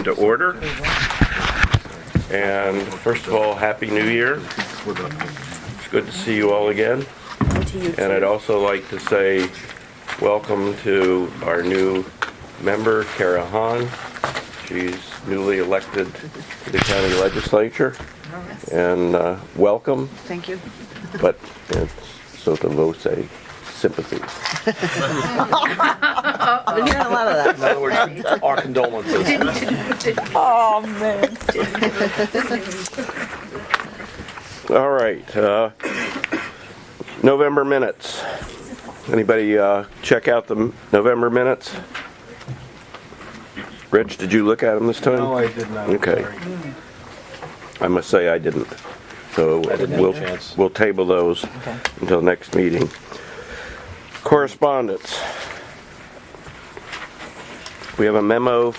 To order. And first of all, Happy New Year. It's good to see you all again. And I'd also like to say welcome to our new member, Kara Hahn. She's newly elected to the county legislature. And welcome. Thank you. But sotto voce sympathy. I've been hearing a lot of that. In other words, our condolences. Oh, man. All right. November minutes. Anybody check out the November minutes? Rich, did you look at them this time? No, I did not. Okay. I must say I didn't. So I didn't have a chance. we'll table those until next meeting. Correspondence. We have a memo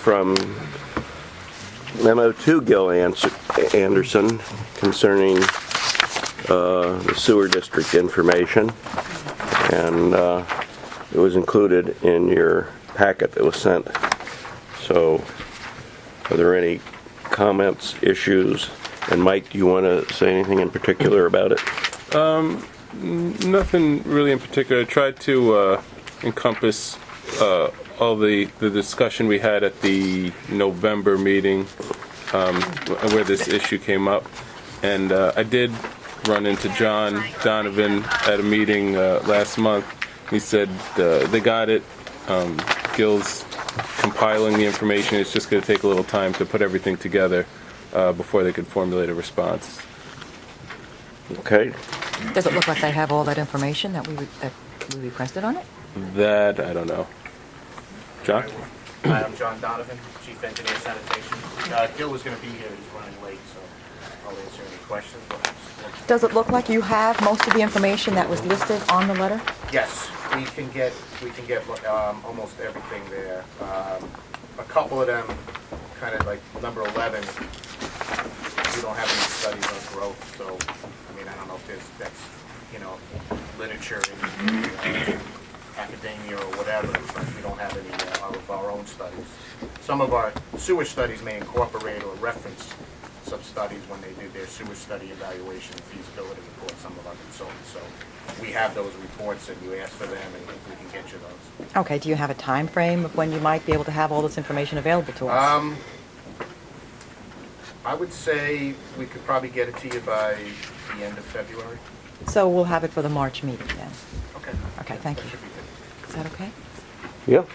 to Gil Anderson concerning the sewer district information, and it was included in your packet that was sent. So, are there any comments, issues? And Mike, do you want to say anything in particular about it? Nothing really in particular. I tried to encompass all the discussion we had at the November meeting where this issue came up. And I did run into John Donovan at a meeting last month. He said they got it. Gil's compiling the information. It's just going to take a little time to put everything together before they could formulate a response. Okay. Does it look like they have all that information that we requested on it? That, I don't know. John? Hi, I'm John Donovan, Chief Engineer Sanitation. Gil was going to be here, he's running late, so I'll answer any questions. Does it look like you have most of the information that was listed on the letter? Yes, we can get almost everything there. A couple of them, kind of like number 11, we don't have any studies on growth, so I mean, I don't know if that's literature in academia or whatever, but we don't have any of our own studies. Some of our sewer studies may incorporate or reference some studies when they do their sewer study evaluation and feasibility report, some of our consultants. So we have those reports, and you ask for them, and we can get you those. Okay, do you have a time frame of when you might be able to have all this information available to us? I would say we could probably get it to you by the end of February. So we'll have it for the March meeting then. Okay. Okay, thank That you. should be good. Is that okay? Yeah.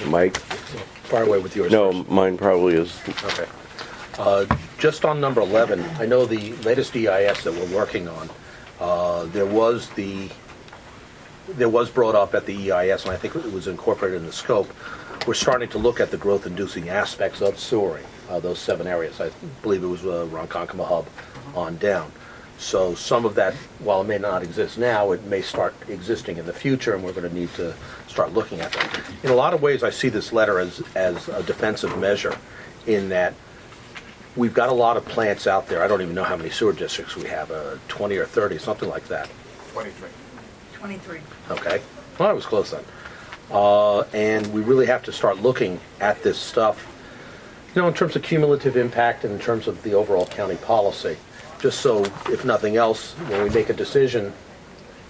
Mike? Far away with yours. No, first. mine probably is. Okay. Just on number 11, I know the latest EIS that we're working on, there was brought up at the EIS, and I think it was incorporated in the scope. We're starting to look at the growth-inducing aspects of sewering, those 7 areas. I believe it was Ronkonkoma Hub on down. So some of that, while it may not exist now, it may start existing in the future, and we're going to need to start looking at that. In a lot of ways, I see this letter as a defensive measure, in that we've got a lot of plants out there. I don't even know how many sewer districts we have, 20 or 30, something like that. 23. 23. Okay, well, I was close then. And we really have to start looking at this stuff, in terms of cumulative impact and in terms of the overall county policy. Just so, if nothing else, when we make a decision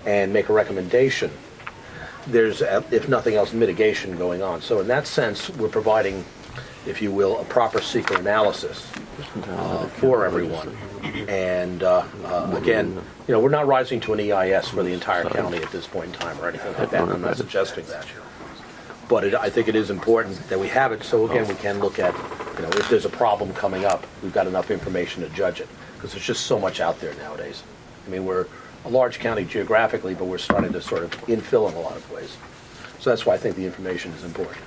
and make a recommendation, there's, if nothing else, mitigation going on. So in that sense, we're providing, if you will, a proper seeker analysis for everyone. And again, we're not rising to an EIS for the entire county at this point in time or anything like that. I'm not suggesting that. But I think it is important that we have it, so again, we can look at, if there's a problem coming up, we've got enough information to judge it. Because there's just so much out there nowadays. I mean, we're a large county geographically, but we're starting to sort of infill in a lot of ways. So that's why I think the information is important.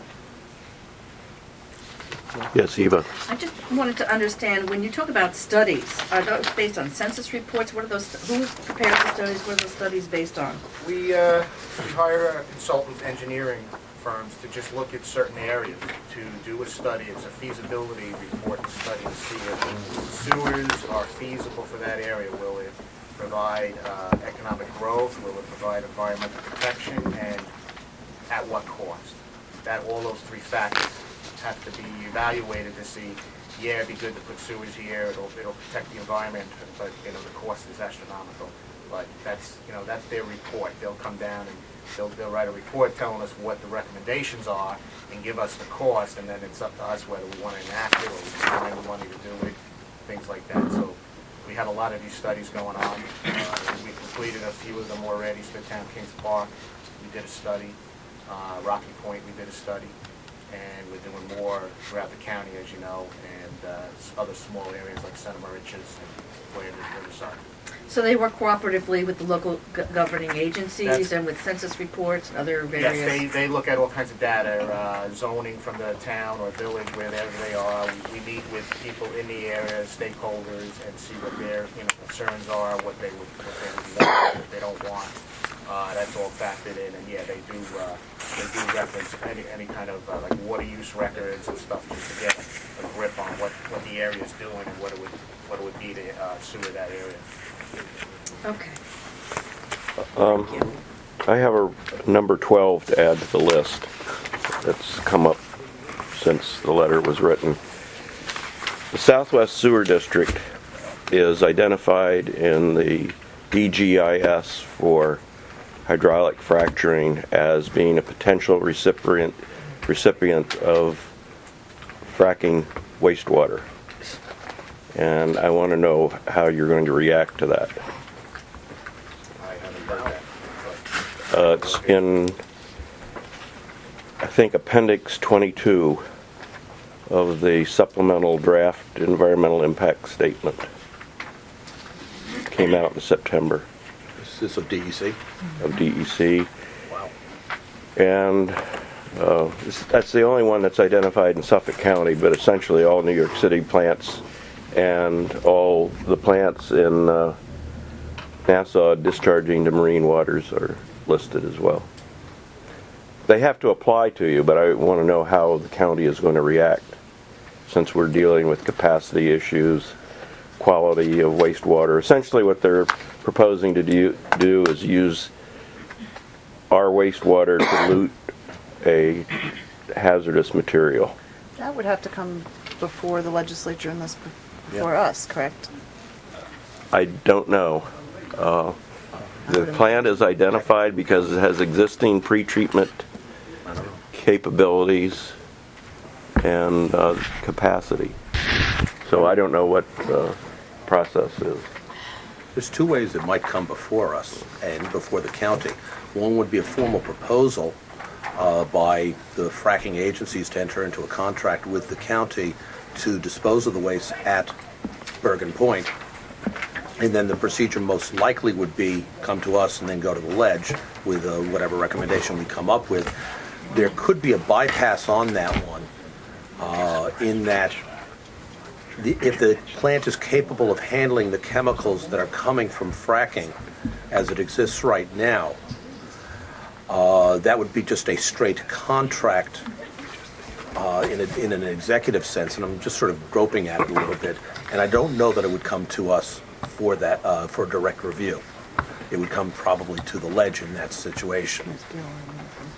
Yes, Eva. I just wanted to understand, when you talk about studies, are those based on census reports? What are those, who prepares the studies? What are the studies based on? We hire consultant engineering firms to just look at certain areas to do a study. It's a feasibility report and study to see if sewers are feasible for that area. Will it provide economic growth? Will it provide environmental protection? And at what cost? that all those three factors have to be evaluated to see, yeah, it'd be good to put sewers here, it'll protect the environment, but, you know, the cost is astronomical. But that's, you know, that's their report. They'll come down and they'll write a report telling us what the recommendations are and give us the cost, and then it's up to us whether we want to enact it or we find the money to do it, things like that. So we have a lot of these studies going on. We completed a few of them already. Smithtown Kings Park, we did a study. Rocky Point, we did a study. And we're doing more throughout the county, as you know, and other small areas like Santa Mauritius and Flanders, Riverside. So they work cooperatively with the local governing agencies That's- and with census reports and other various... Yes, they look at all kinds of data, zoning from the town or village, wherever they are. We meet with people in the area, stakeholders, and see what their, you know, concerns are, what they would like, what they don't want. That's all factored in, and yeah, they do reference any kind of like water use records and stuff just to get a grip on what the area is doing and what it would be to sewer that area. Okay. I have a number 12 to add to the list that's come up since the letter was written. The Southwest Sewer District is identified in the DGIS for hydraulic fracturing as being a potential recipient of fracking wastewater. And I want to know how you're going to react to that. I haven't heard that. It's in, I think, Appendix 22 of the supplemental draft environmental impact statement. Came out in September Is this of DEC? of DEC. Wow. And that's the only one that's identified in Suffolk County, but essentially all New York City plants and all the plants in Nassau discharging to marine waters are listed as well. They have to apply to you, but I want to know how the county is going to react, since we're dealing with capacity issues, quality of wastewater. Essentially what they're proposing to do is use our wastewater to dilute a hazardous material. That would have to come before the legislature and this before us, correct? I don't know. The plant is identified because it has existing pretreatment capabilities and capacity. So I don't know what the process is. There's two ways it might come before us and before the county. One would be a formal proposal by the fracking agencies to enter into a contract with the county to dispose of the waste at Bergen Point. And then the procedure most likely would be come to us and then go to the ledge with whatever recommendation we come up with. There could be a bypass on that one in that if the plant is capable of handling the chemicals that are coming from fracking as it exists right now, that would be just a straight contract in an executive sense, and I'm just sort of groping at it a little bit. And I don't know that it would come to us for that for direct review. It would come probably to the ledge in that situation.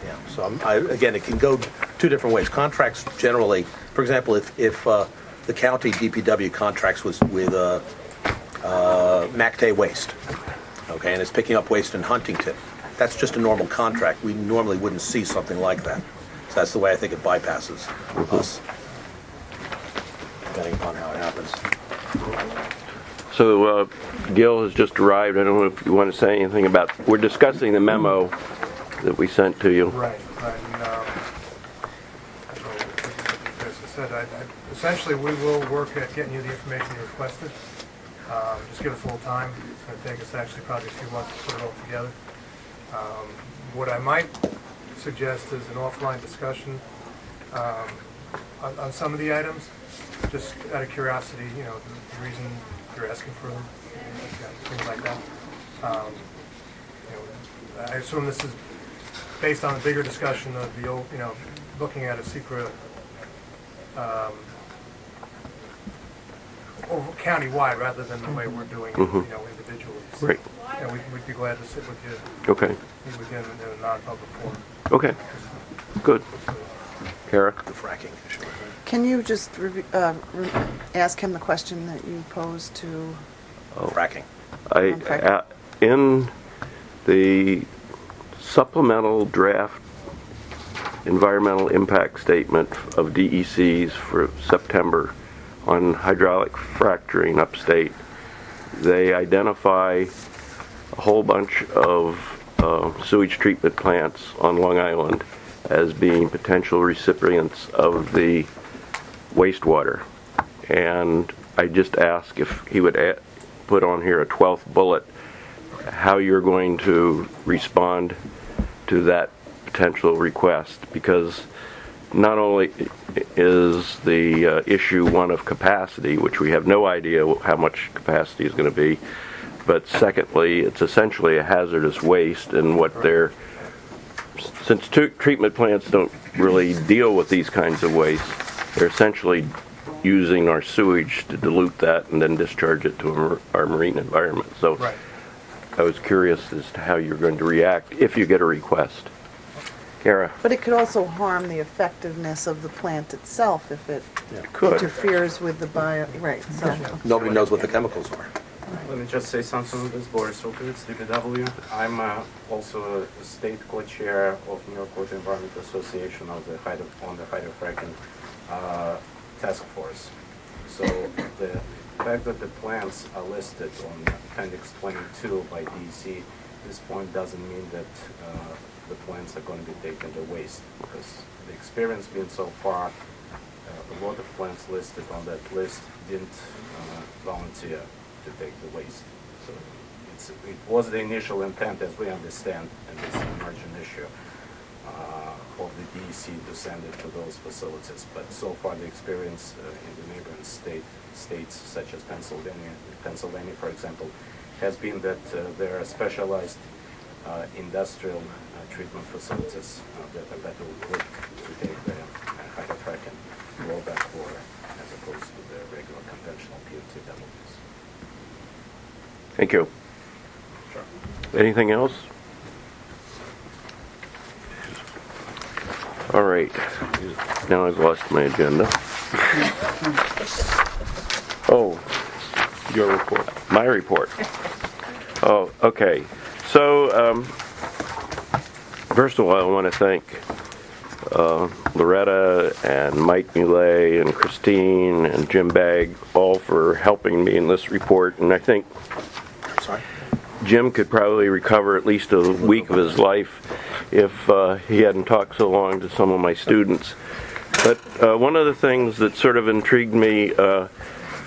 Yeah. So again, it can go two different ways. Contracts generally, for example, if the county DPW contracts with MacTay Waste, okay, and it's picking up waste in Huntington, that's just a normal contract. We normally wouldn't see something like that. So that's the way I think it bypasses us, depending upon how it happens. So Gil has just arrived. I don't know if you want to say anything about, we're discussing the memo that we sent to you. Right. And, as I said, essentially we will work at getting you the information you requested. Just give us a little time. It's going to take us actually probably a few months to put it all together. What I might suggest is an offline discussion on some of the items, just out of curiosity, you know, the reason you're asking for them, things like that. You know, I assume this is based on a bigger discussion of the old, you know, looking at a secret over county-wide rather than the way we're doing it, you know, individually. Right. And we'd be glad to sit with you, Okay. meet with you in a non-public forum. Okay. Good. Kara? The fracking issue. Can you just ask him the question that you posed to? Fracking. I, in the supplemental draft environmental impact statement of DECs for September on hydraulic fracturing upstate, they identify a whole bunch of sewage treatment plants on Long Island as being potential recipients of the wastewater. And I just asked if he would put on here a 12th bullet, how you're going to respond to that potential request, because not only is the issue one of capacity, which we have no idea how much capacity is going to be, but secondly, it's essentially a hazardous waste, and what they're, since treatment plants don't really deal with these kinds of waste, they're essentially using our sewage to dilute that and then discharge it to our marine environment. So Right. I was curious as to how you're going to react if you get a request. Kara? But it could also harm the effectiveness of the plant itself if it Could. interferes with the bio, right, so. Nobody knows what the chemicals are. Let me just say something on this. Boris Rokovitz, DPW. I'm also a state co-chair of New York Water Environment Association of the hydrofracking task force. So the fact that the plants are listed on Appendix 22 by DEC at this point doesn't mean that the plants are going to be taken to waste, because the experience been so far, a lot of plants listed on that list didn't volunteer to take the waste. So it was the initial intent, as we understand, in this emerging issue of the DEC to send it to those facilities. But so far, the experience in the neighboring states, such as Pennsylvania, for example, has been that there are specialized industrial treatment facilities that are better equipped to take the hydrofracking blowback water as opposed to the regular conventional POTWs. Thank you. Sure. Anything else? All right. Now I've lost my agenda. Oh, Your report. my report. Oh, okay. So, first of all, I want to thank Loretta and Mike Muley and Christine and Jim Bagg all for helping me in this report. And I think Sorry? Jim could probably recover at least a week of his life if he hadn't talked so long to some of my students. But one of the things that sort of intrigued me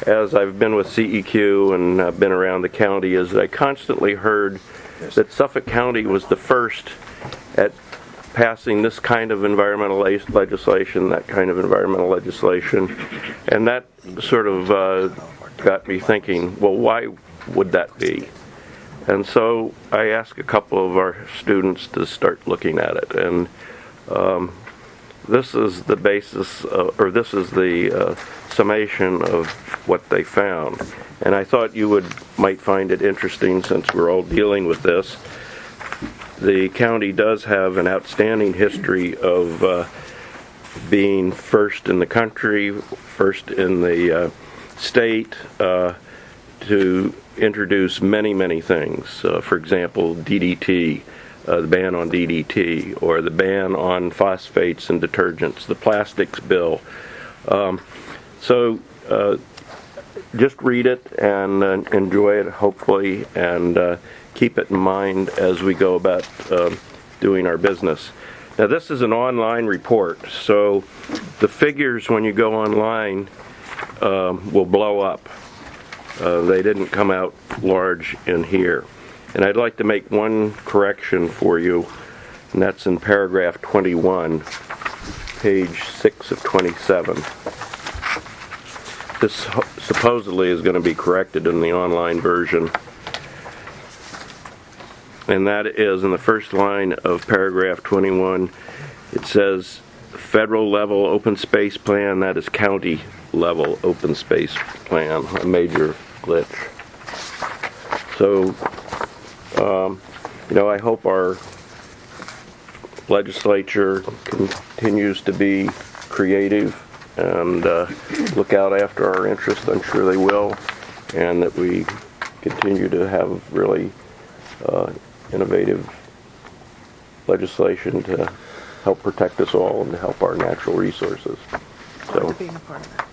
as I've been with CEQ and been around the county is that I constantly heard that Suffolk County was the first at passing this kind of environmental legislation, that kind of environmental legislation. And that sort of got me thinking, well, why would that be? And so I asked a couple of our students to start looking at it. And this is the basis, or this is the summation of what they found. And I thought you might find it interesting since we're all dealing with this. The county does have an outstanding history of being first in the country, first in the state, to introduce many, many things. For example, DDT, the ban on DDT, or the ban on phosphates and detergents, the plastics bill. So just read it and enjoy it, hopefully, and keep it in mind as we go about doing our business. Now, this is an online report, so the figures when you go online will blow up. They didn't come out large in here. And I'd like to make one correction for you, and that's in paragraph 21, page 6 of 27. This supposedly is going to be corrected in the online version. And that is in the first line of paragraph 21. It says federal level open space plan, that is county level open space plan, a major glitch. So, I hope our legislature continues to be creative and look out after our interests. I'm sure they will, and that we continue to have really innovative legislation to help protect us all and to help our natural resources. For So being a part of that.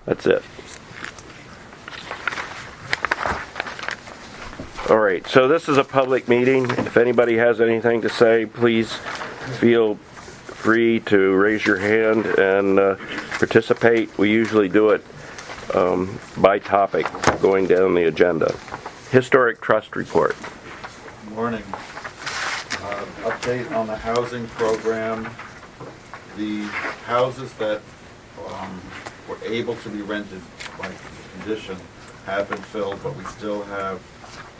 that's it. All right, so this is a public meeting. If anybody has anything to say, please feel free to raise your hand and participate. We usually do it by topic going down the agenda. Historic Trust Report. Morning. Update on the housing program. The houses that were able to be rented by condition have been filled, but we still have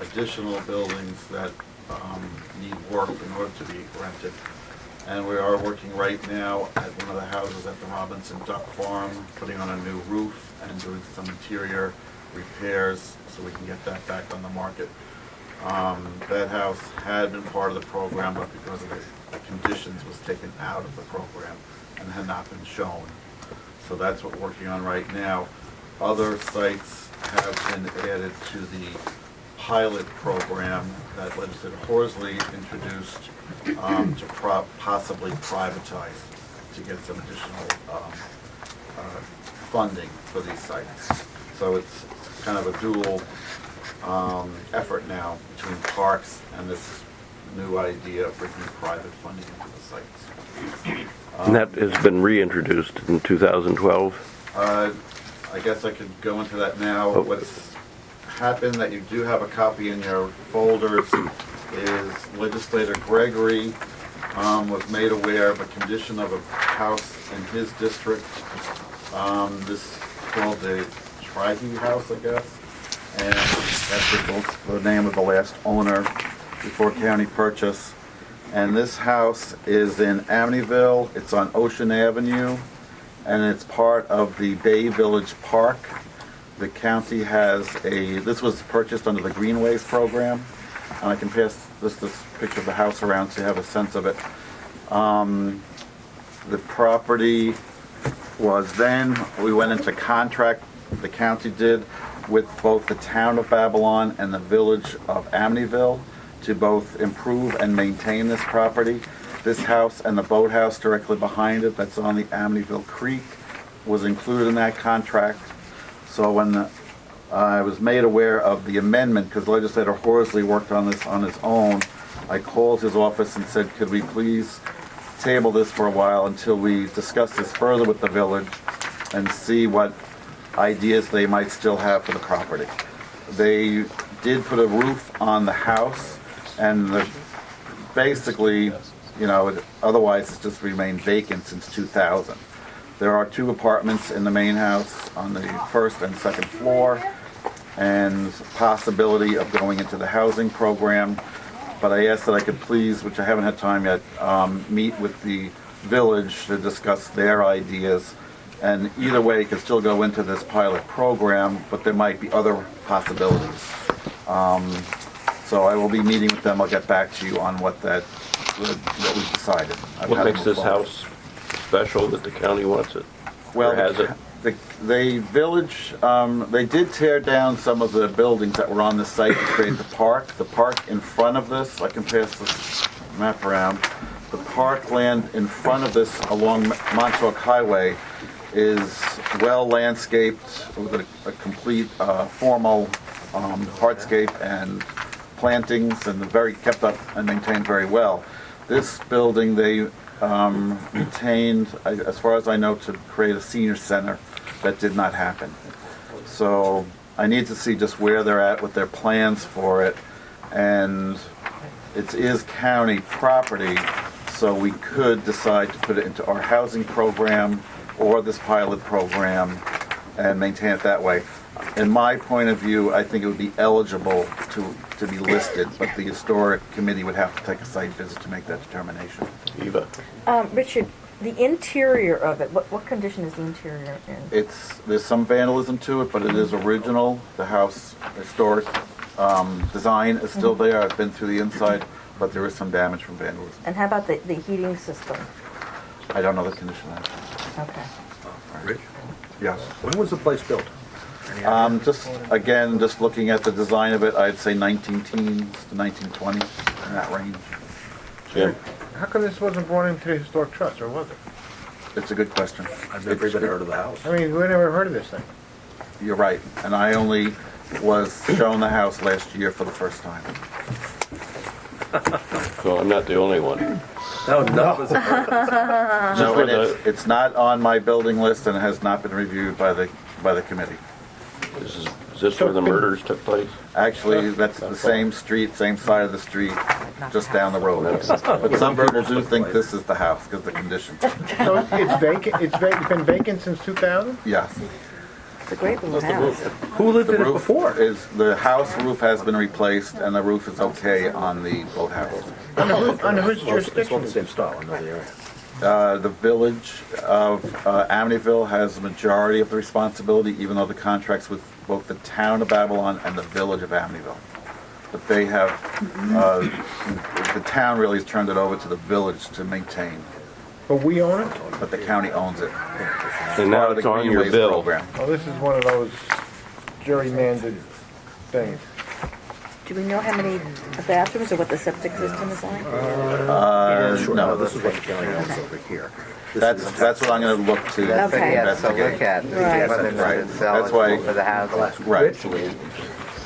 additional buildings that need work in order to be rented. And we are working right now at one of the houses at the Robinson Duck Farm, putting on a new roof and doing some interior repairs so we can get that back on the market. That house had been part of the program, but because of the conditions was taken out of the program and had not been shown. So that's what we're working on right now. Other sites have been added to the pilot program that Legislator Horsley introduced to possibly privatize to get some additional funding for these sites. So it's kind of a dual effort now between parks and this new idea of bringing private funding into the sites. And that has been reintroduced in 2012. I guess I could go into that now. What's happened that you do have a copy in your folders is Legislator Gregory was made aware of a condition of a house in his district. This is called the Trihue House, I guess. And that's the name of the last owner before county purchase. And this house is in Amityville. It's on Ocean Avenue, and it's part of the Bay Village Park. The county has this was purchased under the Greenways program, and I can pass this picture of the house around so you have a sense of it. The property was we went into contract, the county did, with both the town of Babylon and the village of Amityville to both improve and maintain this property. This house and the boathouse directly behind it that's on the Amityville Creek was included in that contract. So when I was made aware of the amendment, because Legislator Horsley worked on this on his own, I called his office and said, could we please table this for a while until we discuss this further with the village and see what ideas they might still have for the property. They did put a roof on the house, and basically, otherwise it's just remained vacant since 2000. There are 2 apartments in the main house on the first and second floor, and possibility of going into the housing program. But I asked that I could please, which I haven't had time yet, meet with the village to discuss their ideas. And either way, it could still go into this pilot program, but there might be other possibilities. So I will be meeting with them. I'll get back to you on what we decided. What makes this house special that the county wants it? Well, or has it? The village, they did tear down some of the buildings that were on the site to create the park. The park in front of this, I can pass this map around. The parkland in front of this along Montauk Highway is well landscaped with a complete formal hardscape and plantings, and very kept up and maintained very well. This building they retained, as far as I know, to create a senior center. That did not happen. So I need to see just where they're at with their plans for it, and it is county property, so we could decide to put it into our housing program or this pilot program and maintain it that way. In my point of view, I think it would be eligible to be listed, but the historic committee would have to take a site visit to make that determination. Eva? Richard, the interior of it, what condition is the interior in? There's some vandalism to it, but it is original. The house historic design is still there. I've been through the inside, but there is some damage from vandalism. And how about the heating system? I don't know the condition of that. Okay. Rich? Yes. When was the place built? Just looking at the design of it, I'd say 19 teens to 1920, in that range. Jim? How come this wasn't brought into the historic trust, or was it? It's a good question. I've never even heard of the house. I mean, we never heard of this thing. You're right, and I only was shown the house last year for the first time. So I'm not the only one. No, none of us have heard of it. No, for and it's not on my building list and has not been reviewed by the committee. Is this where the murders took place? Actually, that's the same street, same side of the street, just down the road. But some people do think this is the house because the condition. So it's vacant, it's been vacant since 2000? Yes. It's a great little house. Who lived The in it roof before? the house roof has been replaced and the roof is okay on the boathouse. Under whose It's all jurisdiction? the same style, I know the area. The village of Amityville has the majority of the responsibility, even though the contract's with both the town of Babylon and the village of Amityville. But they have, the town really has turned it over to the village to maintain, But we own it? but the county owns it. And now Part of it's the on your Greenways bill. program. Oh, this is one of those gerrymandered things. Do we know how many bathrooms or what the septic system is like? Sure, No, this is what the county owns over here. that's what I'm gonna look to Okay. investigate. Right. Right, that's why, right,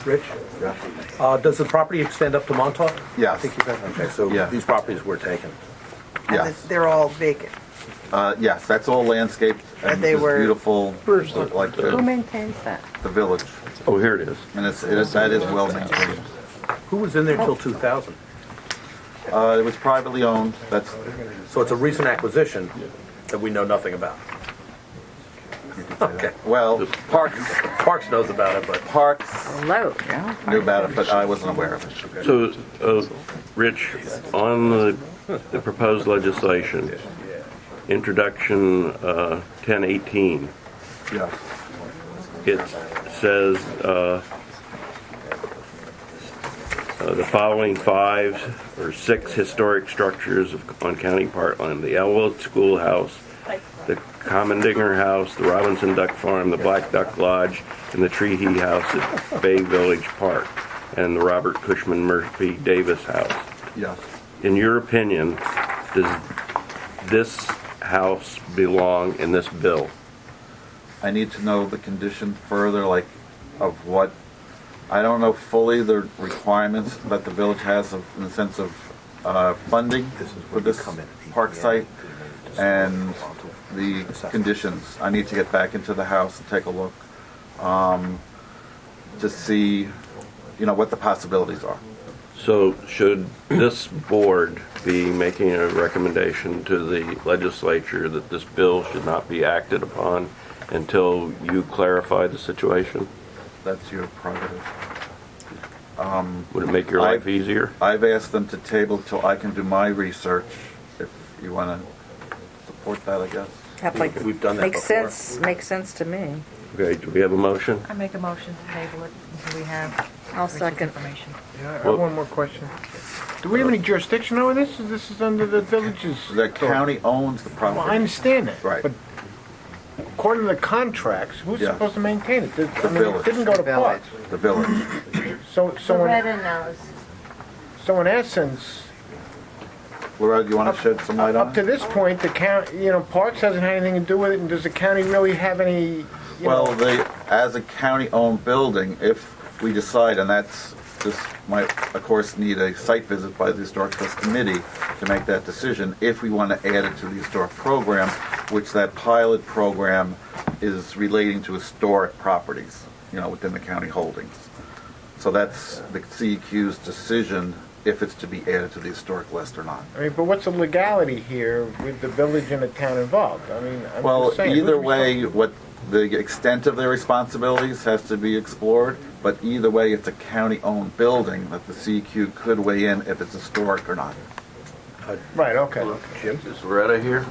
Rich? Does the property extend up to Montauk? I yes, think you said. Okay, so Yeah. these properties were taken. yes. They're all vacant. Yes, that's all landscaped and they just were- beautiful, like Who the maintains that? village. Oh, here it is. And that is well maintained. Who was in there till 2000? It was privately owned, that's, So it's a recent acquisition that we know nothing about. Okay. well, Parks knows about it, but Parks Hello. Yeah. knew about it, but I wasn't aware of it. So, Rich, on the proposed legislation, introduction 1018, Yeah. it says the following 5 or 6 historic structures on county parkland: the Elwood Schoolhouse, the Commandinger House, the Robinson Duck Farm, the Black Duck Lodge, and the Tree Hee House at Bay Village Park, and the Robert Cushman Murphy Davis House. Yes. In your opinion, does this house belong in this bill? I need to know the condition further, like, of what, I don't know fully the requirements that the village has in the sense of funding for this park site and the conditions. I need to get back into the house and take a look to see, what the possibilities are. So should this board be making a recommendation to the legislature that this bill should not be acted upon until you clarify the situation? That's your prerogative. Would it make your life easier? I've asked them to table till I can do my research, if you want to support that, I guess. we've done that before. Makes sense to me. Okay, do we have a motion? I make a motion to table it until we have I'll recent second. information. Yeah, I have one more question. Do we have any jurisdiction over this? This is under the village's... The county owns the Well, I property. understand that. Right. But according to the contracts, who's Yeah. supposed to maintain it? The It village. didn't go to parks. The village. So knows. in essence, Loretta, you want to shed some light on up to it? this point, the county, Parks hasn't had anything to do with it, and does the county really have any, Well, as a county-owned building, if we decide, and this might, of course, need a site visit by the Historic Trust Committee to make that decision, if we want to add it to the historic program, which that pilot program is relating to historic properties, within the county holdings. So that's the CEQ's decision if it's to be added to the historic list or not. but what's the legality here with the village and the town involved? I'm Well, just saying. either who's way, what the extent of their responsibilities has to be explored, but either way, it's a county-owned building that the CEQ could weigh in if it's historic or not. Right, okay. Jim? Is Loretta here?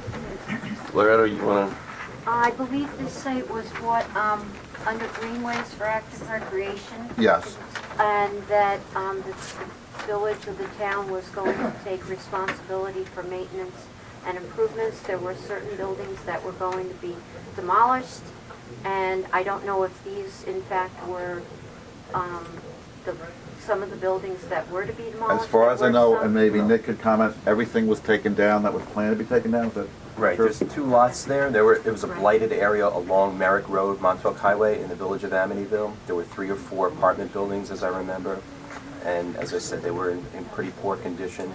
Loretta, you want to? I believe this site was what, under Greenways for Active Recreation? Yes, And that the village or the town was going to take responsibility for maintenance and improvements. There were certain buildings that were going to be demolished, and I don't know if these, in fact, were some of the buildings that were to be demolished. As far as I There were know, some- and maybe Nick could comment, everything was taken down that was planned to be taken down, is that Right, true? there's 2 lots there. It was a blighted area along Merrick Road, Montauk Highway in the village of Amityville. There were 3 or 4 apartment buildings, as I remember. And as I said, they were in pretty poor condition.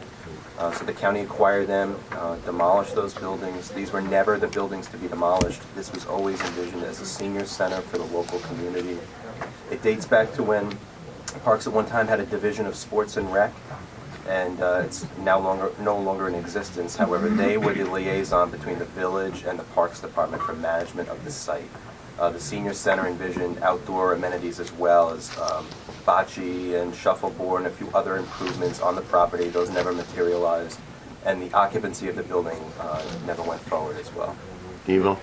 So the county acquired them, demolished those buildings. These were never the buildings to be demolished. This was always envisioned as a senior center for the local community. It dates back to when Parks at one time had a division of sports and rec, and it's no longer in existence. However, they were the liaison between the village and the Parks Department for management of the site. The senior center envisioned outdoor amenities as well as bocce and shuffleboard and a few other improvements on the property. Those never materialized, and the occupancy of the building never went forward as well. Evil?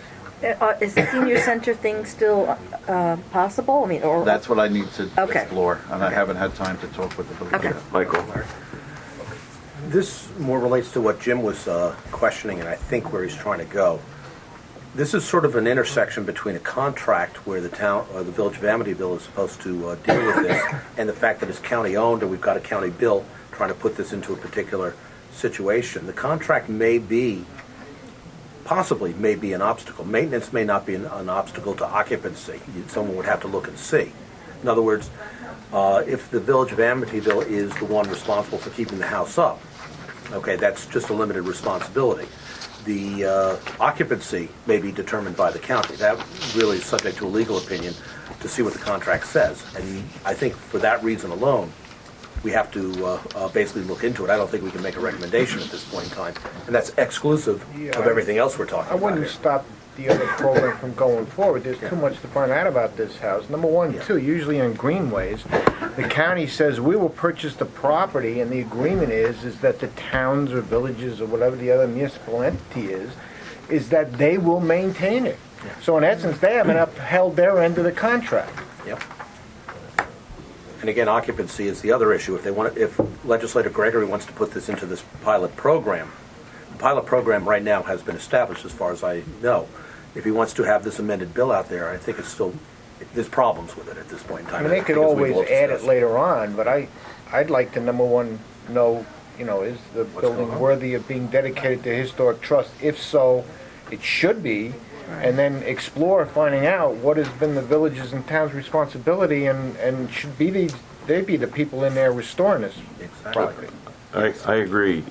Is the senior center thing still possible? I mean, or That's what I need to Okay. explore, and I haven't had time to talk with the village Okay. yet. Michael? This more relates to what Jim was questioning, and I think where he's trying to go. This is sort of an intersection between a contract where the town, or the village of Amityville is supposed to deal with this, and the fact that it's county-owned and we've got a county bill trying to put this into a particular situation. The contract possibly may be an obstacle. Maintenance may not be an obstacle to occupancy. Someone would have to look and see. In other words, if the village of Amityville is the one responsible for keeping the house up, okay, that's just a limited responsibility. The occupancy may be determined by the county. That really is subject to a legal opinion to see what the contract says. And I think for that reason alone, we have to basically look into it. I don't think we can make a recommendation at this point in time. And that's exclusive of everything else we're talking I about wouldn't here. stop the other program from going forward. There's too much to find out about this house. Number one, too, usually in greenways, the county says we will purchase the property, and the agreement is that the towns or villages or whatever the other municipal entity is that they will maintain it. So in essence, they haven't upheld their end of the contract. Yep. And again, occupancy is the other issue. If Legislator Gregory wants to put this into this pilot program, the pilot program right now has been established as far as I know. If he wants to have this amended bill out there, I think there's problems with it at this point in I time. mean, they I could think as we've always all add it discussed. later on, but I'd like to, number one, know, is the building worthy of being dedicated to historic trust? If so, it should be, and then explore finding out what has been the village's and town's responsibility, and should be they be the people in there restoring this property. I agree.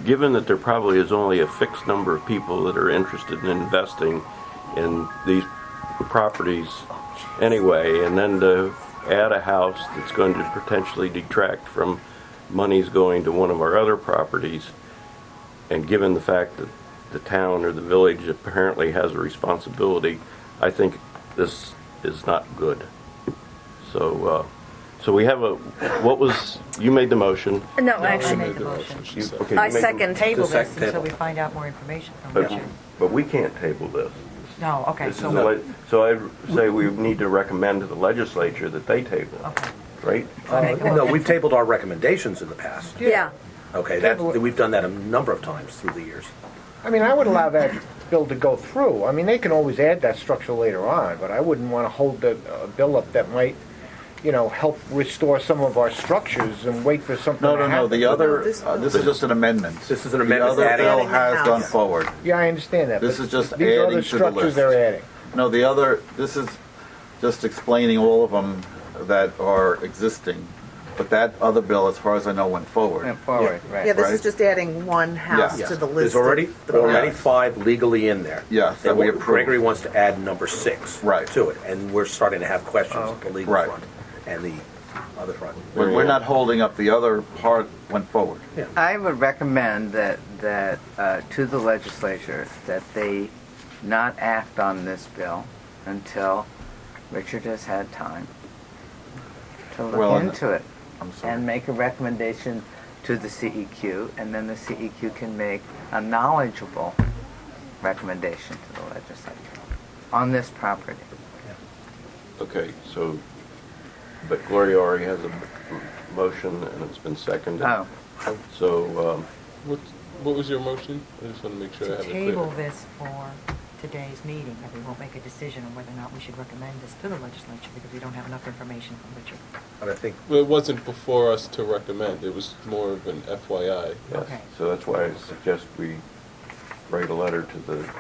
Given that there probably is only a fixed number of people that are interested in investing in these properties anyway, and then to add a house that's going to potentially detract from monies going to one of our other properties, and given the fact that the town or the village apparently has a responsibility, I think this is not good. So we have you made the motion. No, I actually, made the motion. Okay, I you made the- second. Table The this second until table. we find out more information from But, Richard. but we can't table this. No, okay, This is so, so I say we need to recommend to the legislature that they table, okay. right? No, we've tabled our recommendations in the past. Yeah. Okay, we've done that a number of times through the years. I mean, I would allow that bill to go through. I mean, they can always add that structure later on, but I wouldn't want to hold the bill up that might, help restore some of our structures and wait for something to happen. No, the other, this is just an amendment. This is an amendment The other adding- bill has gone forward. Yeah, I understand that. This but is just these are adding the to the structures list. they're adding. No, this is just explaining all of them that are existing, but that other bill, as far as I know, went forward. Yeah, this is Right. just adding one house Yeah. to the There's list. already of the 5 legally in there. Yes, that we approved. Gregory wants to add number 6 Right. to it, and we're starting to have questions at the legal Right. front and the other front. We're not holding up the other part went forward. I would recommend that to the legislature that they not act on this bill until Richard has had time to look Well, into it I'm sorry. and make a recommendation to the CEQ, and then the CEQ can make a knowledgeable recommendation to the legislature on this property. Okay, so, but Gloria already has a motion and it's been seconded. Oh. So, What was your motion? I just want to make sure I have To it table clear. this for today's meeting, that we won't make a decision on whether or not we should recommend this to the legislature because we don't have enough information from Richard. And I think Well, it wasn't before us to recommend. It was more of an FYI. Yes. Okay. So that's why I suggest we write a letter to the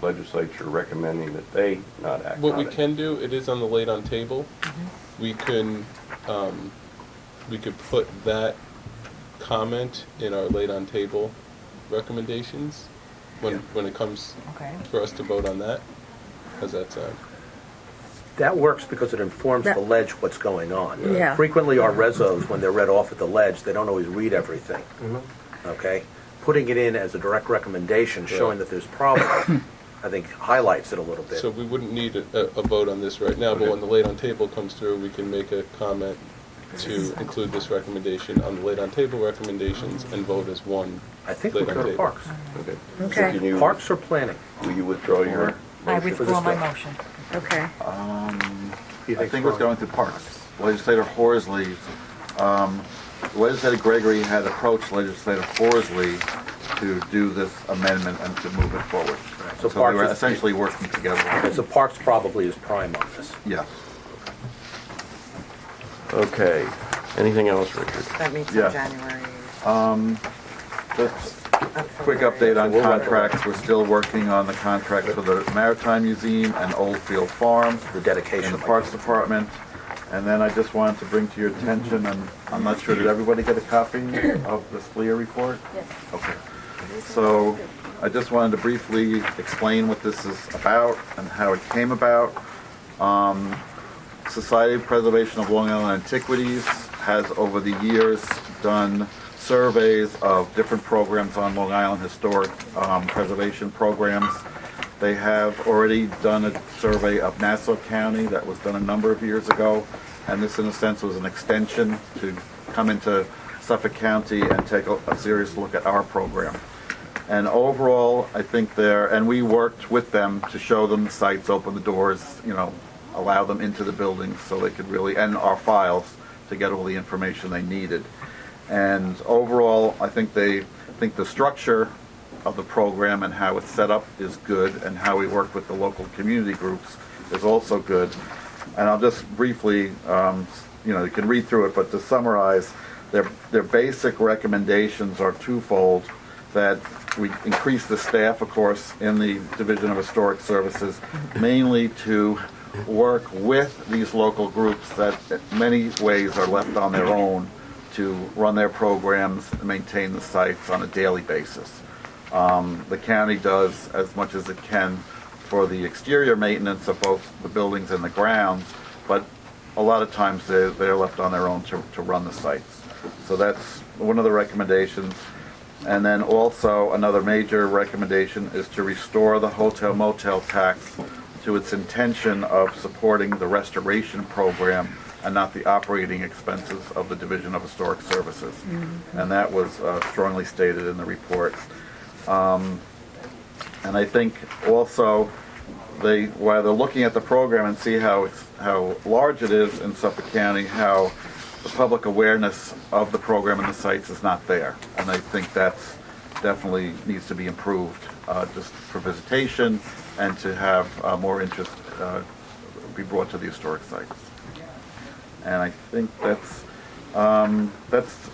legislature recommending that they not act What on we it. can do, it is on the late on table. We can, we could put that comment in our late on table recommendations when it comes Okay. for us to vote on that. How's that sound? that works because it informs the That- ledge what's going on. Yeah. Frequently, our resos, when they're read off at the ledge, they don't always read everything. Okay? Putting it in as a direct recommendation, showing that there's problems, I think highlights it a little bit. So we wouldn't need a vote on this right now, but when the late on table comes through, we can make a comment to include this recommendation on the late on table recommendations and vote as one. I think we late on go to table. parks. Okay. Okay. So can you, Parks or planning? will you withdraw your I motion? withdraw my motion. Okay. I think it was going to Parks. Legislator Horsley, Legislator Gregory had approached Legislator Horsley to do this amendment and to move it forward. So So they Parks were is- essentially working together. And so Parks probably is prime on this. Yes. Okay. Anything else, Richard? That meets Yeah. in January. Just quick update on contracts. We're still working on the contract for the Maritime Museum and Oldfield Farm. The dedication. In the Parks Department. And then I just wanted to bring to your attention, and I'm not sure, did everybody get a copy of the SLEA report? Yes. Okay. So I just wanted to briefly explain what this is about and how it came about. Society of Preservation of Long Island Antiquities has over the years done surveys of different programs on Long Island, historic preservation programs. They have already done a survey of Nassau County that was done a number of years ago, and this in a sense was an extension to come into Suffolk County and take a serious look at our program. And overall, I think and we worked with them to show them the sites, open the doors, allow them into the buildings so they could really, and our files, to get all the information they needed. And overall, I think the structure of the program and how it's set up is good, and how we work with the local community groups is also good. And I'll just briefly, you can read through it, but to summarize, their basic recommendations are twofold: that we increase the staff, of course, in the Division of Historic Services, mainly to work with these local groups that in many ways are left on their own to run their programs and maintain the sites on a daily basis. The county does as much as it can for the exterior maintenance of both the buildings and the grounds, but a lot of times they're left on their own to run the sites. So that's one of the recommendations. And then also another major recommendation is to restore the hotel motel tax to its intention of supporting the restoration program and not the operating expenses of the Division of Historic Services. And that was strongly stated in the report. And I think also while they're looking at the program and see how large it is in Suffolk County, how the public awareness of the program and the sites is not there. And I think that's definitely needs to be improved, just for visitation and to have more interest be brought to the historic sites. And I think that's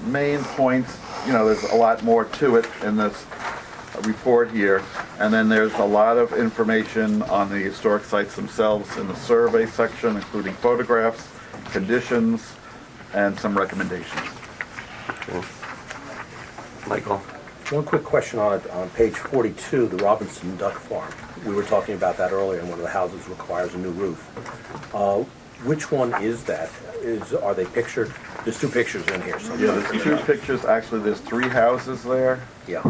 main points. There's a lot more to it in this report here. And then there's a lot of information on the historic sites themselves in the survey section, including photographs, conditions, and some recommendations. Okay. Michael? One quick question on it, on page 42, the Robinson Duck Farm. We were talking about that earlier, and one of the houses requires a new roof. Which one is that? Are they pictured? There's two pictures in here. Yeah, there's two pictures. Actually, there's three houses there. Yeah.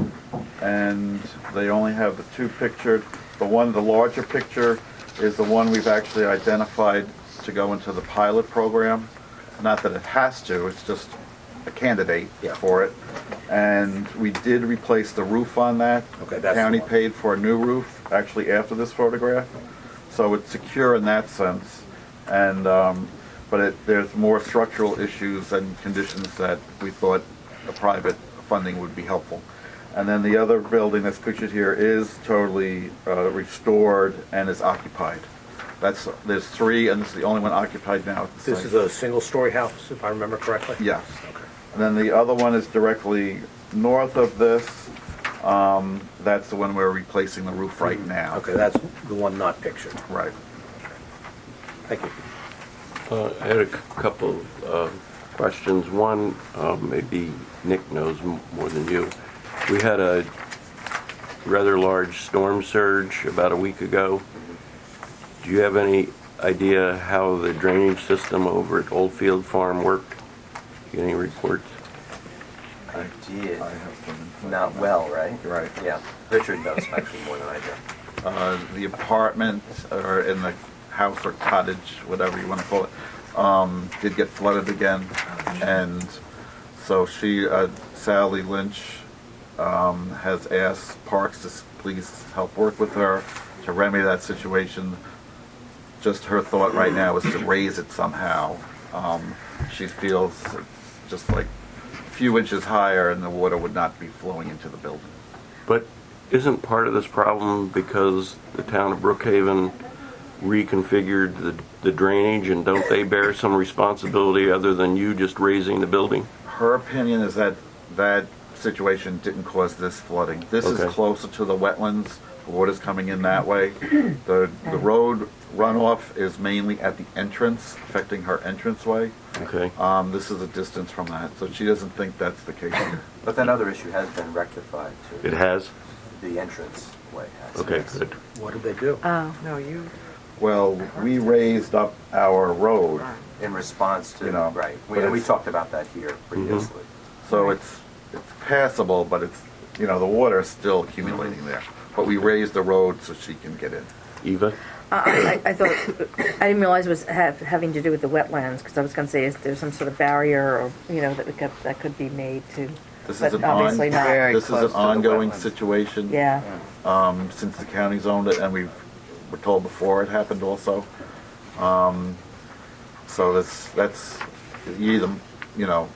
And they only have the two pictured. The larger picture is the one we've actually identified to go into the pilot program. Not that it has to, it's just a candidate for it. And we did replace the roof on that. Okay, the county paid for a new roof, actually after this photograph. So it's secure in that sense. And but there's more structural issues and conditions that we thought a private funding would be helpful. And then the other building that's pictured here is totally restored and is occupied. There's 3, and this is the only one occupied now at the site. This is a single-story house, if I remember correctly? Yes. Okay. And then the other one is directly north of this. That's the one we're replacing the roof right now. Okay, that's the one not pictured. Right. Thank you. I had a couple of questions. One, maybe Nick knows more than you. We had a rather large storm surge about a week ago. Do you have any idea how the drainage system over at Oldfield Farm worked? Get any reports? I did. I have some. Not well, right? Right. Yeah. Richard knows actually more than I do. The apartment, or in the house or cottage, whatever you want to call it, did get flooded again. And so Sally Lynch, has asked Parks to please help work with her to remedy that situation. Just her thought right now is to raise it somehow. She feels it's just like a few inches higher and the water would not be flowing into the building. But isn't part of this problem because the town of Brookhaven reconfigured the drainage, and don't they bear some responsibility other than you just raising the building? Her opinion is that that situation didn't cause this flooding. This is closer to the wetlands. The water's coming in that way. The road runoff is mainly at the entrance, affecting her entranceway. Okay. This is a distance from that, so she doesn't think that's the case here. But that other issue has been rectified too. It has? The entrance way has. Okay, good. What did they do? No, you. Well, we raised up our road. In response to, right. but We it's- talked about that here previously. So it's passable, but it's, the water is still accumulating there. But we raised the road so she can get in. Eva? I thought, I didn't realize it was having to do with the wetlands, because I was going to say, is there some sort of barrier, or, that could be made to, This but is an obviously not. this is close an to the ongoing wetlands. situation. Yeah. Since the county's owned it, and we were told before it happened also. So that's you either,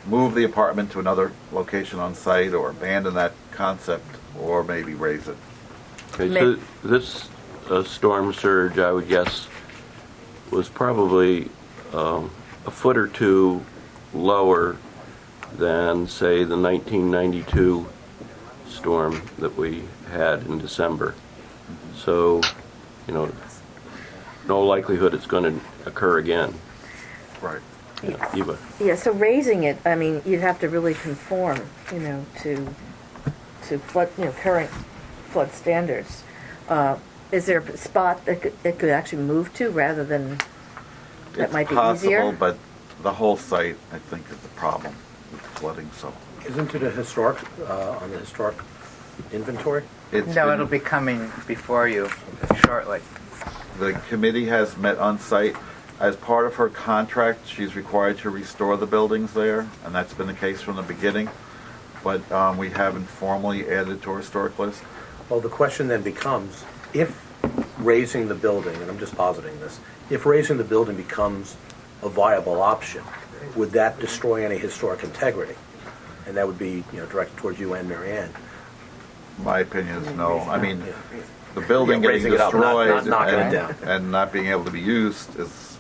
move the apartment to another location on site, or abandon that concept, or maybe raise it. Okay, so this storm surge, I would guess, was probably a foot or two lower than, say, the 1992 storm that we had in December. So, no likelihood it's going to occur again. Right. Yeah, Eva? Yeah, so raising it, I mean, you'd have to really conform, to flood, current flood standards. Is there a spot that could actually move to rather than, that might be easier? It's possible, but the whole site, I think, is the problem with flooding, so. Isn't it a historic, on the historic inventory? No, it'll be coming before you shortly. The committee has met on site. As part of her contract, she's required to restore the buildings there, and that's been the case from the beginning. But we haven't formally added to our historic list. Well, the question then becomes, if raising the building, and I'm just positing this, if raising the building becomes a viable option, would that destroy any historic integrity? And that would be, directed towards you and Mary Ann. My opinion is no. I mean, the building getting raising it up, not destroyed knocking it down. and not being able to be used is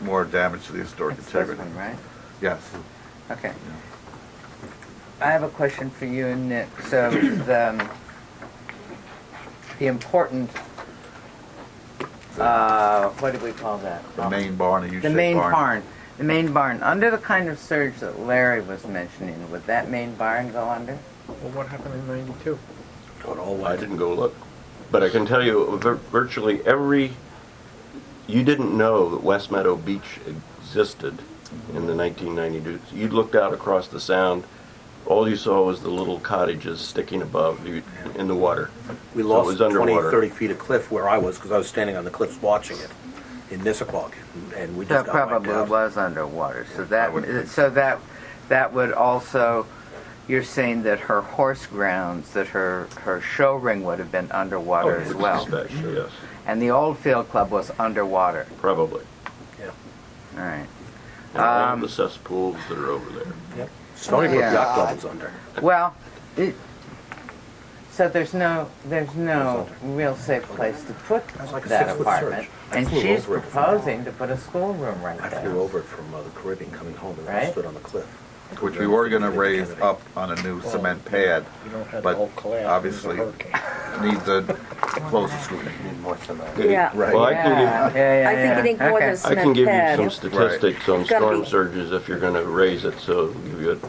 more damage to the historic It's this integrity. one, right? Yes. Okay. I have a question for you and Nick. So the important, what do we call that? The main barn, a U-shaped The main barn. barn. The main barn. Under the kind of surge that Larry was mentioning, would that main barn go under? Well, what happened in '92? I didn't go look. But I can tell you, virtually you didn't know that West Meadow Beach existed in the 1992. You looked out across the sound, all you saw was the little cottages sticking above you in the water. We So lost it was 20, underwater. 30 feet of cliff where I was, because I was standing on the cliffs watching it in Nissaquag, and we just That got wiped probably out. was underwater. So would that would also. You're saying that her horse grounds, that her show ring would have been underwater as well. Especially, yes. And the old field club was underwater. Probably. Yeah. All right. And all the cesspools that are over there. Yep. Stony Brook Yeah. Yacht Club was under. Well, So there's no real safe place to put like a that 6-foot apartment. surge. I And flew she's over it from- proposing to put a schoolroom right I there. flew over it from the Caribbean coming home and I Right. stood on the cliff. Which we were gonna raise up on a new cement pad, You don't have the but whole collapse. obviously There's a hurricane. needs a closer scrutiny. Need more cement. Yeah. Right. Well, I can I think you need more than a I cement can give you pad. some statistics on It's gotta storm be- surges if you're gonna raise it, so you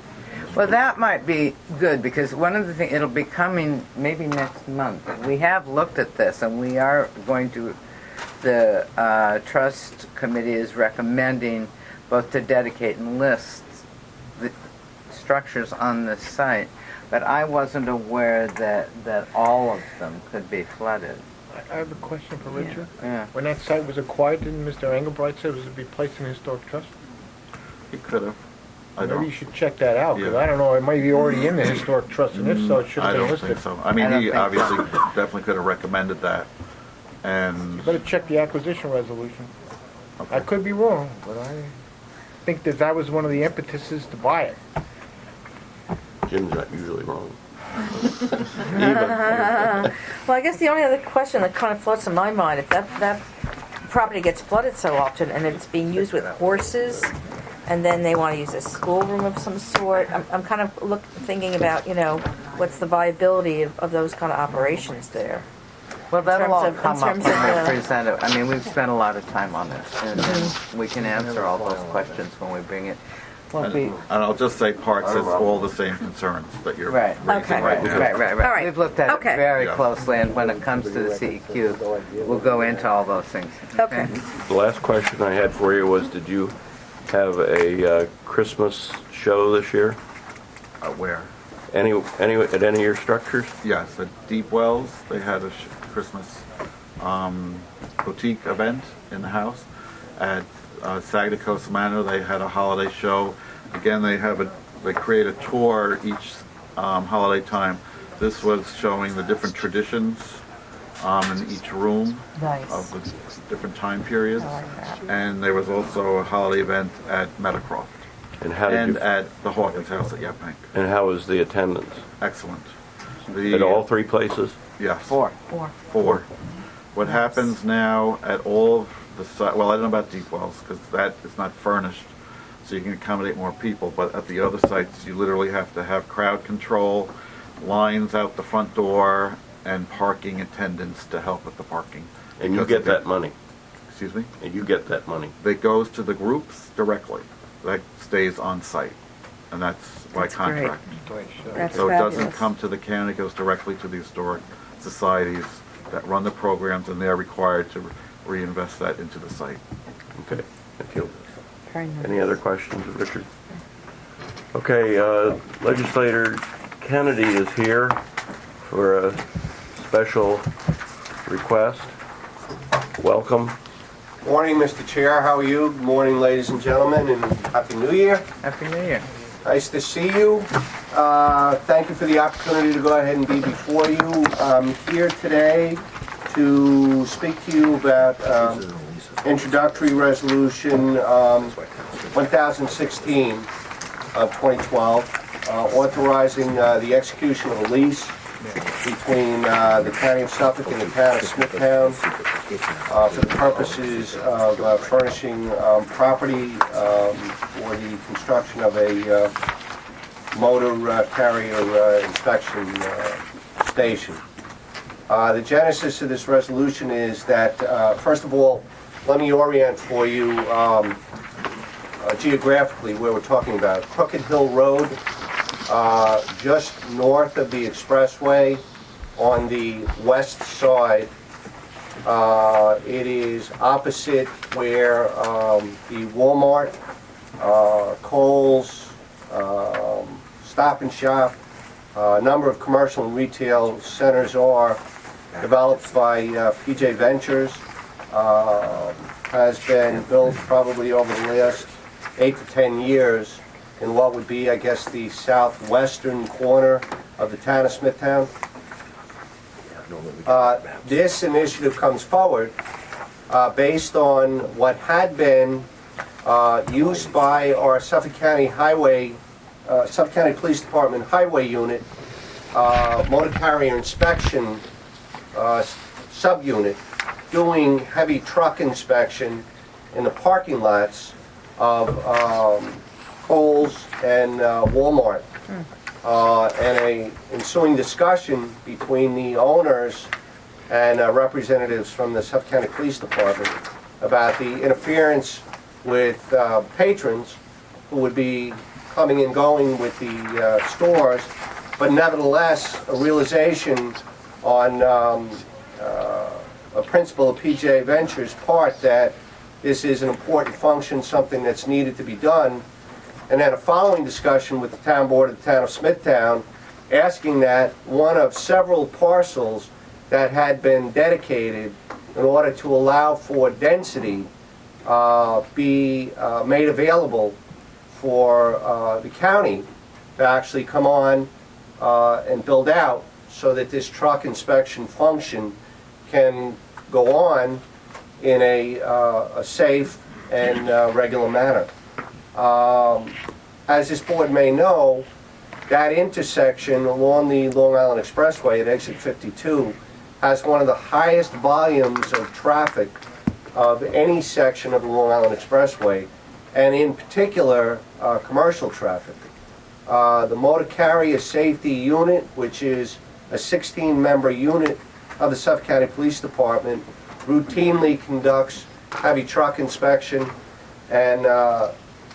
Well, that might be good, because one of the things, it'll be coming maybe next month. We have looked at this, and we are going to, the trust committee is recommending both to dedicate and list the structures on this site, but I wasn't aware that all of them could be flooded. I have a question for Richard. Yeah. When that site was acquired, didn't Mr. Engelbright say it was to be placed in the historic trust? He could have. I Maybe you don't. should check that out, because Yeah. I don't know, it might be already in the historic trust, and if so, it should I have been don't listed. think so. I mean, I don't he think so. obviously definitely could have recommended that. And, You better check the acquisition resolution. I okay. could be wrong, but I think that was one of the impetuses to buy it. Jim's not usually wrong. Well, I guess the only other question that kind of floats in my mind, if that property gets flooded so often and it's being used with horses, and then they want to use a schoolroom of some sort, I'm kind of thinking about, what's the viability of those kind of operations there? Well, that'll terms all of- in come up when terms we of the- present it. I mean, we've spent a lot of time on this, and we can answer all those questions when we bring it. Well, And I'll just say parts is all the same concerns that you're Right. raising Okay. right now. Right. All right. We've looked at Okay. it very Yeah. closely, and when it comes to the CEQ, we'll go into all those things. Okay. The last question I had for you was, did you have a Christmas show this year? Where? At any of your structures? Yes, at Deep Wells, they had a Christmas boutique event in the house. At Saginaw Coast Manor, they had a holiday show. Again, they create a tour each holiday time. This was showing the different traditions in each room Nice. of the different time periods. I like that. And there was also a holiday event at Meadowcroft And how did and you, at the Hawkins House at Yaphank. and how was the attendance? Excellent. At all three places? Yes. Four. Four. What happens now at all of the site, well, I don't know about Deep Wells, because that is not furnished, so you can accommodate more people, but at the other sites, you literally have to have crowd control, lines out the front door, and parking attendants to help with the parking. And you Because get of the- that money? Excuse me? And you get that money? That goes to the groups directly. That stays on site, and that's by That's great. contract. That's So it doesn't fabulous. come to the county, it goes directly to the historic societies that run the programs, and they're required to reinvest that into the site. Okay, thank you. Very nice. Any other questions of Richard? Okay, Legislator Kennedy is here for a special request. Welcome. Morning, Mr. Chair. How are you? Good morning, ladies and gentlemen, and Happy New Year. Happy New Year. Nice to see you. Thank you for the opportunity to go ahead and be before you. I'm here today to speak to you about introductory resolution 1016 of 2012, authorizing the execution of a lease between the County of Suffolk and the Town of Smithtown for the purposes of furnishing property for the construction of a motor carrier inspection station. The genesis of this resolution is that, first of all, let me orient for you geographically where we're talking about. Crooked Hill Road, just north of the expressway on the west side. It is opposite where the Walmart, Kohl's, Stop and Shop, a number of commercial and retail centers are developed by PJ Ventures. Has been built probably over the last 8 to 10 years in what would be, I guess, the southwestern corner of the town of Smithtown. This initiative comes forward based on what had been used by our Suffolk County Highway, Suffolk County Police Department Highway Unit motor carrier inspection subunit doing heavy truck inspection in the parking lots of Kohl's and Walmart. And a ensuing discussion between the owners and representatives from the Suffolk County Police Department about the interference with patrons who would be coming and going with the stores, but nevertheless a realization on a principle of PJ Ventures' part that this is an important function, something that's needed to be done. And then a following discussion with the town board of the town of Smithtown, asking that one of several parcels that had been dedicated in order to allow for density be made available for the county to actually come on and build out so that this truck inspection function can go on in a safe and regular manner. As this board may know, that intersection along the Long Island Expressway at exit 52 has one of the highest volumes of traffic of any section of the Long Island Expressway, and in particular, commercial traffic. The Motor Carrier Safety Unit, which is a 16-member unit of the Suffolk County Police Department, routinely conducts heavy truck inspection and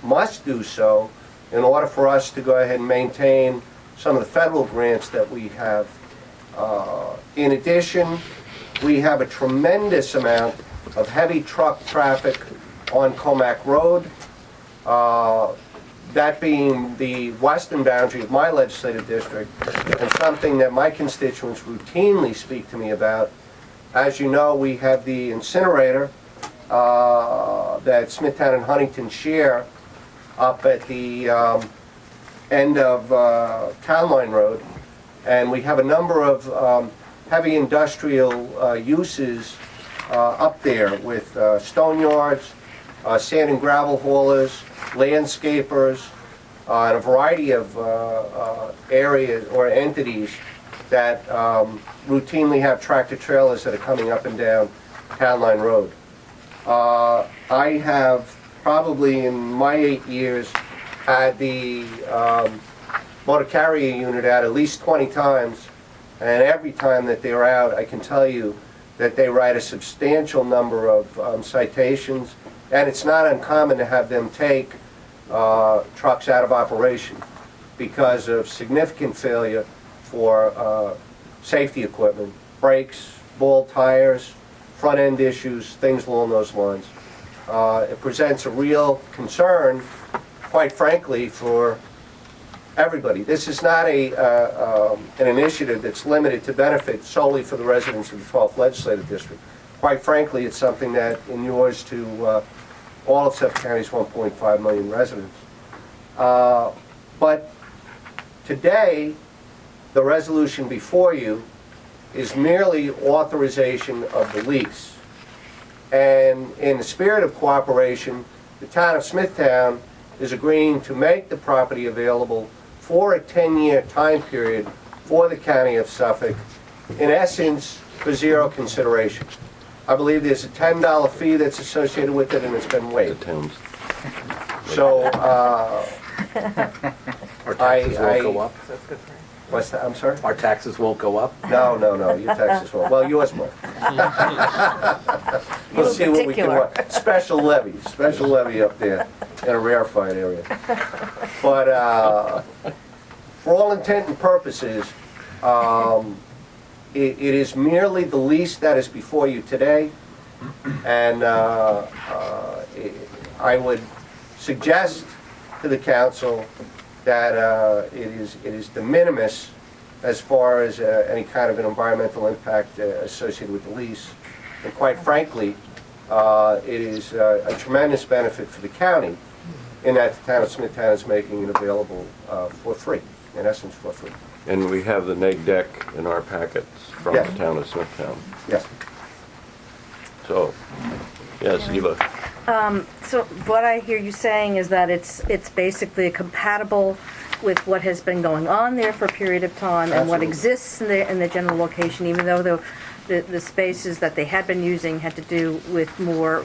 must do so in order for us to go ahead and maintain some of the federal grants that we have. In addition, we have a tremendous amount of heavy truck traffic on Comac Road, that being the western boundary of my legislative district, and something that my constituents routinely speak to me about. As you know, we have the incinerator that Smithtown and Huntington share up at the end of Town Line Road, and we have a number of heavy industrial uses up there with stone yards, sand and gravel haulers, landscapers, and a variety of areas or entities that routinely have tractor trailers that are coming up and down Town Line Road. I have probably in my 8 years had the motor carrier unit out at least 20 times, and every time that they're out, I can tell you that they write a substantial number of citations, and it's not uncommon to have them take trucks out of operation because of significant failure for safety equipment, brakes, ball tires, front end issues, things along those lines. It presents a real concern, quite frankly, for everybody. This is not an initiative that's limited to benefit solely for the residents of the 12th Legislative District. Quite frankly, it's something that inures to all of Suffolk County's 1.5 million residents. But today, the resolution before you is merely authorization of the lease. And in the spirit of cooperation, the town of Smithtown is agreeing to make the property available for a 10-year time period for the county of Suffolk, in essence, for zero consideration. I believe there's a $10 fee that's associated with it, and it's been waived. So, Our taxes won't go up. What's that? I'm sorry? Our taxes won't go up. No, your taxes won't. Well, yours will. We'll see what we can work. Special levy up there in a rarefied area. But for all intent and purposes, it is merely the lease that is before you today, and I would suggest to the council that it is de minimis as far as any kind of an environmental impact associated with the lease. And quite frankly, it is a tremendous benefit for the county in that the town of Smithtown is making it available for free, in essence for free. And we have the neg deck in our packets from Yes. the town of Smithtown. Yes. So, yes, Eva. So what I hear you saying is that it's basically a compatible with what has been going on there for a period of time and what Absolutely. exists in the general location, even though the spaces that they had been using had to do with more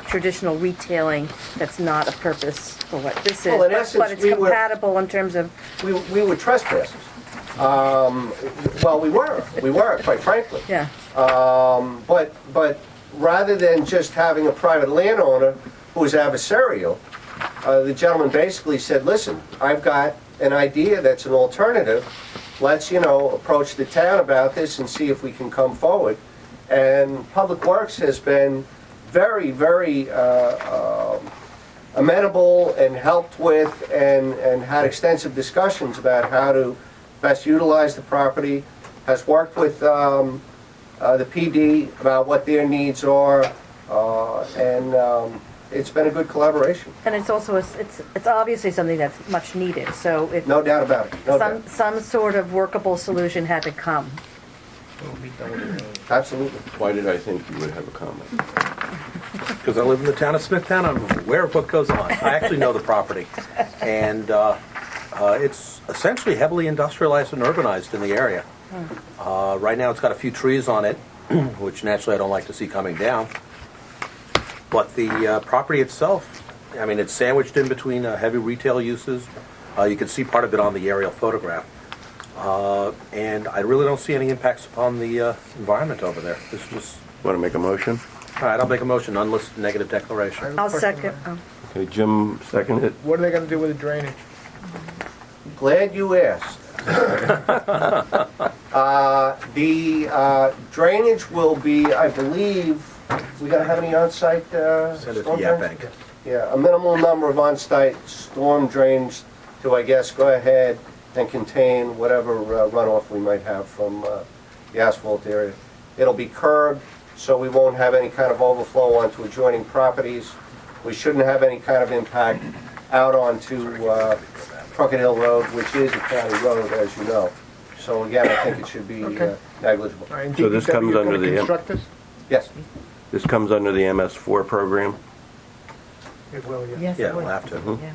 traditional retailing that's not a purpose for what this is. Well, in But- essence, but it's we were- compatible in terms of, We were trespassers. Well, we were, quite frankly. yeah. But rather than just having a private landowner who was adversarial, the gentleman basically said, listen, I've got an idea that's an alternative. Let's, approach the town about this and see if we can come forward. And Public Works has been very, very amenable and helped with and had extensive discussions about how to best utilize the property, has worked with the PD about what their needs are, and it's been a good collaboration. And it's also, it's obviously something that's much needed, so if No doubt about it, no doubt. some sort of workable solution had to come. Absolutely. Why did I think you would have a comment? Because I live in the town of Smithtown, I'm aware of what goes on. I actually know the property. And it's essentially heavily industrialized and urbanized in the area. Right now, it's got a few trees on it, which naturally I don't like to see coming down. But the property itself, I mean, it's sandwiched in between heavy retail uses. You can see part of it on the aerial photograph. And I really don't see any impacts upon the environment over there. This is just... Want to make a motion? All right, I'll make a motion, unlisted negative declaration. I'll second. Okay, Jim seconded. What are they gonna do with the drainage? Glad you asked. The drainage will be, I believe, we gonna have any on-site Send it storm to Yap drains? Bank. Yeah, a minimal number of on-site storm drains to, I guess, go ahead and contain whatever runoff we might have from the asphalt area. It'll be curbed, so we won't have any kind of overflow onto adjoining properties. We shouldn't have any kind of impact out onto Crooked Hill Road, which is a county road, as you know. So again, I think it should be Okay. negligible. All right, and So this DPW comes is under gonna the- construct this? Yes. This comes under the MS4 program, It will, yeah. Yes, Yeah, it we'll would. have to. Yeah.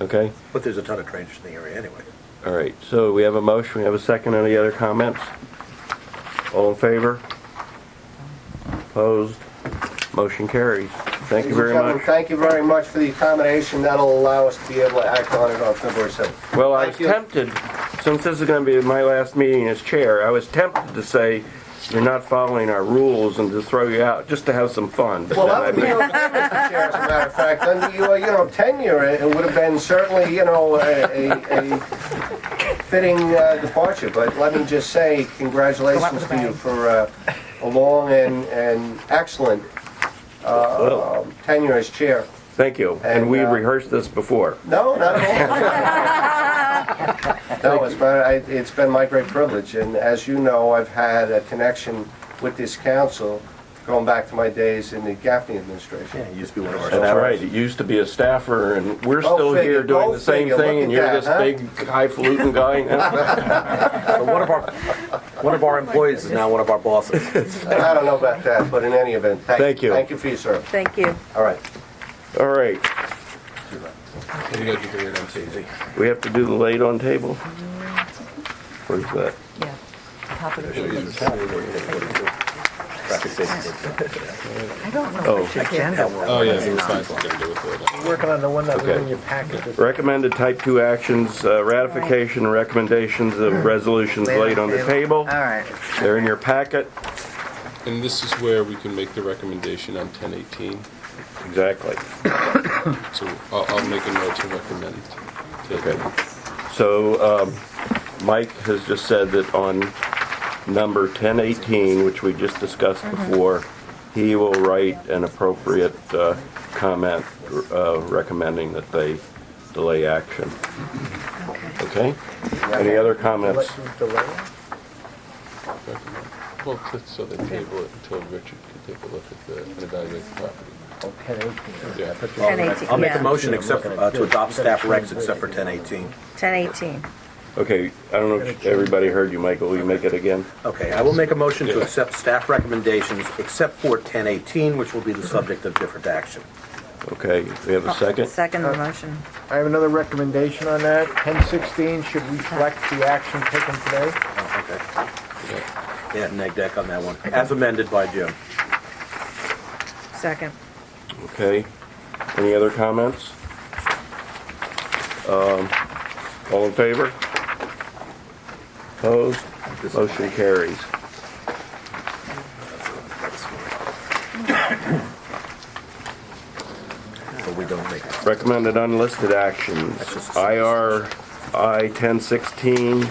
okay? But there's a ton of drainage in the area anyway. All right, so we have a motion, we have a second. Any other comments? All in favor? Opposed? Motion carries. Thank you Ladies and very gentlemen, much. thank you very much for the accommodation. That'll allow us to be able to act on it on February 7th. Well, I was Thank you. tempted, since this is going to be my last meeting as chair, I was tempted to say, you're not following our rules and to throw you out, just to have some fun. But Well, then that I would be think- okay, Mr. Chair, as a matter of fact. Under your, tenure, it would have been certainly, a fitting departure. But let me just say, congratulations to you for a long and excellent tenure as chair. Thank you. And we And, rehearsed this before. No, not at all. No, it's been my great privilege, and as you know, I've had a connection with this council going back to my days in the Gaffney administration. Yeah, it used to be one of our That's right. It used to be a staffer, and we're Go still figure, here doing go the same figure. thing, Look and at you're that, this huh? big highfalutin guy now. So one of our employees is now one of our bosses. I don't know about that, but in any event, Thank you. Thank you for your service. Thank you. All right. All right, You gotta do it MCZ. we have to do the late on table? Where's that? Yeah. Top of the Traffic safety. I don't know Oh. which agenda we're Oh, yeah, on. it was fine. Something to do with it. Working on the one that was Okay. in your packet. Recommended type 2 actions, ratification, and recommendations of resolutions laid on the table. All right. They're in your packet. And this is where we can make the recommendation on 1018. Exactly. So I'll make a note to recommend. Okay. So Mike has just said that on number 1018, which we just discussed before, he will write an appropriate comment recommending that they delay action. Okay? Any other comments? Well, so they table it until Richard can take a look at and evaluate the property. Yeah. 1018, I'll make a yeah. motion except to adopt staff recs except for 1018. 1018. Okay, I don't know if everybody heard you, Michael. Will you make it again? Okay, I will make a motion to accept staff recommendations except for 1018, which will be the subject of different action. Okay, we have a second? Second the motion. I have another recommendation on that. 1016 should reflect the action taken today. Okay. Yeah, neg deck on that one, as amended by Jim. Second. Okay. Any other comments? All in favor? Opposed? Motion carries. But we don't make it. Recommended unlisted actions. IRI 1016.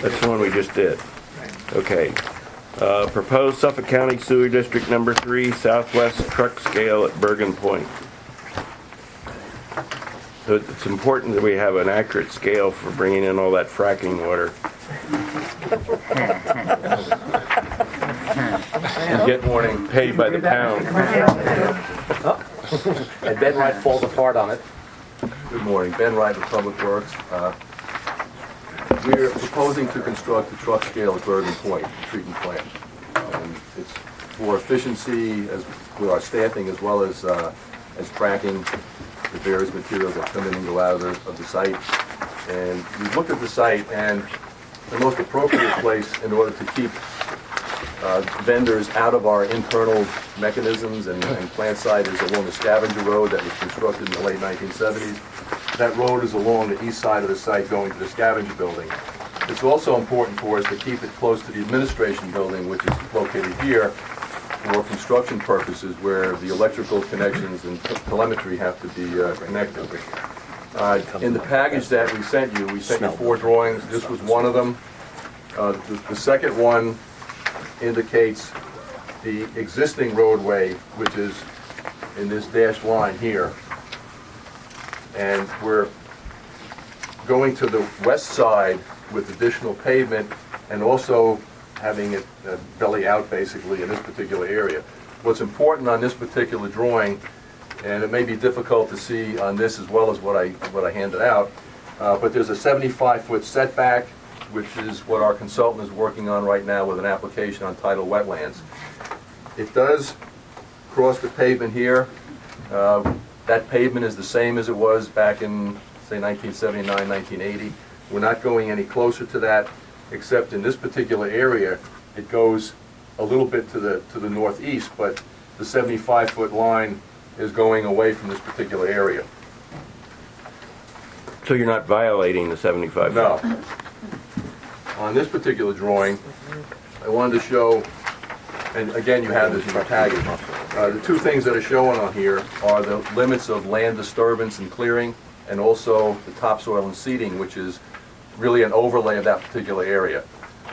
That's the one we just did. Okay. Proposed Suffolk County Sewer District Number 3, Southwest Truck Scale at Bergen Point. So it's important that we have an accurate scale for bringing in all that fracking water. And get paid by the pound. And Ben Wright falls apart on it. Good morning, Ben Wright with Public Works. We're proposing to construct a truck scale at Bergen Point treatment plant. It's for efficiency as with our staffing as well as tracking the various materials that come in and go out of the site. And we've looked at the site, and the most appropriate place in order to keep vendors out of our internal mechanisms and plant site is along the Scavenger Road that was constructed in the late 1970s. That road is along the east side of the site going to the Scavenger Building. It's also important for us to keep it close to the administration building, which is located here, for construction purposes where the electrical connections and telemetry have to be connected. In the package that we sent you 4 drawings. This was one of them. The second one indicates the existing roadway, which is in this dashed line here. And we're going to the west side with additional pavement and also having it belly out basically in this particular area. What's important on this particular drawing, and it may be difficult to see on this as well as what I handed out, but there's a 75-foot setback, which is what our consultant is working on right now with an application on tidal wetlands. It does cross the pavement here. That pavement is the same as it was back in, say, 1979, 1980. We're not going any closer to that, except in this particular area, it goes a little bit to the northeast, but the 75-foot line is going away from this particular area. So you're not violating the 75 No. foot? On this particular drawing, I wanted to show, and again, you have this in your package. The two things that are shown on here are the limits of land disturbance and clearing, and also the topsoil and seeding, which is really an overlay of that particular area.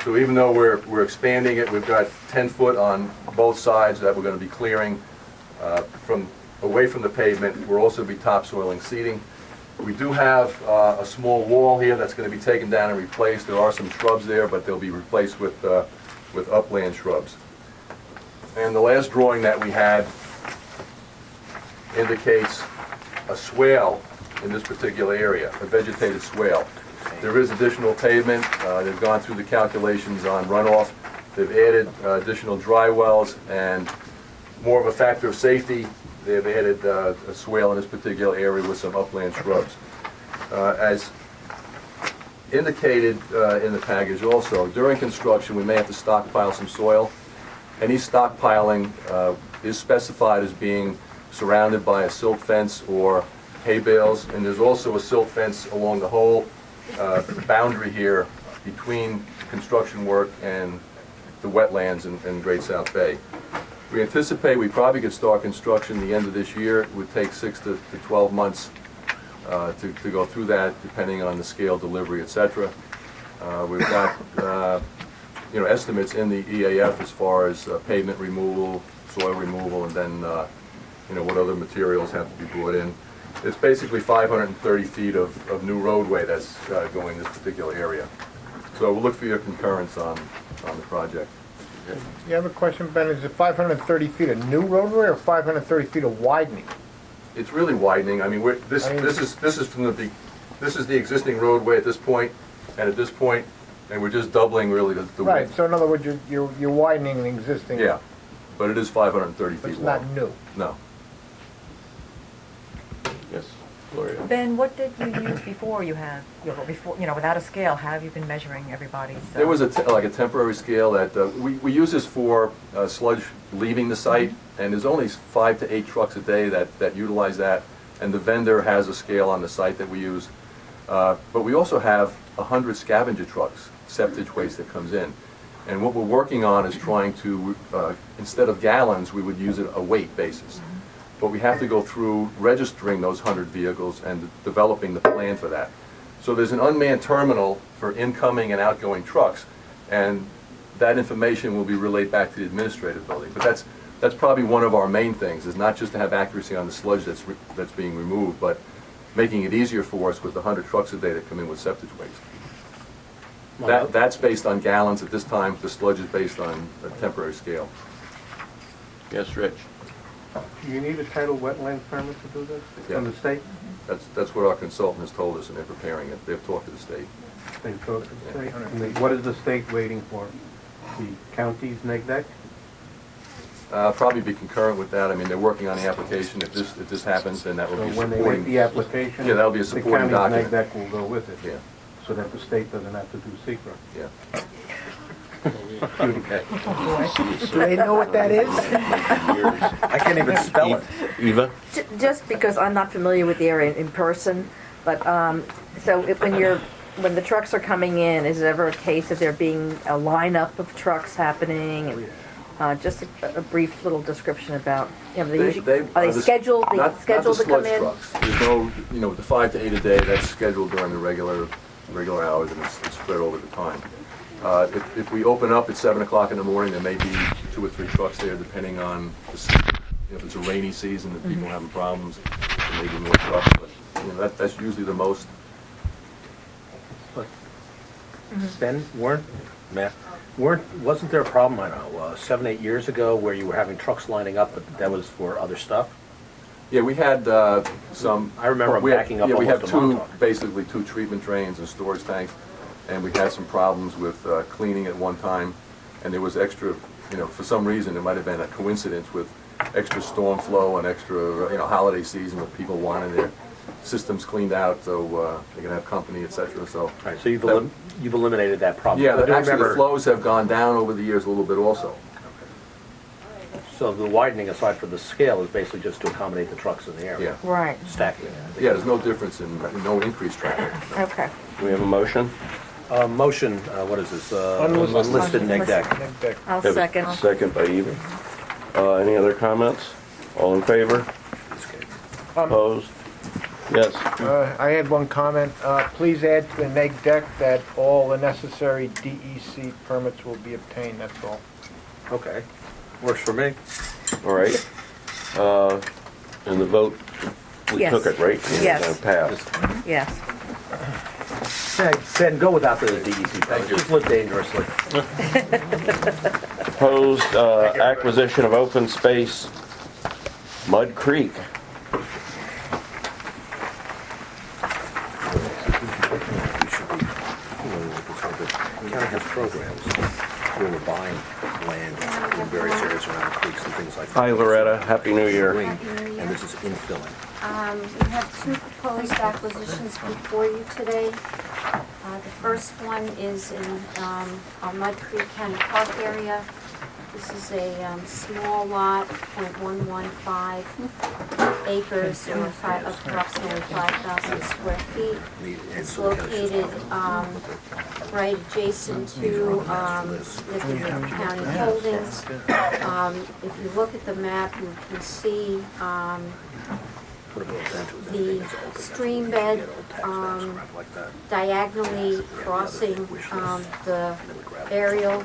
So even though we're expanding it, we've got 10 foot on both sides that we're going to be clearing away from the pavement. We'll also be topsoiling seeding. We do have a small wall here that's going to be taken down and replaced. There are some shrubs there, but they'll be replaced with upland shrubs. And the last drawing that we had indicates a swale in this particular area, a vegetated swale. There is additional pavement. They've gone through the calculations on runoff. They've added additional dry wells, and more of a factor of safety, they've added a swale in this particular area with some upland shrubs. As indicated in the package also, during construction we may have to stockpile some soil. Any stockpiling is specified as being surrounded by a silt fence or hay bales, and there's also a silt fence along the whole boundary here between construction work and the wetlands in Great South Bay. We anticipate we probably could start construction the end of this year. It would take 6 to 12 months to go through that, depending on the scale, delivery, etc. We've got estimates in the EAF as far as pavement removal, soil removal, and then what other materials have to be brought in. It's basically 530 feet of new roadway that's going in this particular area. So we'll look for your concurrence on the project. You have a question, Ben? Is it 530 feet of new roadway or 530 feet of widening? It's really widening. I mean, this is the existing roadway at this point, and at this point, and we're just doubling really the width. Right. So in other words, you're widening an existing. Yeah. but it is 530 feet It's long. not new. No. Yes, Gloria. Ben, what did you use before you had, without a scale? How have you been measuring everybody's? There was like a temporary scale that, we use this for sludge leaving the site, and there's only 5 to 8 trucks a day that utilize that, and the vendor has a scale on the site that we use. But we also have 100 scavenger trucks, septic waste that comes in. And what we're working on is trying to, instead of gallons, we would use it a weight basis. But we have to go through registering those 100 vehicles and developing the plan for that. So there's an unmanned terminal for incoming and outgoing trucks, and that information will be relayed back to the administrative building. But that's probably one of our main things, is not just to have accuracy on the sludge that's being removed, but making it easier for us with the 100 trucks a day that come in with septic waste. That's based on gallons at this time. The sludge is based on a temporary scale. Yes, Rich? Do you need a tidal wetland permit to do this from the Yeah. state? That's what our consultant has told us, and they're preparing it. They've talked to the state. They talk to the state. And what is the state waiting for? The county's neg deck? Probably be concurrent with that. I mean, they're working on the application. If this happens, then that will be So when they supporting. make the application, Yeah, that'll be a supporting the county's neg document. deck will go with it. Yeah, So that the state doesn't have to do secret. yeah. Do they know what that is? I can't even spell it. Eva? Just because I'm not familiar with the area in person, but, so when the trucks are coming in, is it ever a case of there being a lineup of trucks happening? And, just a brief little description about, are they scheduled, Not the to sludge come in? trucks. There's no, the 5 to 8 a day, that's scheduled during the regular hours, and it's spread over the time. If we open up at 7 o'clock in the morning, there may be 2 or 3 trucks there, depending on, if it's a rainy season and people having problems, there may be more trucks, but, that's usually the most. Ben, wasn't there a problem, I don't know, 7, 8 years ago where you were having trucks lining up, but that was for other stuff? Yeah, we had some. I remember we have- backing up Yeah, we have almost to Montauk. basically 2 treatment drains and storage tanks, and we had some problems with cleaning at one time, and there was extra, for some reason, it might have been a coincidence with extra storm flow and extra, holiday season with people wanting their systems cleaned out so they can have company, et cetera, so. All right, so you've eliminated that problem. Yeah, I do actually the remember- flows have gone down over the years a little bit also. So the widening, aside from the scale, is basically just to accommodate the trucks in the area. Yeah. Right, Stacking. Yeah, there's no difference no increased traffic. okay. Do we have a motion? Motion, what is this? Unlisted. Unlisted neg deck. Neg deck. I'll Have a second. Second by Eva. Any other comments? All in favor? Opposed? Yes. I had one comment. Please add to the neg deck that all the necessary DEC permits will be obtained, that's all. Okay, works for me. All right. And the vote, we Yes. took it, right? Yes. And passed. Yes. Ben, go without the DEC. Thank you. Just live dangerously. Proposed acquisition of open space, Mud Creek. The county has programs where we're buying land in various areas around the creeks and things like that. Hi, Loretta. Happy New Year. And this is infilling. We have 2 proposed acquisitions before you today. The first one is in our Mud Creek County Park area. This is a small lot, .115 acres, or approximately 5,000 square feet. It's located right adjacent to Nickerson County Holdings. If you look at the map, you can see the stream bed diagonally crossing the aerial,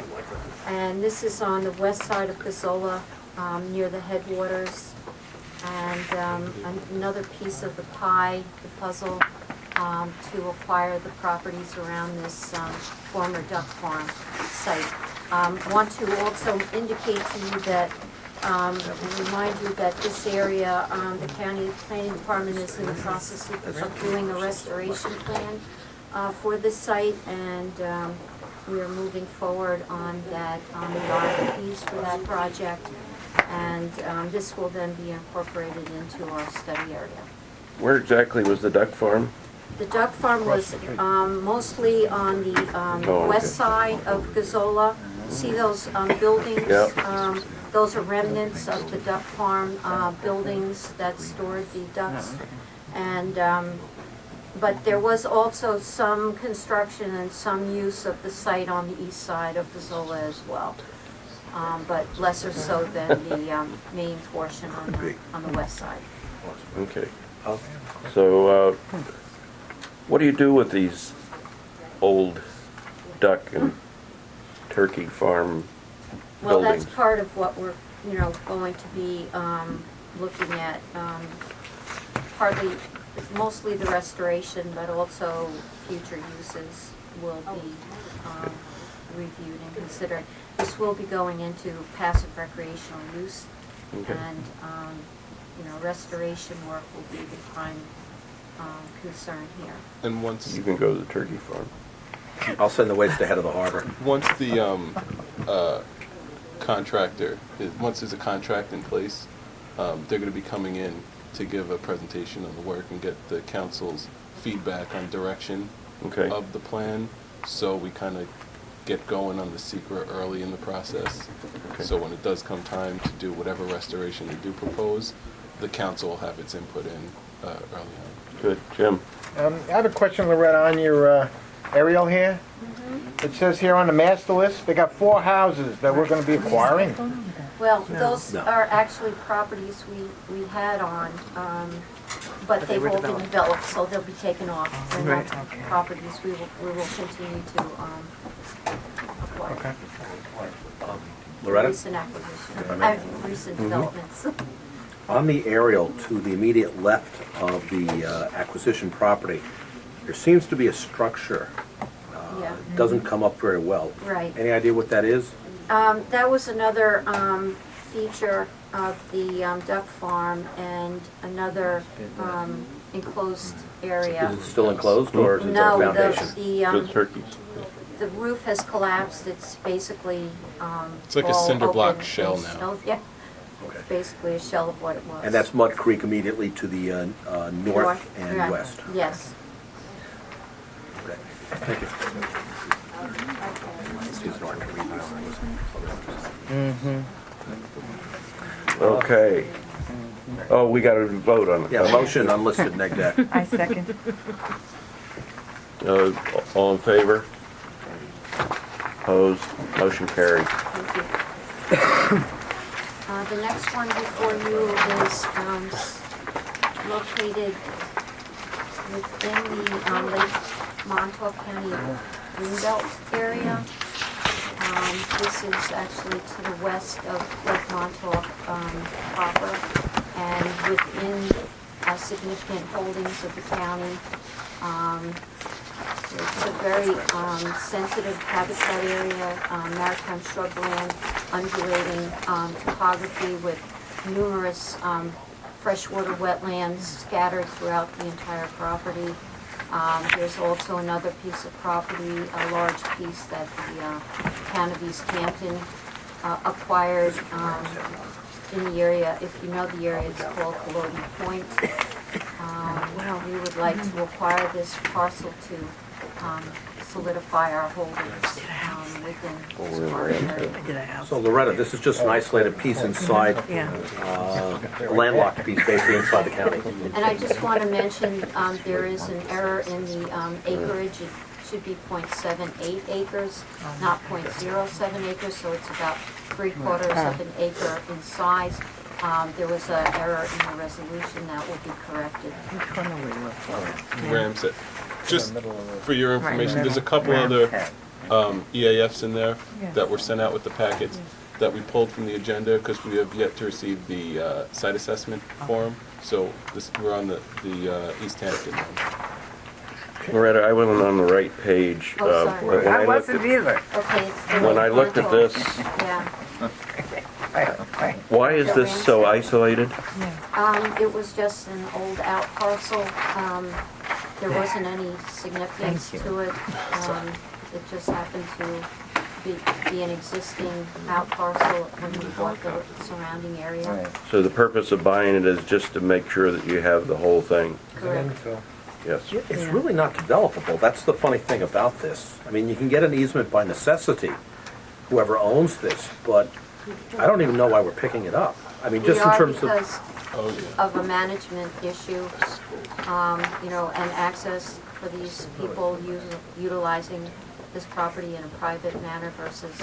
and this is on the west side of Gazzola, near the headwaters. And another piece of the pie, the puzzle, to acquire the properties around this former duck farm site. Want to also indicate to you that and remind you that this area, the county planning department is in the process of doing a restoration plan for this site, and we are moving forward on that, on the RFPs for that project. And this will then be incorporated into our study area. Where exactly was the duck farm? The duck farm was mostly on the okay. west side of Gazzola. See those buildings? Yep. Those are remnants of the duck farm buildings that stored the ducks. And but there was also some construction and some use of the site on the east side of Gazzola as well. But lesser so than the main portion on the west side. Okay. So, what do you do with these old duck and turkey farm Well, buildings? that's part of what we're, going to be looking at. Mostly the restoration, but also future uses will be reviewed and considered. This will be going into passive recreational use, Okay. and restoration work will be the prime concern here. And once You can go to the turkey farm. I'll send the waste ahead of the harbor. once the contractor, once there's a contract in place, they're going to be coming in to give a presentation on the work and get the council's feedback on direction Okay. of the plan. So we kind of get going on the secret early in the process. Okay. So when it does come time to do whatever restoration they do propose, the council will have its input in early on. Good. Jim? I have a question, Loretta, on your aerial here. It says here on the master list, they got 4 houses that we're gonna be acquiring. Well, those are actually properties we had on, but they've all been developed, so they'll be taken off. They're not properties we will continue to acquire. Loretta? Recent acquisition, recent Mm-hmm. developments. On the aerial to the immediate left of the acquisition property, there seems to be a structure. Yeah. It doesn't come up very well. Right. Any idea what that is? That was another feature of the duck farm and another enclosed area. Is it still enclosed or is it a No, foundation? Good turkeys. the roof has collapsed. It's basically It's like a all cinder block open shell and now. shells. Yeah, it's basically a shell of what it was. And that's Mud Creek immediately to the north and right. west. Yes. Okay. Thank you. Okay. Oh, we got to vote on it. Yeah, motion unlisted neg deck. I second. All in favor? Opposed? Motion carried. Thank you. The next one before you is located within the Lake Montauk County Greenbelt area. This is actually to the west of Lake Montauk proper, and within significant holdings of the county. It's a very sensitive habitat area, maritime shrubland, undulating topography with numerous freshwater wetlands scattered throughout the entire property. There's also another piece of property, a large piece that the town of East Hampton acquired in the area. If you know the area, it's called Culloden Point. We would like to acquire this parcel to solidify our holdings within this park area. So Loretta, this is just an isolated piece inside, a landlocked piece basically inside the county. And I just want to mention, there is an error in the acreage. It should be .78 acres, not .07 acres, so it's about 3/4 of an acre in size. There was an error in the resolution that will be corrected. Ramsey. Just for your information, there's a couple other EAFs in there that were sent out with the packets that we pulled from the agenda because we have yet to receive the site assessment form. So we're on the East Hampton one. Loretta, I wasn't on the right page. Oh, sorry. When I looked wasn't at- either. Okay. It's the When I Lake looked at Montauk. this, Yeah. why is this so isolated? It was just an old out parcel. There wasn't any significance to it. It just happened to be an existing out parcel when we bought the surrounding area. So the purpose of buying it is just to make sure that you have the whole thing? Correct. Yes. It's really not developable. That's the funny thing about this. I mean, you can get an easement by necessity, whoever owns this, but I don't even know why we're picking it up. I mean, just in terms We are of... because of a management issue, you know, and access for these people utilizing this property in a private manner versus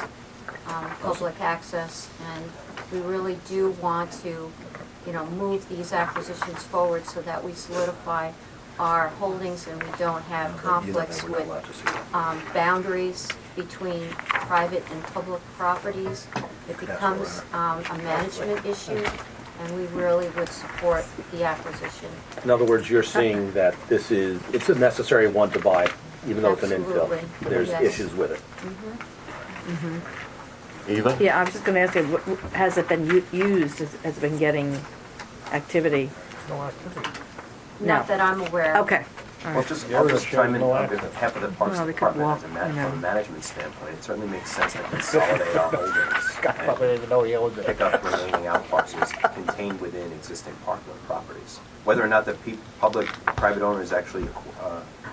public access. And we really do want to, you know, move these acquisitions forward so that we solidify our holdings and we don't have conflicts with boundaries between private and public properties. It becomes a management issue, and we really would support the acquisition. In other words, you're seeing that it's a necessary one to buy, even though it's an infill. Absolutely. There's Yes. issues with it. Eva? Yeah, I was just gonna ask you, has it been used, has it been getting activity? No activity. Not that I'm aware of. Okay. All Well, right. I'll just chime in on behalf of the Parks Well, they could Department walk, as a you know. from a management standpoint. It certainly makes sense to consolidate our holdings Probably didn't even know he owned and it. pick up remaining out parcels contained within existing parkland properties. Whether or not the public, private owner is actually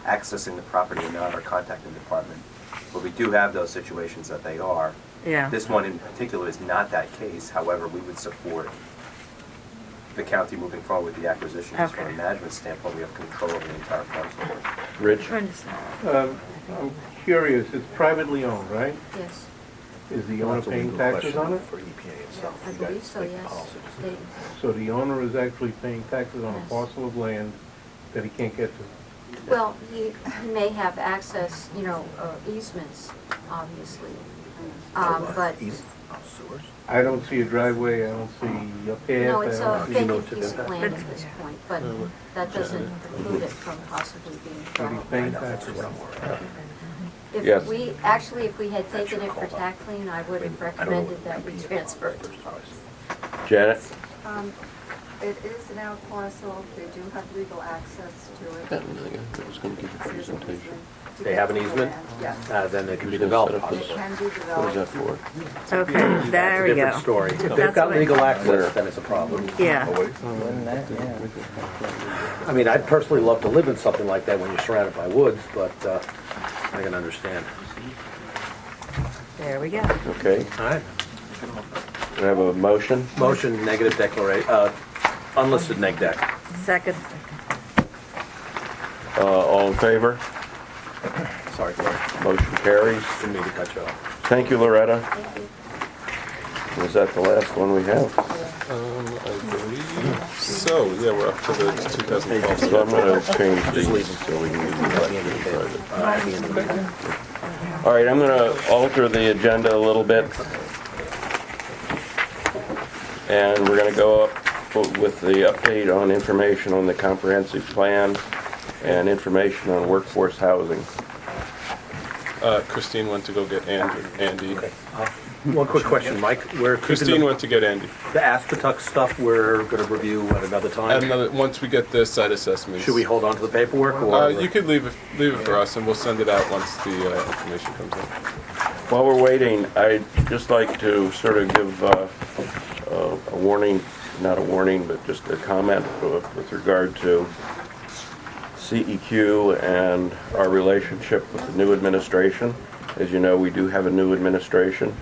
accessing the property or not, our contacting department, but we do have those situations that they are. Yeah. This one in particular is not that case. However, we would support the county moving forward with the acquisitions. Okay. From a management standpoint, we have control over the entire parcel. Rich? I'm curious, it's privately owned, right? Yes, Is the owner paying taxes on it? I believe so, yes. They- So the owner is actually paying taxes on a parcel of land that he can't get to? Well, he may have access, you know, easements, obviously. But, I don't see a driveway, I don't see a path. no, it's I a don't see vacant piece of land at this point, but that doesn't preclude it from possibly being But he's developed. paying taxes on it. Yes. If we had taken it for tax lien, I would have recommended that we transfer it. Janet? It is an out parcel, they do have legal access to it. I was going to give a presentation. They have an easement? Yes. Then it can be developed. It can be What is developed. that for? Okay, there we go. Different story. If they've That's got what I- legal access, then it's a problem. Yeah. I mean, I'd personally love to live in something like that when you're surrounded by woods, but I can understand. There we go. Okay. All right. Do I have a motion? Motion, negative declaration, unlisted neg deck. Second. All in favor? Sorry, Gary. Motion carries. Didn't mean to cut you off. Thank you, Loretta. Thank you. Was that the last one we have? I believe so. Yeah, we're up to the 2012. So I'm going to change Just these leave so we can At the end of the day. At the end of the meeting. All right, I'm going to alter the agenda a little bit. And we're going to go up with the update on information on the comprehensive plan and information on workforce housing. Christine went to go get Andy. One quick question, Mike. We're keeping Christine went to get Andy. the Aspetuck stuff we're going to review at another time. Once we get the site assessments. Should we hold on to the paperwork? Or You could leave it for us, and we'll send it out once the information comes in. While we're waiting, I'd just like to sort of give a warning, not a warning, but just a comment with regard to CEQ and our relationship with the new administration. As you know, we do have a new administration.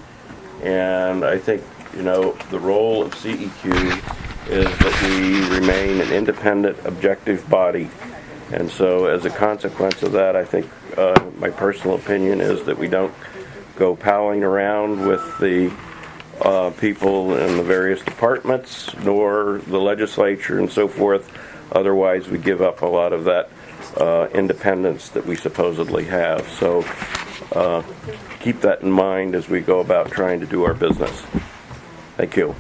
And I think, you know, the role of CEQ is that we remain an independent, objective body. And so as a consequence of that, I think my personal opinion is that we don't go palling around with the people in the various departments, nor the legislature and so forth. Otherwise, we give up a lot of that independence that we supposedly have. So keep that in mind as we go about trying to do our business. Thank you.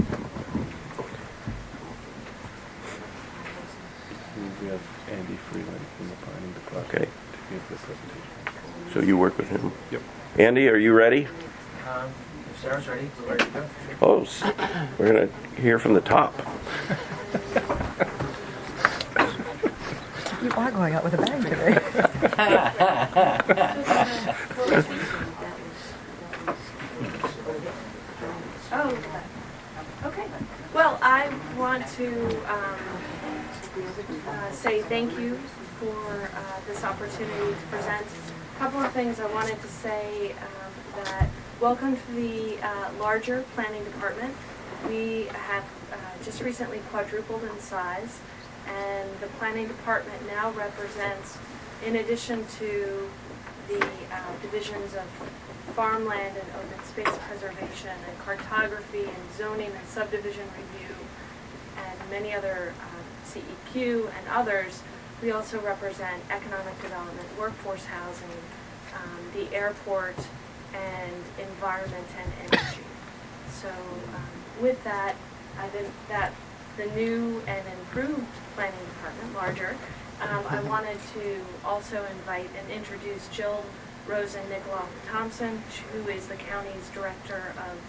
We have Andy Freeland from the planning department Okay. to give the presentation. So you work with him? Yep. Andy, are you ready? If Sarah's ready, we're ready to go. Oh, we're going to hear from the top. You are going out with a bang today. Well, I want to say thank you for this opportunity to present. A couple of things I wanted to say that welcome to the larger planning department. We have just recently quadrupled in size, and the planning department now represents, in addition to the divisions of farmland and open space preservation and cartography and zoning and subdivision review and many other CEQ and others, we also represent economic development, workforce housing, the airport, and environment and energy. So with that, I think that the new and improved planning department, larger, I wanted to also invite and introduce Jill Rosen Nickloff Thompson, who is the county's director of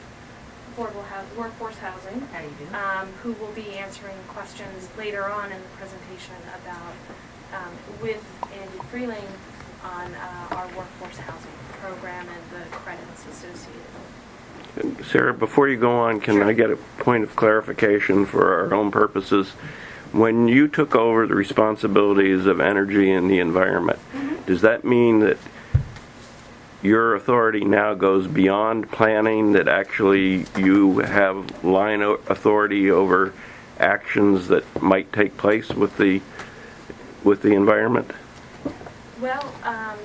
affordable workforce housing. How do you do? Who will be answering questions later on in the presentation about with Andy Freeling on our workforce housing program and the credits associated. Sarah, before you go on, can I get a point of clarification for our own purposes? When you took over the responsibilities of energy and the environment, does that mean that your authority now goes beyond planning, that actually you have line authority over actions that might take place with the environment? Well, are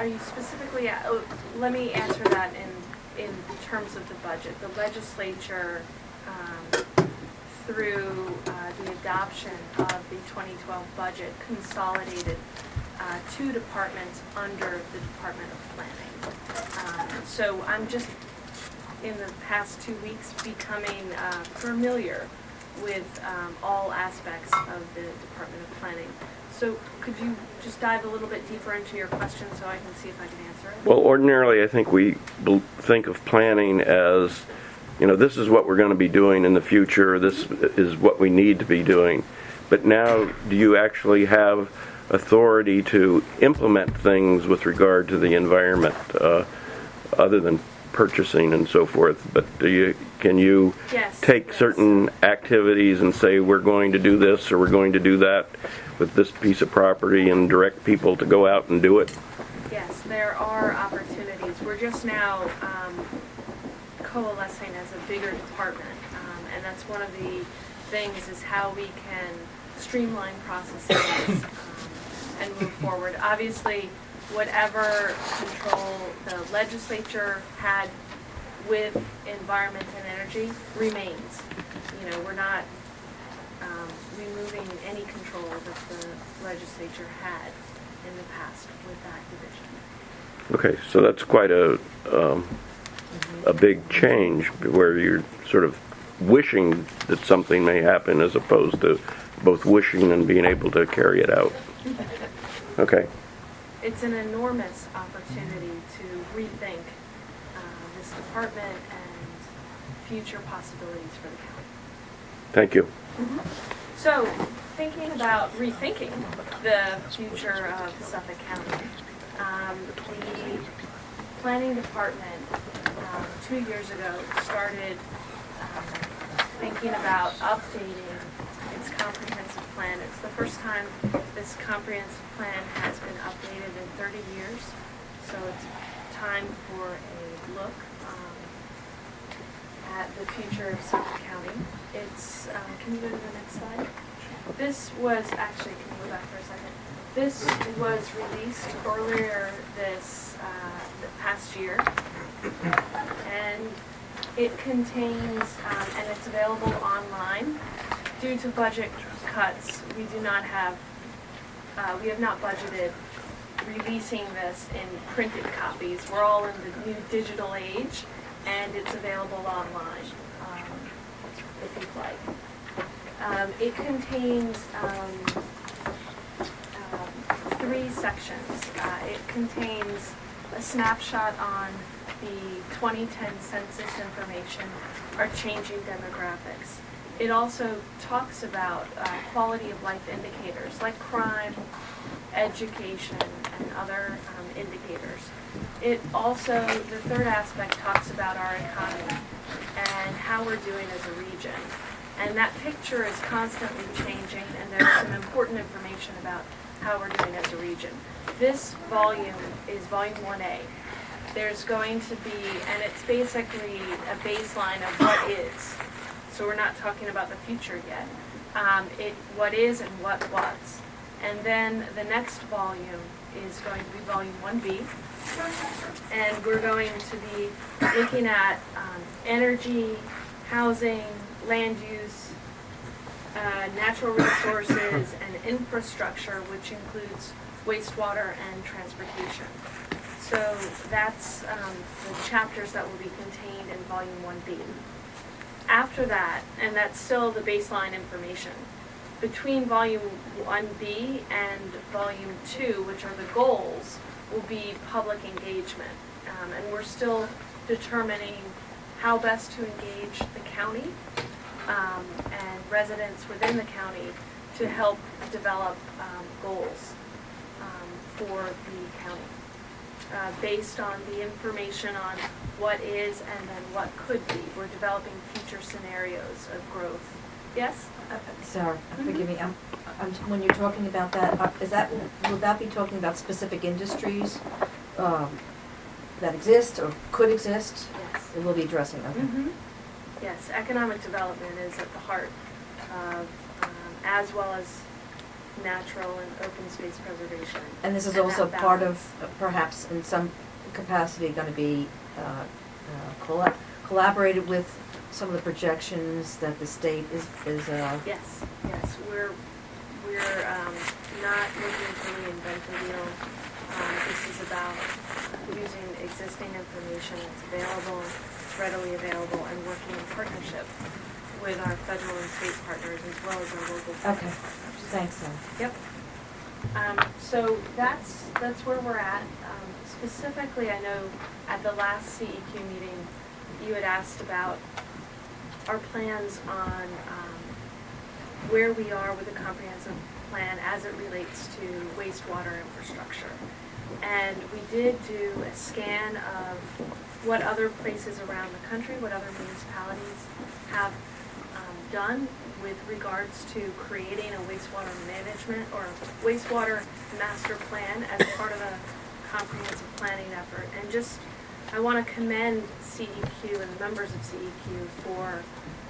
you specifically, let me answer that in terms of the budget. The legislature, through the adoption of the 2012 budget, consolidated two departments under the Department of Planning. So I'm just, in the past 2 weeks, becoming familiar with all aspects of the Department of Planning. So could you just dive a little bit deeper into your question so I can see if I can answer it? Well, ordinarily I think we think of planning as, you know, this is what we're going to be doing in the future, this is what we need to be doing. But now, do you actually have authority to implement things with regard to the environment, other than purchasing and so forth? But can you take certain activities and say, we're going to do this or we're going to do that with this piece of property, and direct people to go out and do it? Yes, there are opportunities. We're just now coalescing as a bigger department, and that's one of the things, is how we can streamline processes and move forward. Obviously, whatever control the legislature had with environment and energy remains. You know, we're not removing any control that the legislature had in the past with that division. Okay, so that's quite a big change, where you're sort of wishing that something may happen as opposed to both wishing and being able to carry it out. Okay. It's an enormous opportunity to rethink this department and future possibilities for the county. Thank you. So, thinking about rethinking the future of Suffolk County, the planning department 2 years ago started thinking about updating its comprehensive plan. It's the first time this comprehensive plan has been updated in 30 years, so it's time for a look at the future of Suffolk County. It's, can you go to the next slide? This was, actually, can you go back for a second? This was released earlier this past year, and it contains, and it's available online. Due to budget cuts, we do not have, we have not budgeted releasing this in printed copies. We're all in the new digital age, and it's available online, if you'd like. It contains 3 sections. It contains a snapshot on the 2010 census information, our changing demographics. It also talks about quality of life indicators like crime, education, and other indicators. It also, the third aspect, talks about our economy. and how we're doing as a region. And that picture is constantly changing, and there's some important information about how we're doing as a region. This volume is volume 1A. There's going to be, and it's basically a baseline of what is. So we're not talking about the future yet. What is and what was. And then the next volume is going to be volume 1B. And we're going to be looking at energy, housing, land use, natural resources, and infrastructure, which includes wastewater and transportation. So that's the chapters that will be contained in volume 1B. After that, and that's still the baseline information, between volume 1B and volume 2, which are the goals, will be public engagement. And we're still determining how best to engage the county and residents within the county to help develop goals for the county. Based on the information on what is and then what could be. We're developing future scenarios of growth. Yes? Sarah, forgive me, when you're talking about that, will that be talking about specific industries that exist or could exist? Yes. It will be addressing them. Mm-hmm. Yes, economic development is at the heart of, as well as natural and open space preservation. And this is that also part balance. of, perhaps in some capacity, going to be collaborated with some of the projections that the state is Yes, yes, we're not looking to reinvent the wheel. This is about using existing information that's available, readily available, and working in partnership with our federal and state partners as well as our local partners. Okay, thanks, Sarah. Yep. So that's where we're at. Specifically, I know at the last CEQ meeting, you had asked about our plans on where we are with the comprehensive plan as it relates to wastewater infrastructure. And we did do a scan of what other places around the country, what other municipalities have done with regards to creating a wastewater management or a wastewater master plan as part of a comprehensive planning effort. And just, I want to commend CEQ and the members of CEQ for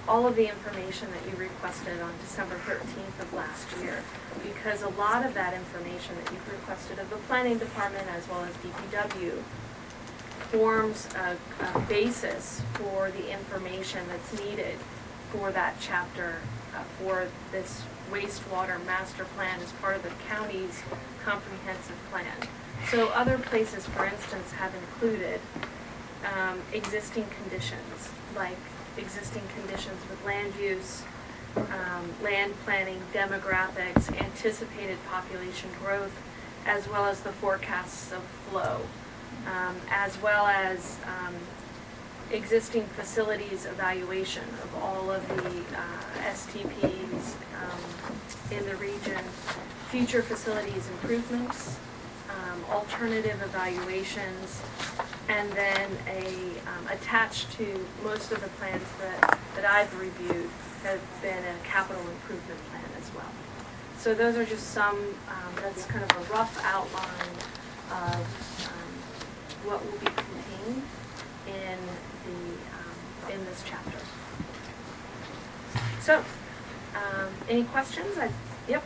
all of the information that you requested on December 13th of last year, because a lot of that information that you've requested of the planning department as well as DPW forms a basis for the information that's needed for that chapter for this wastewater master plan as part of the county's comprehensive plan. So other places, for instance, have included existing conditions, like existing conditions with land use, land planning, demographics, anticipated population growth, as well as the forecasts of flow, as well as existing facilities evaluation of all of the STPs in the region, future facilities improvements, alternative evaluations, and then attached to most of the plans that I've reviewed have been a capital improvement plan as well. So those are just some, that's kind of a rough outline of what will be contained in this chapter. So, any questions? Yep.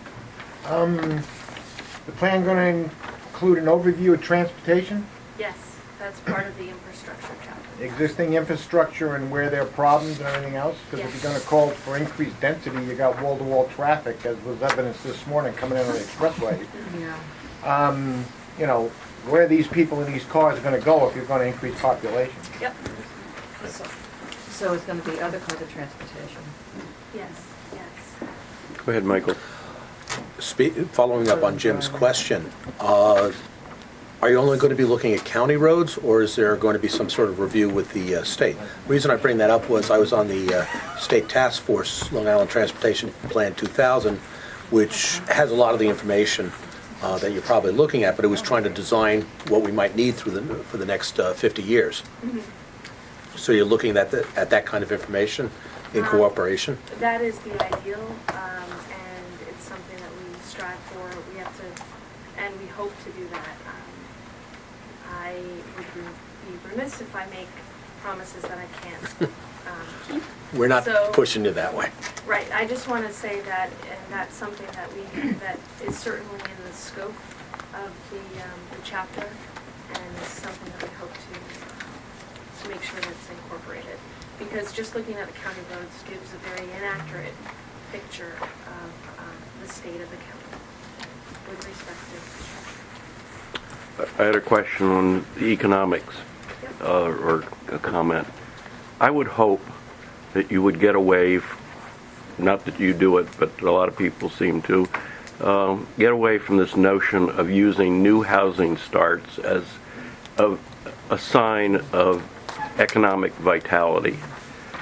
The plan going to include an overview of transportation, Yes, that's part of the infrastructure chapter. existing infrastructure and where there are problems and everything else? Because if Yes. you're going to call for increased density, you got wall-to-wall traffic, as was evidenced this morning coming in on the expressway. Yeah. You know, where these people in these cars are going to go if you're going to increase population. Yep. So it's going to be other kinds of transportation. Yes, yes. Go ahead, Michael. Following up on Jim's question, are you only going to be looking at county roads, or is there going to be some sort of review with the state? The reason I bring that up was I was on the state task force, Long Island Transportation Plan 2000, which has a lot of the information that you're probably looking at, but it was trying to design what we might need for the next 50 years. Mm-hmm. So you're looking at that kind of information in cooperation? That is the ideal, and it's something that we strive for. We have to, and we hope to do that. I would be remiss if I make promises that I can't. We're not So- pushing you that way. Right, I just want to say that, and that's something that is certainly in the scope of the chapter, and is something that we hope to make sure that it's incorporated. Because just looking at the county roads gives a very inaccurate picture of the state of the county with respect to construction. I had a question on the economics, or a comment. I would hope that you would get away, not that you do it, but a lot of people seem to, get away from this notion of using new housing starts as a sign of economic vitality.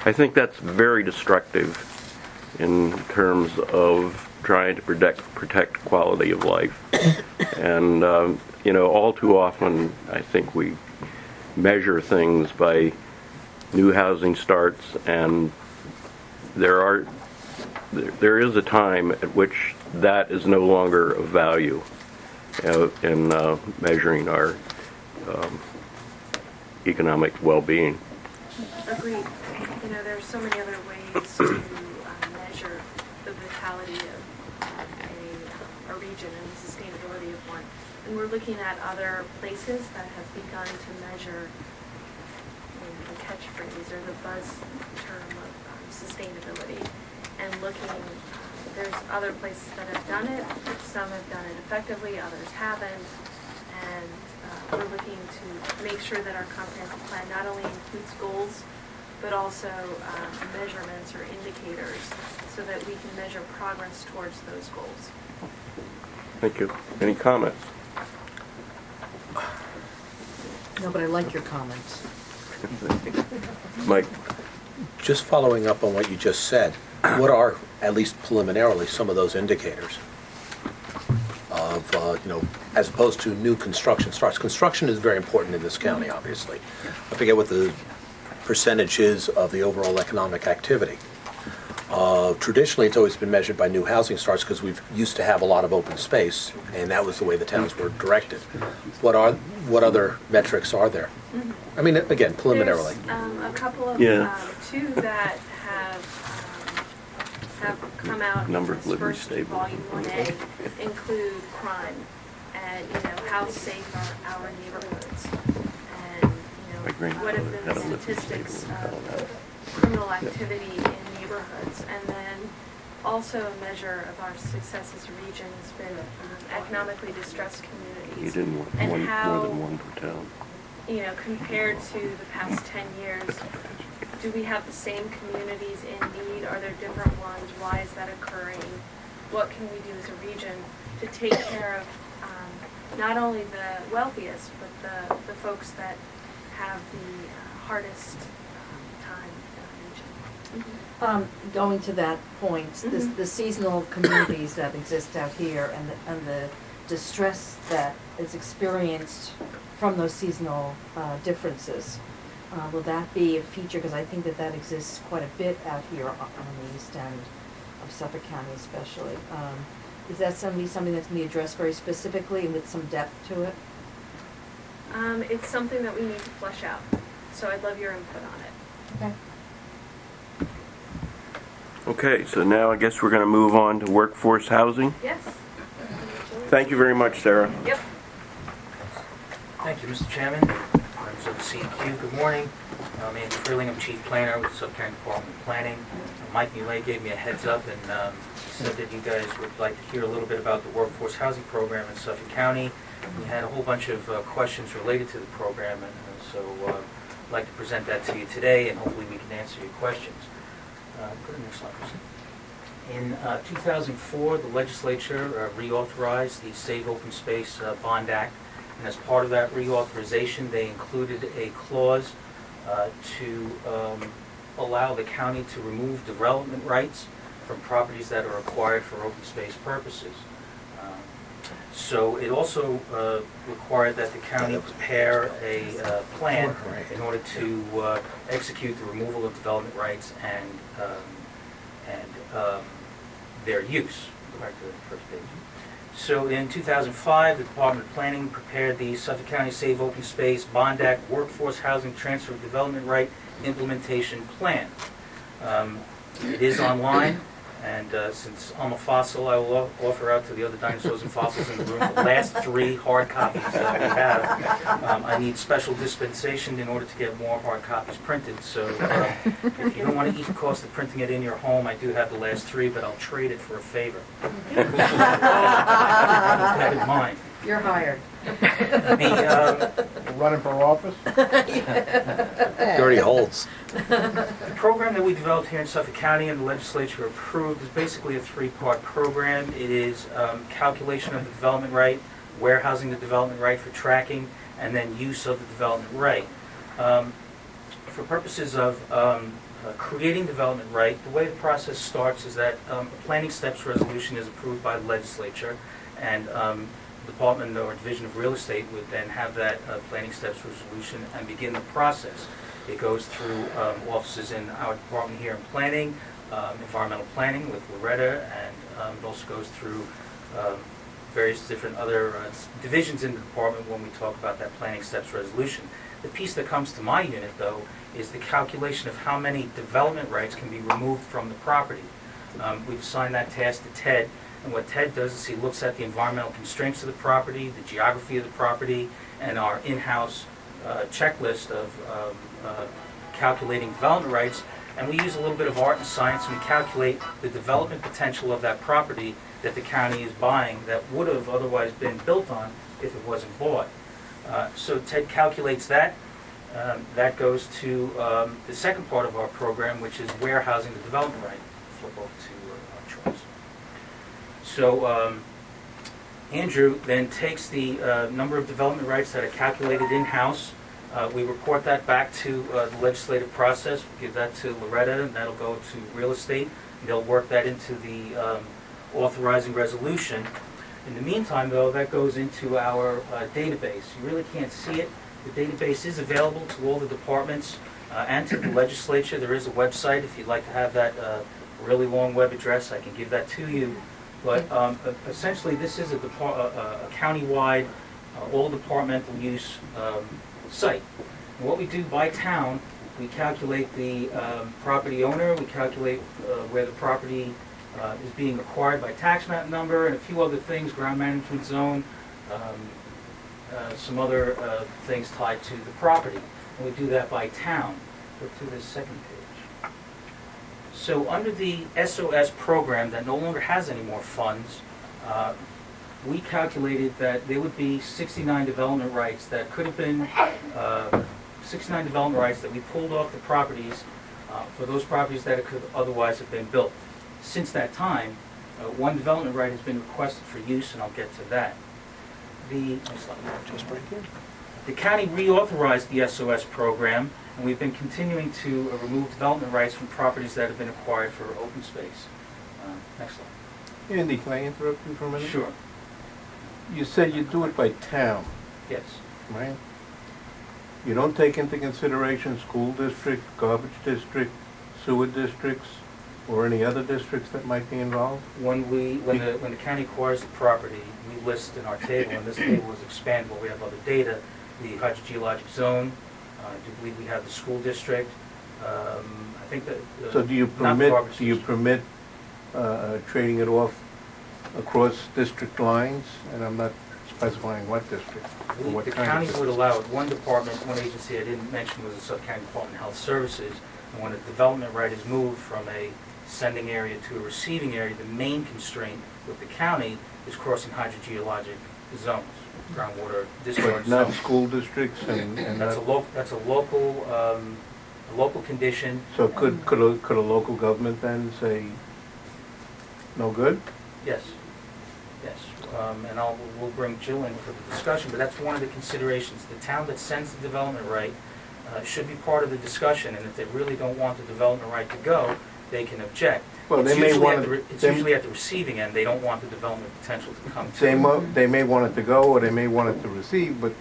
I think that's very destructive in terms of trying to protect quality of life. And, all too often, I think we measure things by new housing starts, and there is a time at which that is no longer of value in measuring our economic well-being. Agreed. There are so many other ways to measure the vitality of a region and the sustainability of one. And we're looking at other places that have begun to measure the catchphrase or the buzz term of sustainability. And there's other places that have done it. Some have done it effectively, others haven't. And we're looking to make sure that our comprehensive plan not only includes goals, but also measurements or indicators so that we can measure progress towards those goals. Thank you. Any comments? No, but I like your comments. Mike? Just following up on what you just said, what are, at least preliminarily, some of those indicators of, as opposed to new construction starts? Construction is very important in this county, obviously. I forget what the percentage is of the overall economic activity. Traditionally, it's always been measured by new housing starts because we've used to have a lot of open space, and that was the way the towns were directed. What other metrics are there? I mean, again, preliminarily. There's a couple of two that have come out Number in of this living first stable. volume 1A include crime and how safe are our neighborhoods, and what have been the statistics of criminal activity in neighborhoods, and then also a measure of our success as a region has been economically distressed communities. You didn't want and more how, than one per town. compared to the past 10 years, do we have the same communities in need? Are there different ones? Why is that occurring? What can we do as a region to take care of not only the wealthiest, but the folks that have the hardest time in our region? Going to that point, the seasonal communities that exist out here and the distress that is experienced from those seasonal differences, will that be a feature? Because I think that exists quite a bit out here on the east end of Suffolk County especially. Is that something that's going to be addressed very specifically and with some depth to it? It's something that we need to flesh out, so I'd love your input on it. Okay. Okay, so now I guess we're going to move on to workforce housing. Yes? Thank you very much, Sarah. Yep. Thank you, Mr. Chairman, members of the C&Q. Good morning. I'm Andy Freeling. I'm Chief Planner with Suffolk County Department of Planning. Mike Muley gave me a heads up and said that you guys would like to hear a little bit about the workforce housing program in Suffolk County. We had a whole bunch of questions related to the program, and so I'd like to present that to you today, and hopefully we can answer your questions. Go to the next slide, please. In 2004, the legislature reauthorized the Save Open Space Bond Act, and as part of that reauthorization, they included a clause to allow the county to remove development rights from properties that are acquired for open space purposes. So it also required that the county prepare a plan in order to execute the removal of development rights and their use. Go back to the first page. So in 2005, the Department of Planning prepared the Suffolk County Save Open Space Bond Act Workforce Housing Transfer Development Right Implementation Plan. It is online, and since I'm a fossil, I will offer out to the other dinosaurs and fossils in the room the last 3 hard copies that we have. I need special dispensation in order to get more hard copies printed, so if you don't want to eat the cost of printing it in your home, I do have the last 3, but I'll trade it for a favor. Have in mind. You're hired. Running for office? He already holds. The program that we developed here in Suffolk County and the legislature approved is basically a 3-part program. It is calculation of the development right, warehousing the development right for tracking, and then use of the development right. For purposes of creating development right, the way the process starts is that a planning steps resolution is approved by the legislature, and Department or Division of Real Estate would then have that planning steps resolution and begin the process. It goes through offices in our department here in planning, environmental planning with Loretta, and it also goes through various different other divisions in the department when we talk about that planning steps resolution. The piece that comes to my unit, though, is the calculation of how many development rights can be removed from the property. We've assigned that task to Ted. And what Ted does is he looks at the environmental constraints of the property, the geography of the property, and our in-house checklist of calculating development rights. And we use a little bit of art and science, and we calculate the development potential of that property that the county is buying that would have otherwise been built on if it wasn't bought. So Ted calculates that. That goes to the second part of our program, which is warehousing the development right. Flip over to Charles. So Andrew then takes the number of development rights that are calculated in-house. We report that back to the legislative process. We give that to Loretta, and that'll go to real estate. And they'll work that into the authorizing resolution. In the meantime, though, that goes into our database. You really can't see it. The database is available to all the departments and to the legislature. There is a website. If you'd like to have that really long web address, I can give that to you. But essentially, this is a county-wide, all-departmental use site. And what we do by town, we calculate the property owner, we calculate where the property is being acquired by tax map number, and a few other things, ground management zone, some other things tied to the property. And we do that by town. Go to the second page. So under the SOS program that no longer has any more funds, we calculated that there would be 69 development rights that could have been 69 development rights that we pulled off the properties for those properties that could otherwise have been built. Since that time, 1 development right has been requested for use, and I'll get to that. The county reauthorized the SOS program, and we've been continuing to remove development rights from properties that have been acquired for open space. Next slide. Andy, can I interrupt you for a minute? Sure. You said you do it by town, Yes. right? You don't take into consideration school district, garbage district, sewer districts, or any other districts that might be involved? When the county acquires the property, we list in our table, and this table is expandable. We have other data, the hydrogeologic zone. I do believe we have the school district. I think that. So do you permit trading it off across district lines? And I'm not specifying what district or what The kind county of would district. allow it. One department, one agency I didn't mention was the Suffolk County Department of Health Services. And when a development right is moved from a sending area to a receiving area, the main constraint with the county is crossing hydrogeologic zones, groundwater discharge But not zones. school districts and That's a local condition. So could a local government then say, no good? Yes, yes, and we'll bring Jill in for the discussion, but that's one of the considerations. The town that sends the development right should be part of the discussion, and if they really don't want the development right to go, they can object. Well, It's they may usually want at to- the- It's usually at the receiving end, they don't want the development potential to come to. They may want it to go, or they may want it to receive, but,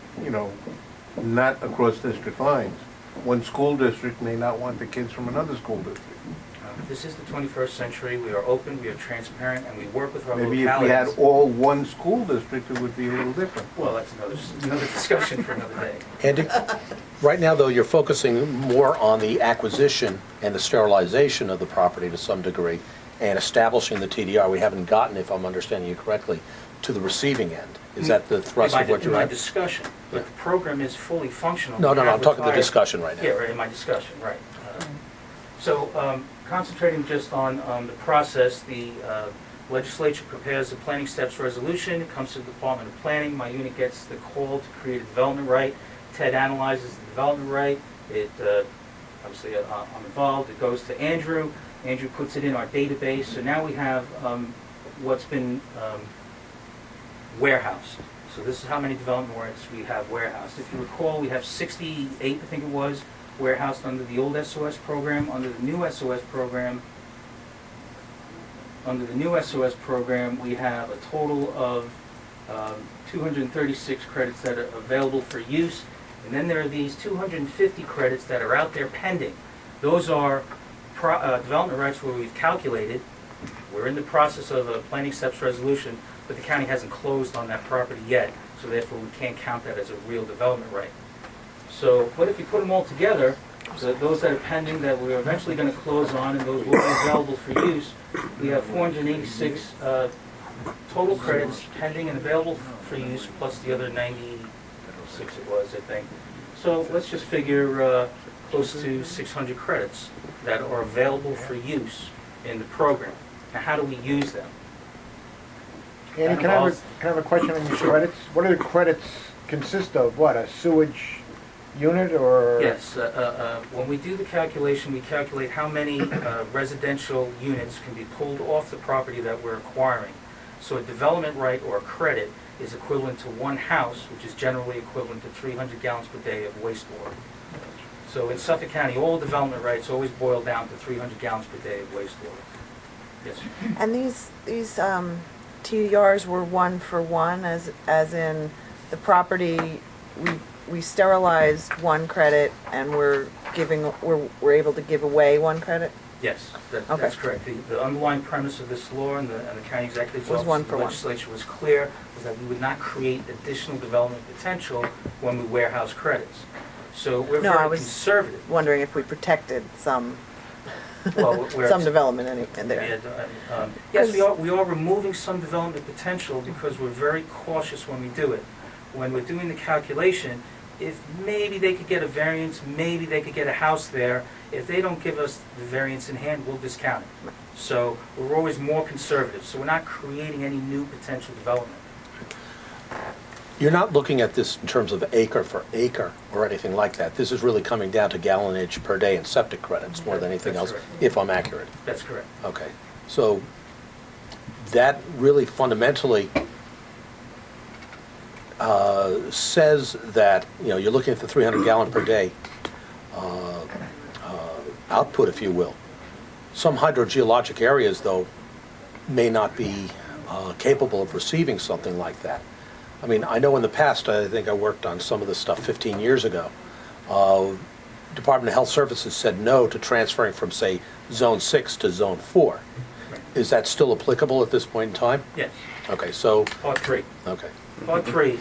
not across district lines. One school district may not want the kids from another school district. This is the 21st century, we are open, we are transparent, and we work with our localities. Maybe if we had all one school district, it would be a little different. Well, that's another discussion for another day. Andy, right now, though, you're focusing more on the acquisition and the sterilization of the property to some degree and establishing the TDR. We haven't gotten, if I'm understanding you correctly, to the receiving end. Is that the thrust of what you're In my at? discussion, but the program is fully functional. No, We I'm have talking the retired- discussion right now. Yeah, right, in my discussion, right. So, concentrating just on the process, the legislature prepares a planning steps resolution, it comes to the Department of Planning, my unit gets the call to create a development right, Ted analyzes the development right, obviously I'm involved, it goes to Andrew puts it in our database, so now we have what's been warehoused. So this is how many development rights we have warehoused. If you recall, we have 68, I think it was, warehoused under the old SOS program. Under the new SOS program, we have a total of 236 credits that are available for use. And then there are these 250 credits that are out there pending. Those are development rights where we've calculated. We're in the process of a planning steps resolution, but the county hasn't closed on that property yet, so therefore we can't count that as a real development right. So, what if you put them all together, those that are pending that we're eventually going to close on and those will be available for use, we have 486 total credits pending and available for use, plus the other 96 it was, I think. So let's just figure close to 600 credits that are available for use in the program. Now, how do we use them? Andy, can I have a question on your credits? What do the credits consist of? What, a sewage unit or? Yes, when we do the calculation, we calculate how many residential units can be pulled off the property that we're acquiring. So a development right or a credit is equivalent to one house, which is generally equivalent to 300 gallons per day of wastewater. So in Suffolk County, all development rights always boil down to 300 gallons per day of wastewater. Yes, sir. And these TDRs were one for one, as in the property, we sterilized one credit and we're able to give away one credit? Yes, Okay. that's correct. The underlying premise of this law and the county executive's Was office, one the for one. legislature was clear, was that we would not create additional development potential when we warehouse credits. So we're No, I very was conservative. wondering if we protected some, Well, we're- some development in there. Yeah, yes, we are removing some development potential because we're very cautious when we do it. When we're doing the calculation, if maybe they could get a variance, maybe they could get a house there, if they don't give us the variance in hand, we'll discount it. So we're always more conservative, so we're not creating any new potential development. You're not looking at this in terms of acre for acre or anything like that. This is really coming down to gallonage per day and septic credits more than anything That's else, correct. if I'm accurate. That's correct. Okay. So that really fundamentally says that, you're looking at the 300 gallon per day output, if you will. Some hydrogeologic areas, though, may not be capable of receiving something like that. I mean, I know in the past, I think I worked on some of this stuff 15 years ago. Department of Health Services said no to transferring from, say, Zone 6 to Zone 4. Is that still applicable at this point in time? Yes. Okay, so... Part 3. Okay. Part 3,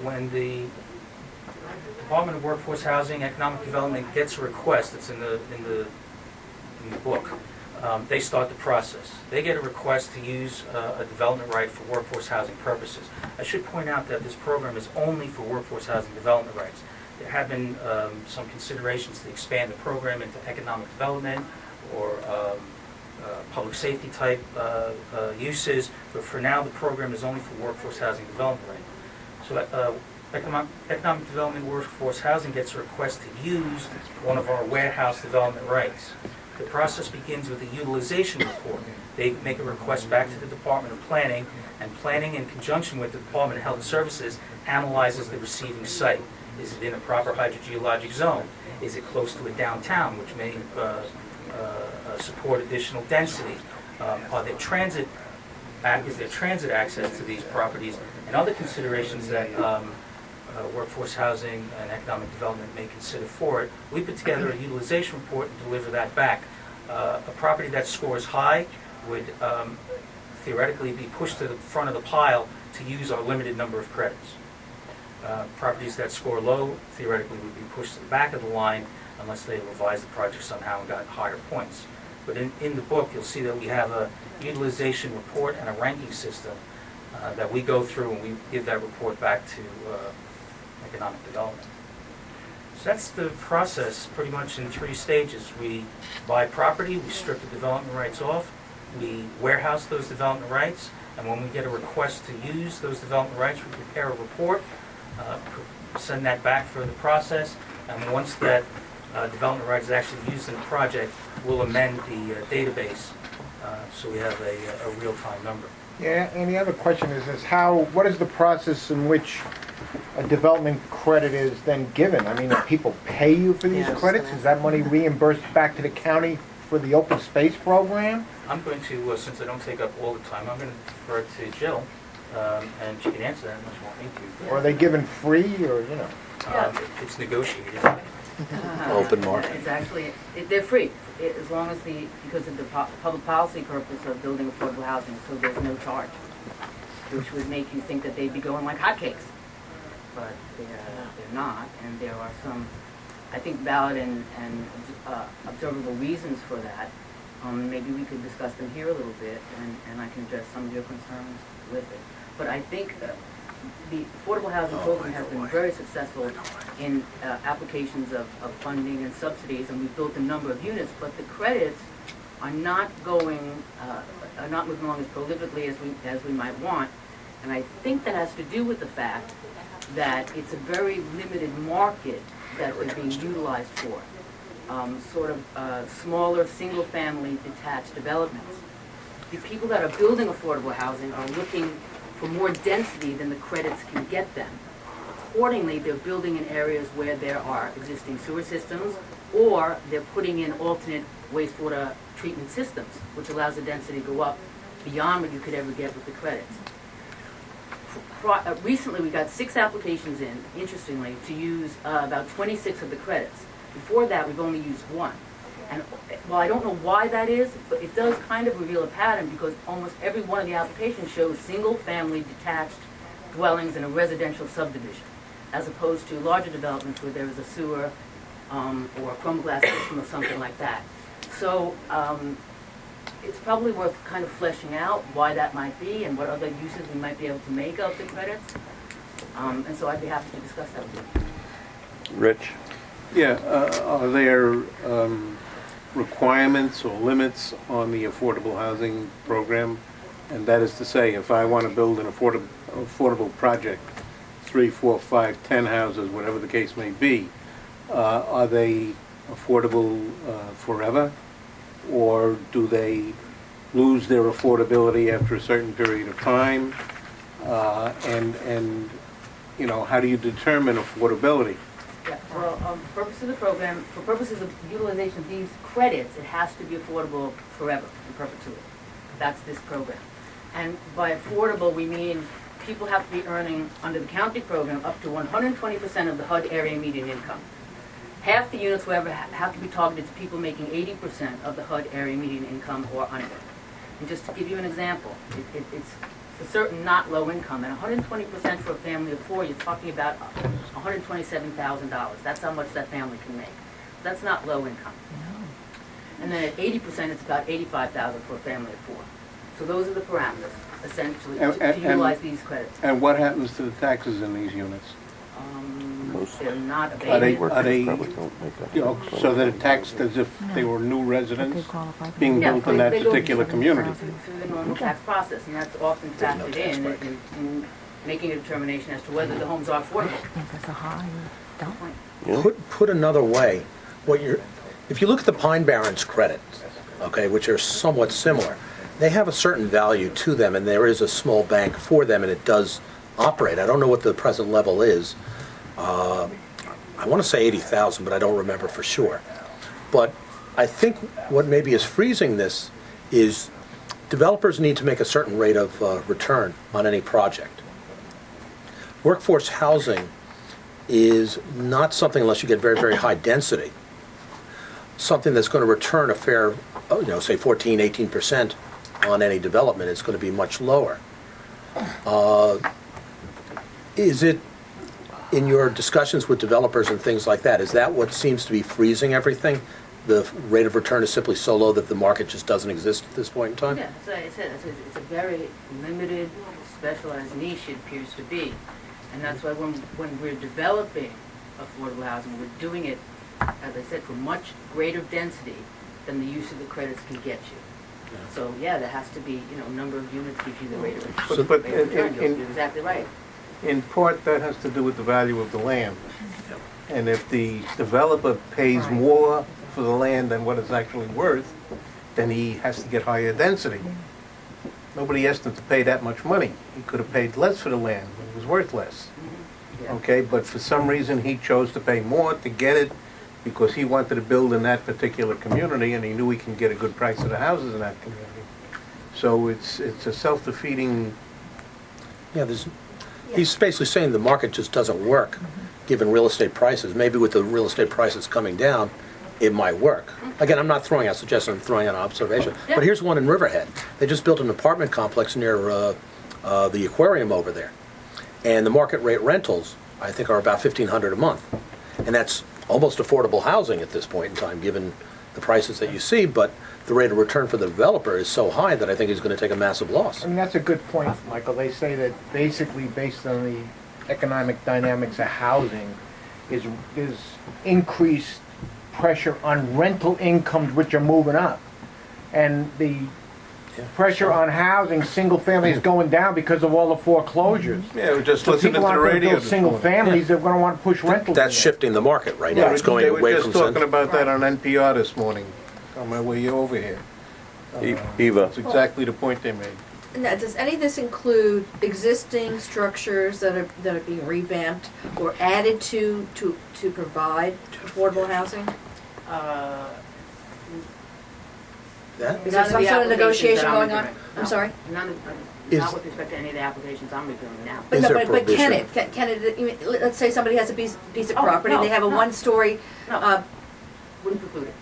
when the Department of Workforce Housing Economic Development gets a request, it's in the book, they start the process. They get a request to use a development right for workforce housing purposes. I should point out that this program is only for workforce housing development rights. There have been some considerations to expand the program into economic development or public safety type uses, but for now the program is only for workforce housing development right. So economic development workforce housing gets a request to use one of our warehouse development rights. The process begins with a utilization report. They make a request back to the Department of Planning, and Planning, in conjunction with the Department of Health Services, analyzes the receiving site. Is it in a proper hydrogeologic zone? Is it close to a downtown, which may support additional density? Is there transit access to these properties? And other considerations that workforce housing and economic development may consider for it. We put together a utilization report and deliver that back. A property that scores high would theoretically be pushed to the front of the pile to use our limited number of credits. Properties that score low theoretically would be pushed to the back of the line unless they revised the project somehow and got higher points. But in the book, you'll see that we have a utilization report and a ranking system that we go through, and we give that report back to economic development. So that's the process pretty much in 3 stages. We buy property, we strip the development rights off, we warehouse those development rights, and when we get a request to use those development rights, we prepare a report, send that back for the process, and once that development rights is actually used in the project, we'll amend the database so we have a real-time number. Yeah, and the other question is what is the process in which a development credit is then given? I mean, do people pay you for these credits? Is that money reimbursed back to the county for the open space program? I'm going to, since I don't take up all the time, I'm going to defer it to Jill, and she can answer that unless you want me to. Or are they given free, or, It's negotiated. Open market. It's actually, they're free, as long as because of the public policy purpose of building affordable housing, so there's no charge, which would make you think that they'd be going like hotcakes. But they're not, and there are some, I think, valid and observable reasons for that. Maybe we could discuss them here a little bit, and I can address some of your concerns with it. But I think the affordable housing program has been very successful in applications of funding and subsidies, and we've built a number of units, but the credits are not moving along as prolifically as we might want. And I think that has to do with the fact that it's a very limited market that they're being utilized for. Smaller, single-family, detached developments. The people that are building affordable housing are looking for more density than the credits can get them. Accordingly, they're building in areas where there are existing sewer systems, or they're putting in alternate wastewater treatment systems, which allows the density to go up beyond what you could ever get with the credits. Recently, we got 6 applications in, interestingly, to use about 26 of the credits. Before that, we've only used 1. And while I don't know why that is, but it does kind of reveal a pattern, because almost every one of the applications shows single-family detached dwellings in a residential subdivision, as opposed to larger developments where there is a sewer or a chrome glass system or something like that. So it's probably worth kind of fleshing out why that might be and what other uses we might be able to make of the credits. And so I'd be happy to discuss that with you. Rich? Yeah, are there requirements or limits on the affordable housing program? And that is to say, if I want to build an affordable project, 3, 4, 5, 10 houses, whatever the case may be, are they affordable forever? Or do they lose their affordability after a certain period of time? And how do you determine affordability? Yeah, well, for purposes of the program, for purposes of utilization of these credits, it has to be affordable forever, in perpetuity. That's this program. And by affordable, we mean people have to be earning, under the county program, up to 120% of the HUD area median income. Half the units, however, have to be targeted to people making 80% of the HUD area median income or under. And just to give you an example, it's for certain not low income. At 120% for a family of 4, you're talking about $127,000. That's how much that family can make. That's not low income. And then at 80%, it's about $85,000 for a family of 4. So those are the parameters, essentially, to utilize these credits. And what happens to the taxes in these units? They're not abated. Are they so they're taxed as if they were new residents being built in that particular community? Through the normal tax process, and that's often factored in making a determination as to whether the homes are affordable. Put another way, if you look at the Pine Barrens credits, okay, which are somewhat similar, they have a certain value to them, and there is a small bank for them, and it does operate. I don't know what the present level is. I want to say 80,000, but I don't remember for sure. But I think what maybe is freezing this is developers need to make a certain rate of return on any project. Workforce housing is not something, unless you get very, very high density, something that's going to return a fair, say 14, 18% on any development. It's going to be much lower. Is it, in your discussions with developers and things like that, is that what seems to be freezing everything? The rate of return is simply so low that the market just doesn't exist at this point in time? Yeah, so it's a very limited, specialized niche it appears to be. And that's why when we're developing affordable housing, we're doing it, as I said, for much greater density than the use of the credits can get you. So, yeah, there has to be, number of units gives you the rate of return. But You're exactly right. in part, that has to do with the value of the land. And if the developer pays more for the land than what it's actually worth, then he has to get higher density. Nobody asked him to pay that much money. He could have paid less for the land, but it was worth less. Okay, but for some reason, he chose to pay more to get it because he wanted to build in that particular community, and he knew he can get a good price of the houses in that community. So it's a self-defeating. Yeah, he's basically saying the market just doesn't work, given real estate prices. Maybe with the real estate prices coming down, it might work. Again, I'm not throwing out suggestions, I'm throwing out an observation. But here's one in Riverhead. They just built an apartment complex near the aquarium over there. And the market rate rentals, I think, are about $1,500 a month. And that's almost affordable housing at this point in time, given the prices that you see, but the rate of return for the developer is so high that I think he's going to take a massive loss. I mean, that's a good point, Michael. They say that basically based on the economic dynamics of housing is increased pressure on rental incomes which are moving up. And the pressure on housing, single family, is going down because of all the foreclosures. Yeah, we just So listened to people the aren't going to radio build this single morning. families, they're going to want to push rentals. That's shifting the market right now. It's going They away were from just talking about that on NPR this morning, on my way over here. Eva. That's exactly the point they made. Now, does any of this include existing structures that are being revamped or added to provide affordable housing? Is there some sort of negotiation going on? I'm sorry? Not with respect to any of the applications I'm reviewing now. But can it, let's say somebody has a piece of property, they have a one-story. Wouldn't preclude it.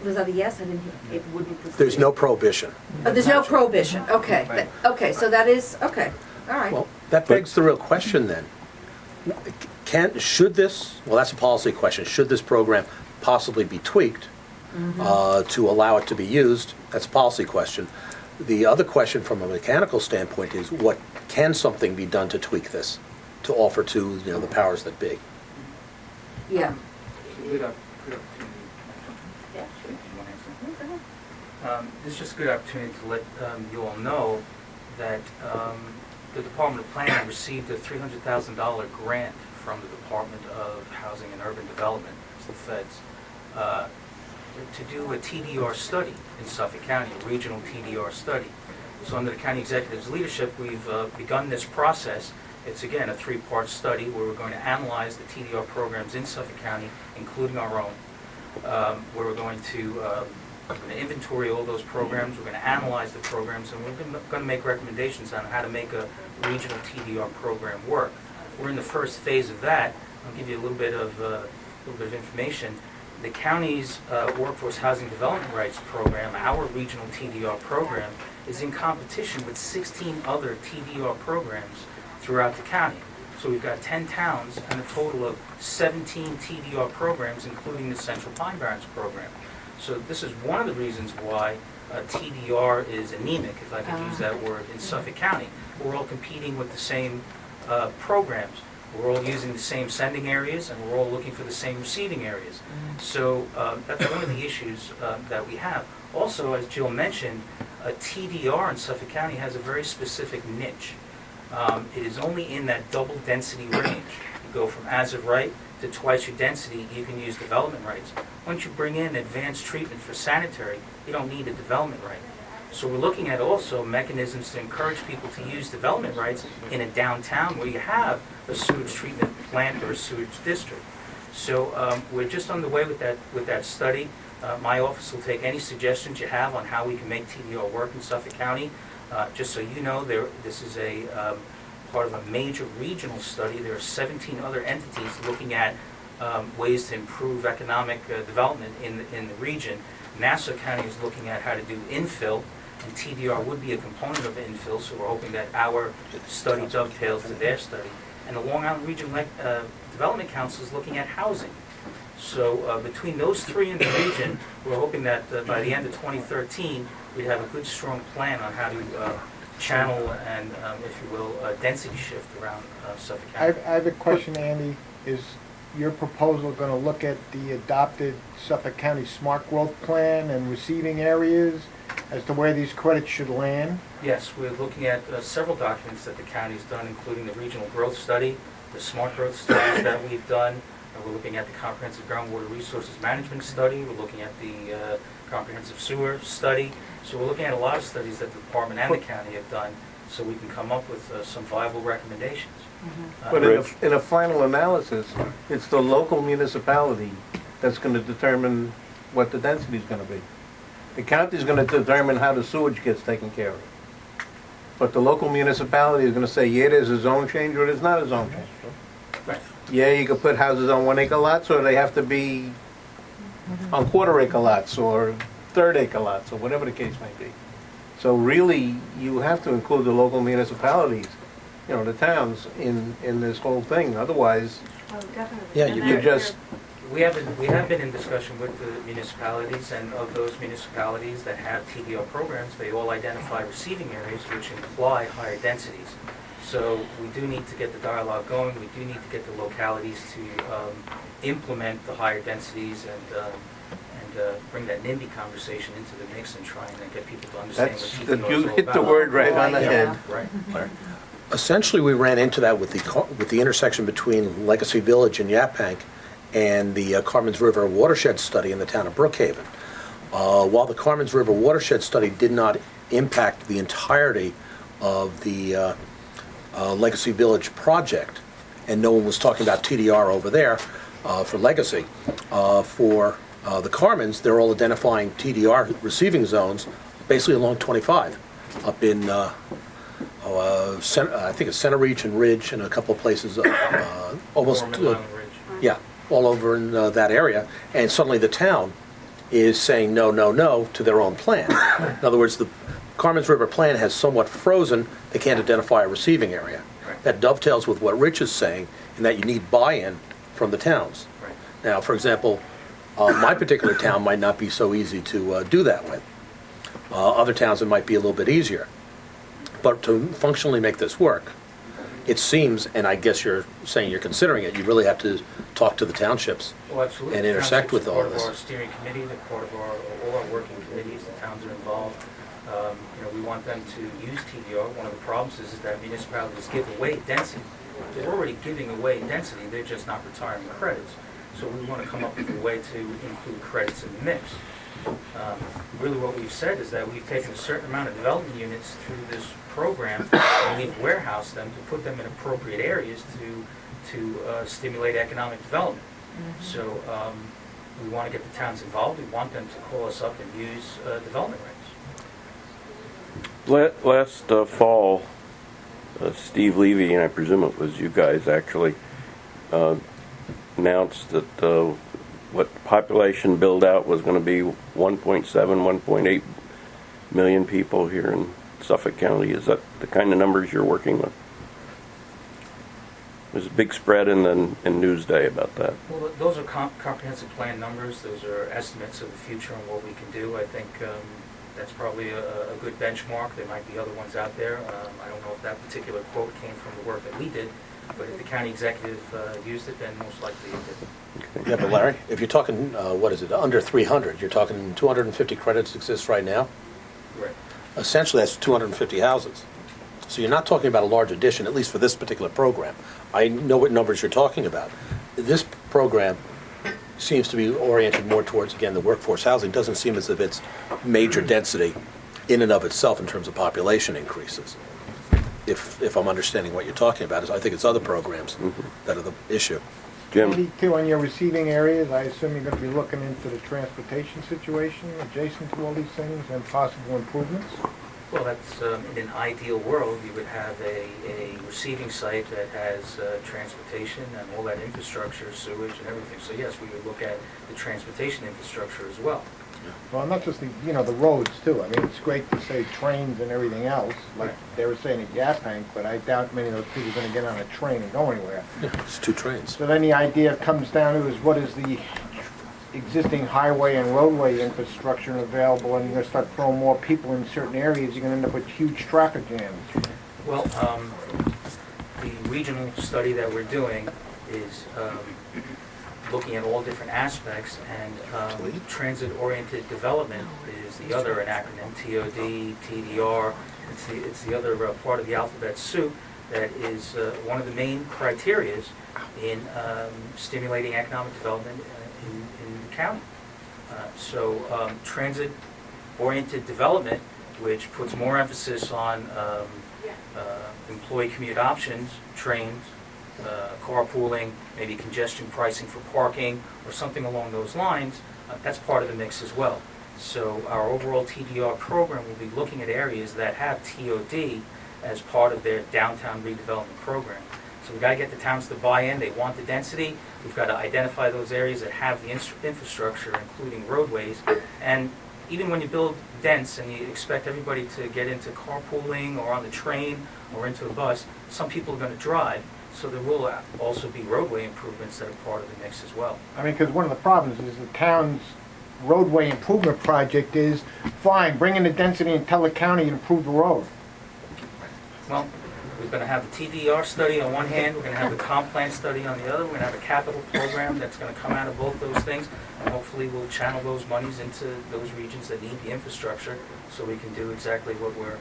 Was that a yes? I didn't hear. It wouldn't preclude it. There's no prohibition. There's no prohibition, okay. Right. Okay, so that is, okay, all right. Well, that begs the real question then. Should this, well, that's a policy question, should this program possibly be tweaked to allow it to be used? That's a policy question. The other question from a mechanical standpoint is can something be done to tweak this, to offer to the powers that be? Yeah. This is just a good opportunity to let you all know that the Department of Planning received a $300,000 grant from the Department of Housing and Urban Development, it's the feds, to do a TDR study in Suffolk County, a regional TDR study. So under the county executive's leadership, we've begun this process. It's, again, a three-part study where we're going to analyze the TDR programs in Suffolk County, including our own, where we're going to inventory all those programs, we're going to analyze the programs, and we're going to make recommendations on how to make a regional TDR program work. We're in the first phase of that. I'll give you a little bit of information. The county's Workforce Housing Development Rights program, our regional TDR program, is in competition with 16 other TDR programs throughout the county. So we've got 10 towns and a total of 17 TDR programs, including the Central Pine Barrens program. So this is one of the reasons why TDR is anemic, if I could use that word, in Suffolk County. We're all competing with the same programs. We're all using the same sending areas, and we're all looking for the same receiving areas. So that's one of the issues that we have. Also, as Jill mentioned, TDR in Suffolk County has a very specific niche. It is only in that double density range. You go from as of right to twice your density, you can use development rights. Once you bring in advanced treatment for sanitary, you don't need a development right. So we're looking at also mechanisms to encourage people to use development rights in a downtown where you have a sewage treatment plant or a sewage district. So we're just on the way with that study. My office will take any suggestions you have on how we can make TDR work in Suffolk County. Just so you know, this is a part of a major regional study. There are 17 other entities looking at ways to improve economic development in the region. Nassau County is looking at how to do infill, and TDR would be a component of infill, so we're hoping that our study dovetails to their study. And the Long Island Regional Development Council is looking at housing. So between those three in the region, we're hoping that by the end of 2013, we'd have a good, strong plan on how to channel and, if you will, density shift around Suffolk County. I have a question, Andy. Is your proposal going to look at the adopted Suffolk County Smart Growth Plan and receiving areas as to where these credits should land? Yes, we're looking at several documents that the county's done, including the Regional Growth Study, the Smart Growth Studies that we've done. We're looking at the Comprehensive Groundwater Resources Management Study. We're looking at the Comprehensive Sewer Study. So we're looking at a lot of studies that the department and the county have done, so we can come up with some viable recommendations. But in a final analysis, it's the local municipality that's going to determine what the density is going to be. The county is going to determine how the sewage gets taken care of. But the local municipality is going to say, yeah, there's a zone change or there's not a zone change. Right. Yeah, you could put houses on 1 acre lots, or they have to be on 1/4 acre lots or 1/3 acre lots, or whatever the case may be. So really, you have to include the local municipalities, you know, the towns in this whole thing. Otherwise, Oh, definitely. yeah, And you just We have been in discussion with the municipalities, and of those municipalities that have TDR programs, they all identify receiving areas which imply higher densities. So we do need to get the dialogue going. We do need to get the localities to implement the higher densities and bring that NIMBY conversation into the mix and try and get people to understand what TDR is all you about. hit the word right on the head. Right. Essentially, we ran into that with the intersection between Legacy Village and Yaphank and the Carmen's River watershed study in the town of Brookhaven. While the Carmen's River watershed study did not impact the entirety of the Legacy Village project, and no one was talking about TDR over there for Legacy, for the Carmen's, they're all identifying TDR receiving zones basically along 25, up in I think it's Center Reach and Ridge and a couple of places almost yeah, all over in that area. And suddenly the town is saying no, no, no to their own plan. In other words, the Carmen's River plan has somewhat frozen. They can't identify a receiving area. That dovetails with what Rich is saying, in that you need buy-in from the towns. Now, for example, my particular town might not be so easy to do that with. Other towns, it might be a little bit easier. But to functionally make this work, it seems, and I guess you're saying you're considering it, you really have to talk to the townships Well, absolutely. and intersect with all of Part of this. our steering committee, they're part of all our working committees, the towns are involved. We want them to use TDR. One of the problems is that municipalities give away density. They're already giving away density, they're just not retiring credits. So we want to come up with a way to include credits in the mix. Really what we've said is that we've taken a certain amount of development units through this program and we've warehoused them to put them in appropriate areas to stimulate economic development. So we want to get the towns involved. We want them to call us up and use development rights. Last fall, Steve Levy, and I presume it was you guys actually, announced that what population build-out was going to be 1.7, 1.8 million people here in Suffolk County. Is that the kind of numbers you're working with? There's a big spread in Newsday about that. Well, those are comprehensive plan numbers. Those are estimates of the future and what we can do. I think that's probably a good benchmark. There might be other ones out there. I don't know if that particular quote came from the work that we did, but if the county executive used it, then most likely it did. Yeah, but Larry, if you're talking, what is it, under 300, you're talking 250 credits exist right now? Right. Essentially, that's 250 houses. So you're not talking about a large addition, at least for this particular program. I know what numbers you're talking about. This program seems to be oriented more towards, again, the workforce housing. It doesn't seem as if it's major density in and of itself in terms of population increases. if I'm understanding what you're talking about, is I think it's other programs that are the issue. Jim? Andy, too, on your receiving areas, I assume you're going to be looking into the transportation situation adjacent to all these things and possible improvements? Well, that's, in an ideal world, you would have a receiving site that has transportation and all that infrastructure, sewage and everything. So yes, we would look at the transportation infrastructure as well. Well, not just the, the roads too. I mean, it's great to say trains and everything else, like they were saying at Yaphank, but I doubt many of those people are going to get on a train and go anywhere. Yeah, it's 2 trains. So then the idea comes down to is what is the existing highway and roadway infrastructure available, and you're going to start throwing more people in certain areas, you're going to end up with huge traffic jams. Well, the regional study that we're doing is looking at all different aspects, and transit-oriented development is the other acronym, TOD, TDR. It's the other part of the alphabet soup that is one of the main criterias in stimulating economic development in the county. So transit-oriented development, which puts more emphasis on employee commute options, trains, carpooling, maybe congestion pricing for parking, or something along those lines, that's part of the mix as well. So our overall TDR program will be looking at areas that have TOD as part of their downtown redevelopment program. So we've got to get the towns to buy in. They want the density. We've got to identify those areas that have the infrastructure, including roadways. And even when you build dense and you expect everybody to get into carpooling or on the train or into a bus, some people are going to drive. So there will also be roadway improvements that are part of the mix as well. I mean, because one of the problems is the town's roadway improvement project is, fine, bring in the density and tell the county to improve the road. Well, we're going to have the TDR study on one hand, we're going to have the comp plan study on the other, we're going to have a capital program that's going to come out of both those things, and hopefully we'll channel those monies into those regions that need the infrastructure so we can do exactly what we're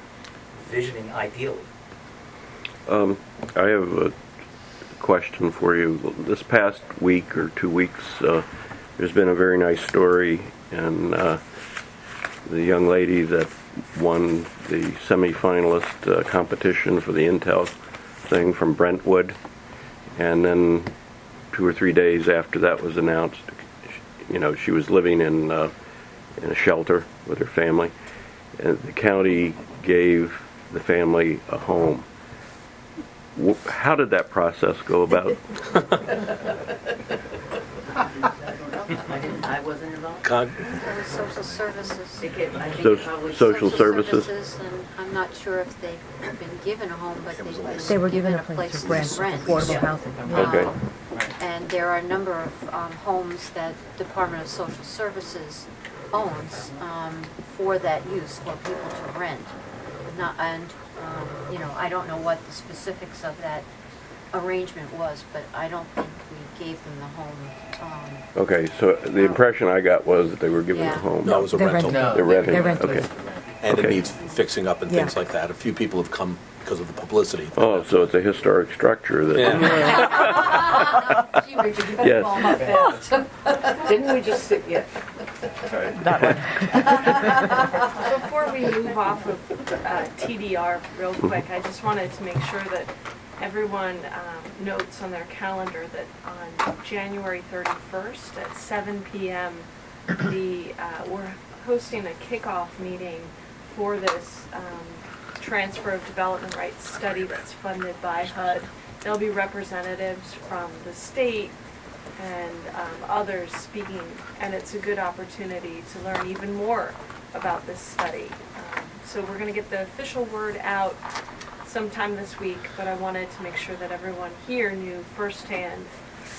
visioning ideally. I have a question for you. This past week or 2 weeks, there's been a very nice story, and the young lady that won the semi-finalist competition for the Intel thing from Brentwood, and then 2 or 3 days after that was announced, she was living in a shelter with her family, and the county gave the family a home. How did that process go about? I wasn't involved. There was social services. Social services? And I'm not sure if they've been given a home, but They were given a place to rent, affordable housing. Okay. And there are a number of homes that Department of Social Services owns for that use, for people to rent. I don't know what the specifics of that arrangement was, but I don't think we gave them the home. Okay, so the impression I got was that they were given a home. No, it was a rental. They're renting. Okay. And it Okay. needs fixing up and things like that. A few people have come because of the publicity. Oh, so it's a historic structure that. Gee, Richard, you better Yes. call them up fast. Didn't we just sit, yeah. Before we move off of TDR real quick, I just wanted to make sure that everyone notes on their calendar that on January 31st at 7 p.m. We're hosting a kickoff meeting for this transfer of development rights study that's funded by HUD. There'll be representatives from the state and others speaking, and it's a good opportunity to learn even more about this study. So we're going to get the official word out sometime this week, but I wanted to make sure that everyone here knew firsthand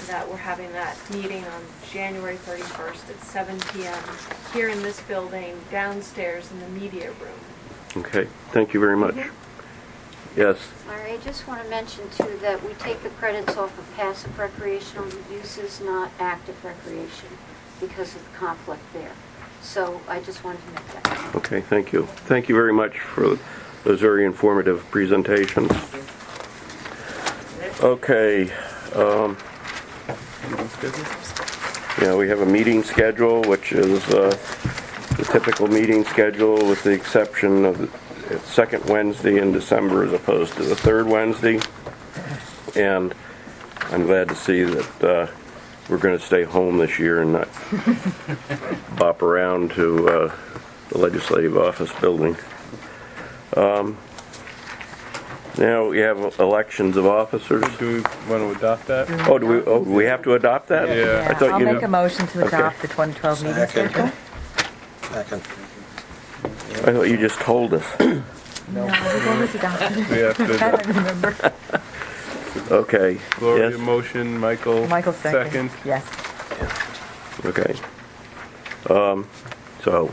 that we're having that meeting on January 31st at 7 p.m. here in this building, downstairs in the media room. Okay, thank you very much. Yes. I just want to mention too that we take the credits off of passive recreational uses, not active recreation, because of the conflict there. So I just wanted to make that. Okay, thank you. Thank you very much for those very informative presentations. Okay. We have a meeting schedule, which is the typical meeting schedule with the exception of second Wednesday in December as opposed to the third Wednesday. And I'm glad to see that we're going to stay home this year and not bop around to the legislative office building. Now we have elections of officers. Do we want to adopt that? Oh, do we have to adopt that? Yeah. I thought I'll you make a motion to Okay. adopt the 2012 meeting schedule. Second. I thought you just told us. No, we've always adopted it. We have to I don't remember. Okay. Gloria Yes? motion, Michael Michael second. Yes. Okay. So,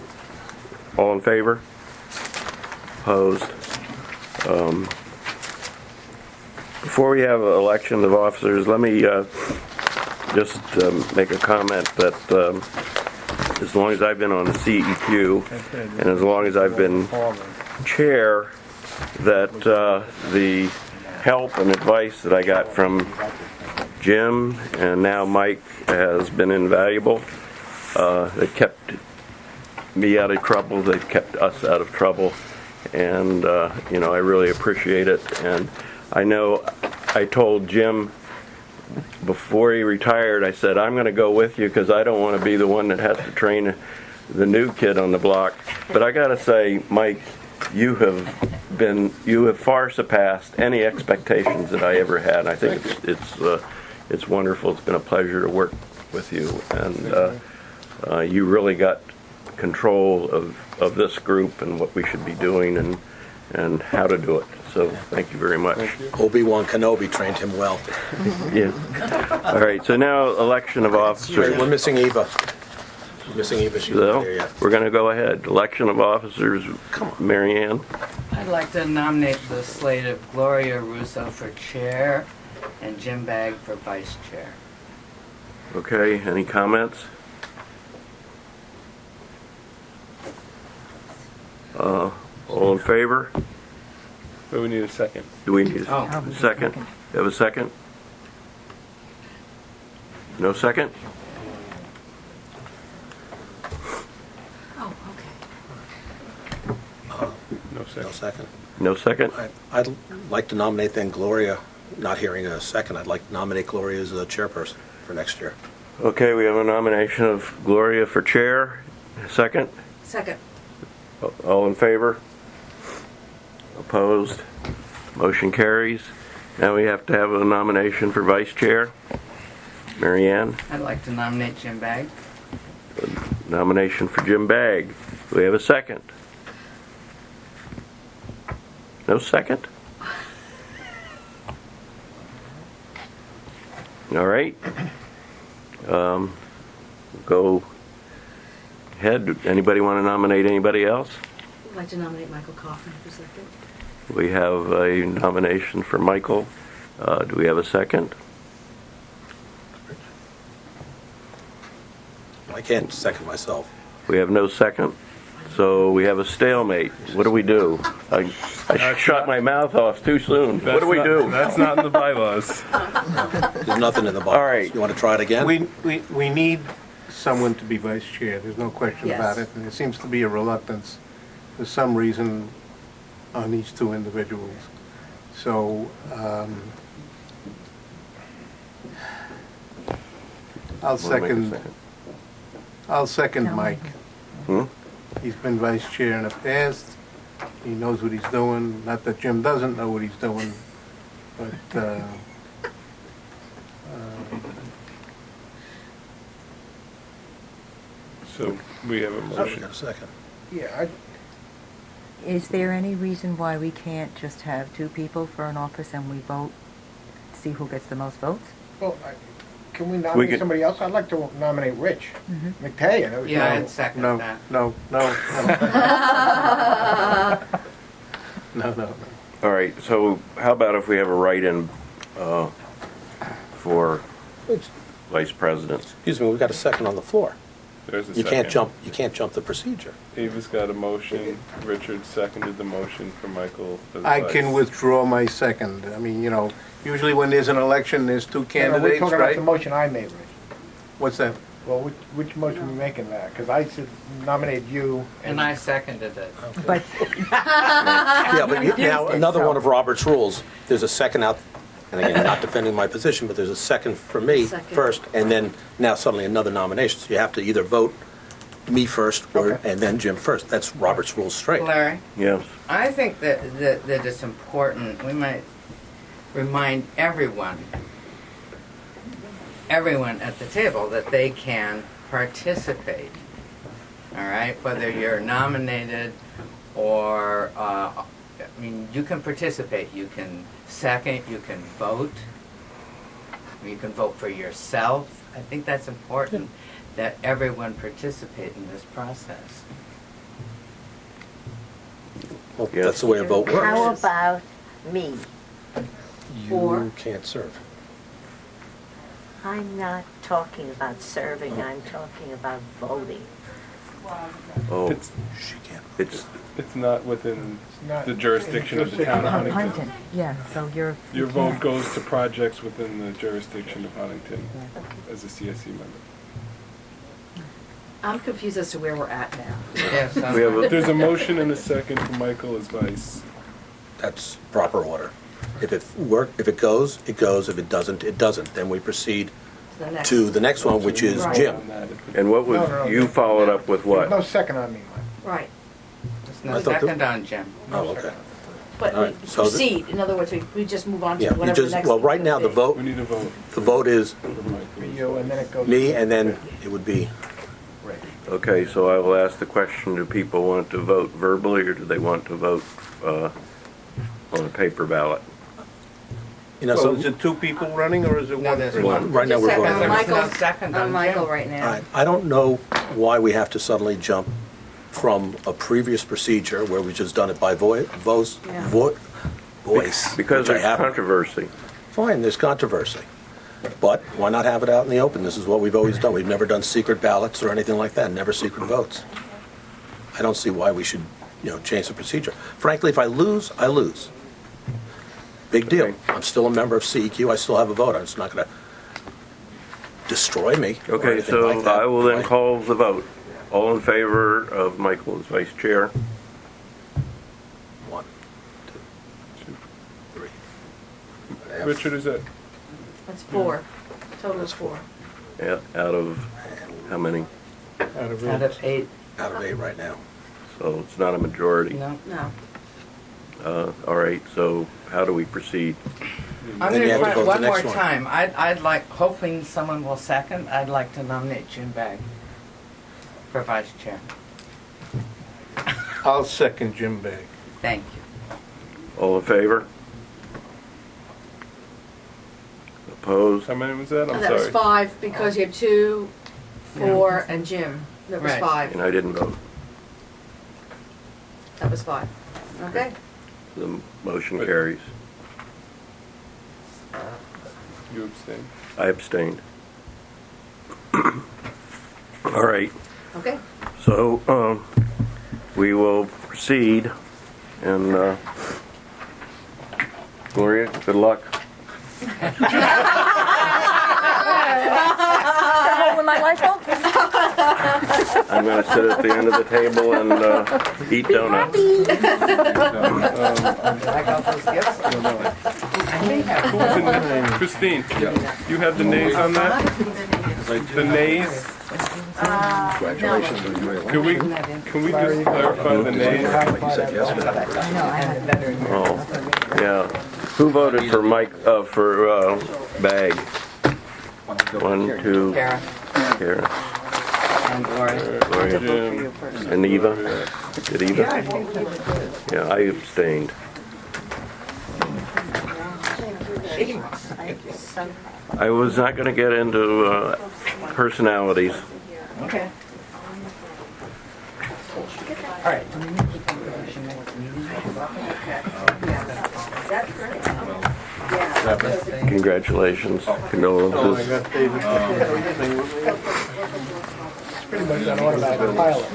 all in favor? Opposed? Before we have an election of officers, let me just make a comment that as long as I've been on the CEQ and as long as I've been chair, that the help and advice that I got from Jim and now Mike has been invaluable. They kept me out of trouble. They've kept us out of trouble. And, I really appreciate it. And I know I told Jim before he retired, I said, I'm going to go with you because I don't want to be the one that has to train the new kid on the block. But I got to say, Mike, you have far surpassed any expectations that I ever had. I think it's wonderful. It's been a pleasure to work with you. And you really got control of this group and what we should be doing and how to do it. So thank you very much. Obi-Wan Kenobi trained him well. Yeah. All right. So now election of officers. We're missing Eva. Missing Eva. She's not here yet. We're going to go ahead. Election of officers. Mary Ann. I'd like to nominate the slate of Gloria Russo for chair and Jim Bagg for vice chair. Okay. Any comments? All in favor? But we need a second. Do we need a second? You have a second? No second? Oh, okay. No second. No second. No second? I'd like to nominate then Gloria, not hearing a second, I'd like to nominate Gloria as the chairperson for next year. Okay, we have a nomination of Gloria for chair. Second? Second. All in favor? Opposed? Motion carries. Now we have to have a nomination for vice chair. Mary Ann? I'd like to nominate Jim Bagg. Nomination for Jim Bagg. Do we have a second? No second? All right. Go ahead. Anybody want to nominate anybody else? I'd like to nominate Michael Kaufman for second. We have a nomination for Michael. Do we have a second? I can't second myself. We have no second. So we have a stalemate. What do we do? I shut my mouth off too soon. What do we do? That's not in the bylaws. There's nothing in the bylaws. All right. You want to try it again? We need someone to be vice chair, there's no question Yes. about it. And there seems to be a reluctance for some reason on these two individuals. So, I'll second Mike. He's been vice chair in the past. He knows what he's doing. Not that Jim doesn't know what he's doing, but So we have a motion. A second. Yeah, Is there any reason why we can't just have two people for an office and we vote, see who gets the most votes? can we nominate could- somebody else? I'd like to nominate Rich McTaggart. Yeah, I'd second no, that. no. No. All right. So how about if we have a write-in for vice president? Excuse me, we've got a second on the floor. There's a You second. can't jump the procedure. Eva's got a motion. Richard seconded the motion for Michael. as I vice. can withdraw my second. I mean, usually when there's an election, there's two We're candidates, talking about right? the motion I made, Rich. What's that? Well, which motion are we making that? Because I said nominate you. And I seconded it. But Yeah, but now, another one of Robert's rules, there's a second out, and again, not defending my position, but there's a second for me Second. first, and then now suddenly another nomination. So you have to either vote me first, and then Jim first. That's Robert's rules straight. Larry, Yes. I think that it's important, we might remind everyone at the table that they can participate. All right, whether you're nominated or, I mean, you can participate. You can second, you can vote. You can vote for yourself. I think that's important that everyone participate in this process. Well, that's the way a vote works. how about me? You can't serve. I'm not talking about serving, I'm talking about voting. Oh, It's, it's, it's not within not the jurisdiction of the town of Huntington. Yeah, so you're. Your vote goes to projects within the jurisdiction of Huntington as a CSE member. I'm confused as to where we're at now. Yes, we have a, There's a motion and a second for Michael as vice. That's proper order. If it goes, it goes. If it doesn't, it doesn't. Then we proceed to the next one, which is Jim. and what was, No. you followed up with what? No second on me, Mike. Right. There's I no thought second on Jim. Oh, okay. But All right, we so the- proceed, in other words, we just move on to Yeah, you whatever the just, next. well, thing's right now, gonna the be. vote, We need a vote the vote is for Michael. For you, and then it goes. me, and then it would be, Okay, so I will ask the question, do people want to vote verbally or do they want to vote on a paper ballot? you know, So so, is it two people running or is it No, one? there's person? one. right now we're Second voting. on There's no Michael, second on on Michael Jim. right All now. right, I don't know why we have to suddenly jump from a previous procedure where we just done it by voice, Because which I there's haven't. controversy. Fine, there's controversy. But why not have it out in the open? This is what we've always done. We've never done secret ballots or anything like that, never secret votes. I don't see why we should, change the procedure. Frankly, if I lose, I lose. Big deal. Okay. I'm still a member of CEQ. I still have a vote. It's not going to destroy me. or Okay, anything like so that. I will then Right. call the vote. All in favor of Michael as vice chair? 1, 2, 3. Richard, is that? That's four, total is four. Yeah, out of how many? Out of Out of 8. Out of 8 right now. So it's not a majority. No. No. All right, so how do we proceed? I'm Then you going have to to try vote the one more next one. time. I'd like, hoping someone will second, I'd like to nominate Jim Begg for vice chair. I'll second Jim Begg. Thank you. All in favor? Opposed? How many was that? I'm That was sorry. five, because you had 2, 4, and Jim. That was Right. 5. And I didn't vote. That was 5. Okay. The motion carries. You abstain. I abstained. All right, Okay. so we will proceed, and Gloria, good luck. Holding my light bulb? I'm going to sit at the end of the table and eat donuts. Christine, you have the nays on that? The nays? Congratulations on your Can we just clarify the nays? You said yes to that. Oh, yeah. Who voted for Mike, for Bag? 1, 2, Kara Karen, and Gloria. Gloria, Jim. and Eva? Did Eva? Yeah, I abstained. I was not going to get into personalities. Okay. All right. Congratulations, condolences. Pretty much an automatic pilot.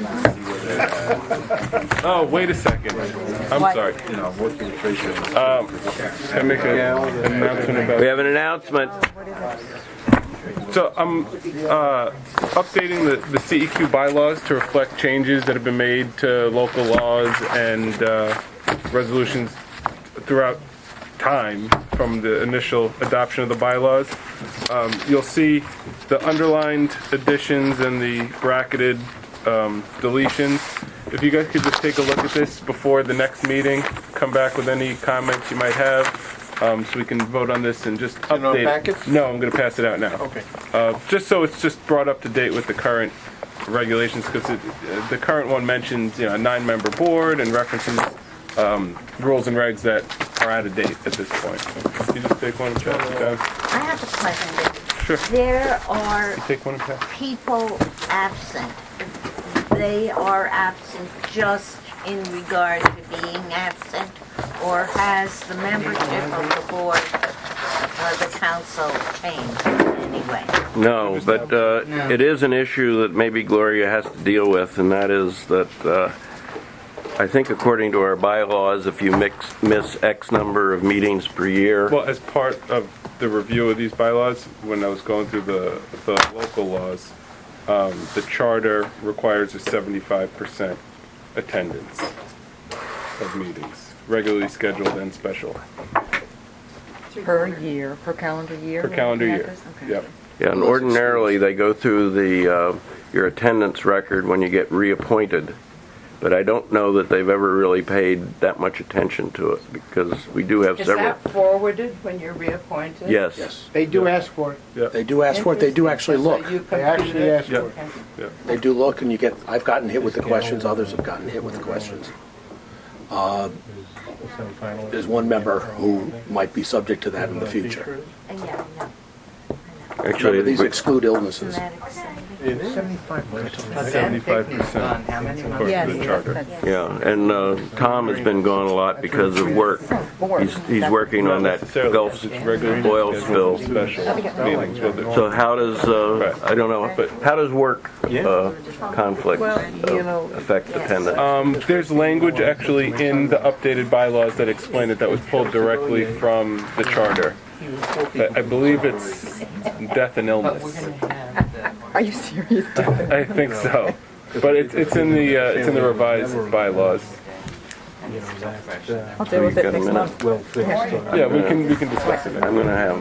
Oh, wait a second. I'm sorry. You know, working with Tracy. Can I make an announcement about? We have an announcement. So I'm updating the CEQ bylaws to reflect changes that have been made to local laws and resolutions throughout time from the initial adoption of the bylaws. You'll see the underlined additions and the bracketed deletions. If you guys could just take a look at this before the next meeting, come back with any comments you might have, so we can vote on this and just update. In our packets? No, I'm going to pass it out now. Okay. Just so it's just brought up to date with the current regulations, because the current one mentions, a 9-member board and references rules and regs that are out of date at this point. Can you just take one and pass it down? I have a question. Sure. There are Take one and pass. people absent. They are absent just in regard to being absent, or has the membership of the board or the council changed in any way? No, but it is an issue that maybe Gloria has to deal with, and that is that I think according to our bylaws, if you miss X number of meetings per year. Well, as part of the review of these bylaws, when I was going through the local laws, the charter requires a 75% attendance of meetings, regularly scheduled and special. Per year, per calendar year? Per calendar year, yep. Yeah, and ordinarily they go through the your attendance record when you get reappointed. But I don't know that they've ever really paid that much attention to it, because we do have several. Is that forwarded when you're reappointed? Yes. Yes. They do ask for it. Yeah. They do ask for it. They do actually look. They actually ask for it. Yeah. They do look, and I've gotten hit with the questions, others have gotten hit with the questions. There's one member who might be subject to that in the future. Yeah, I know. Actually, Remember, these exclude illnesses. It's 75%. 75% according to the charter. Yeah, and Tom has been gone a lot because of work. He's working on that Gulf oil spill. Special meetings with it. So how does, I don't know, but how does work conflict affect attendance? There's language actually in the updated bylaws that explain it that was pulled directly from the charter. I believe it's death and illness. Are you serious? I think so, but it's in the revised bylaws. I'll deal with it next month. Yeah, we can discuss it. I'm going to have.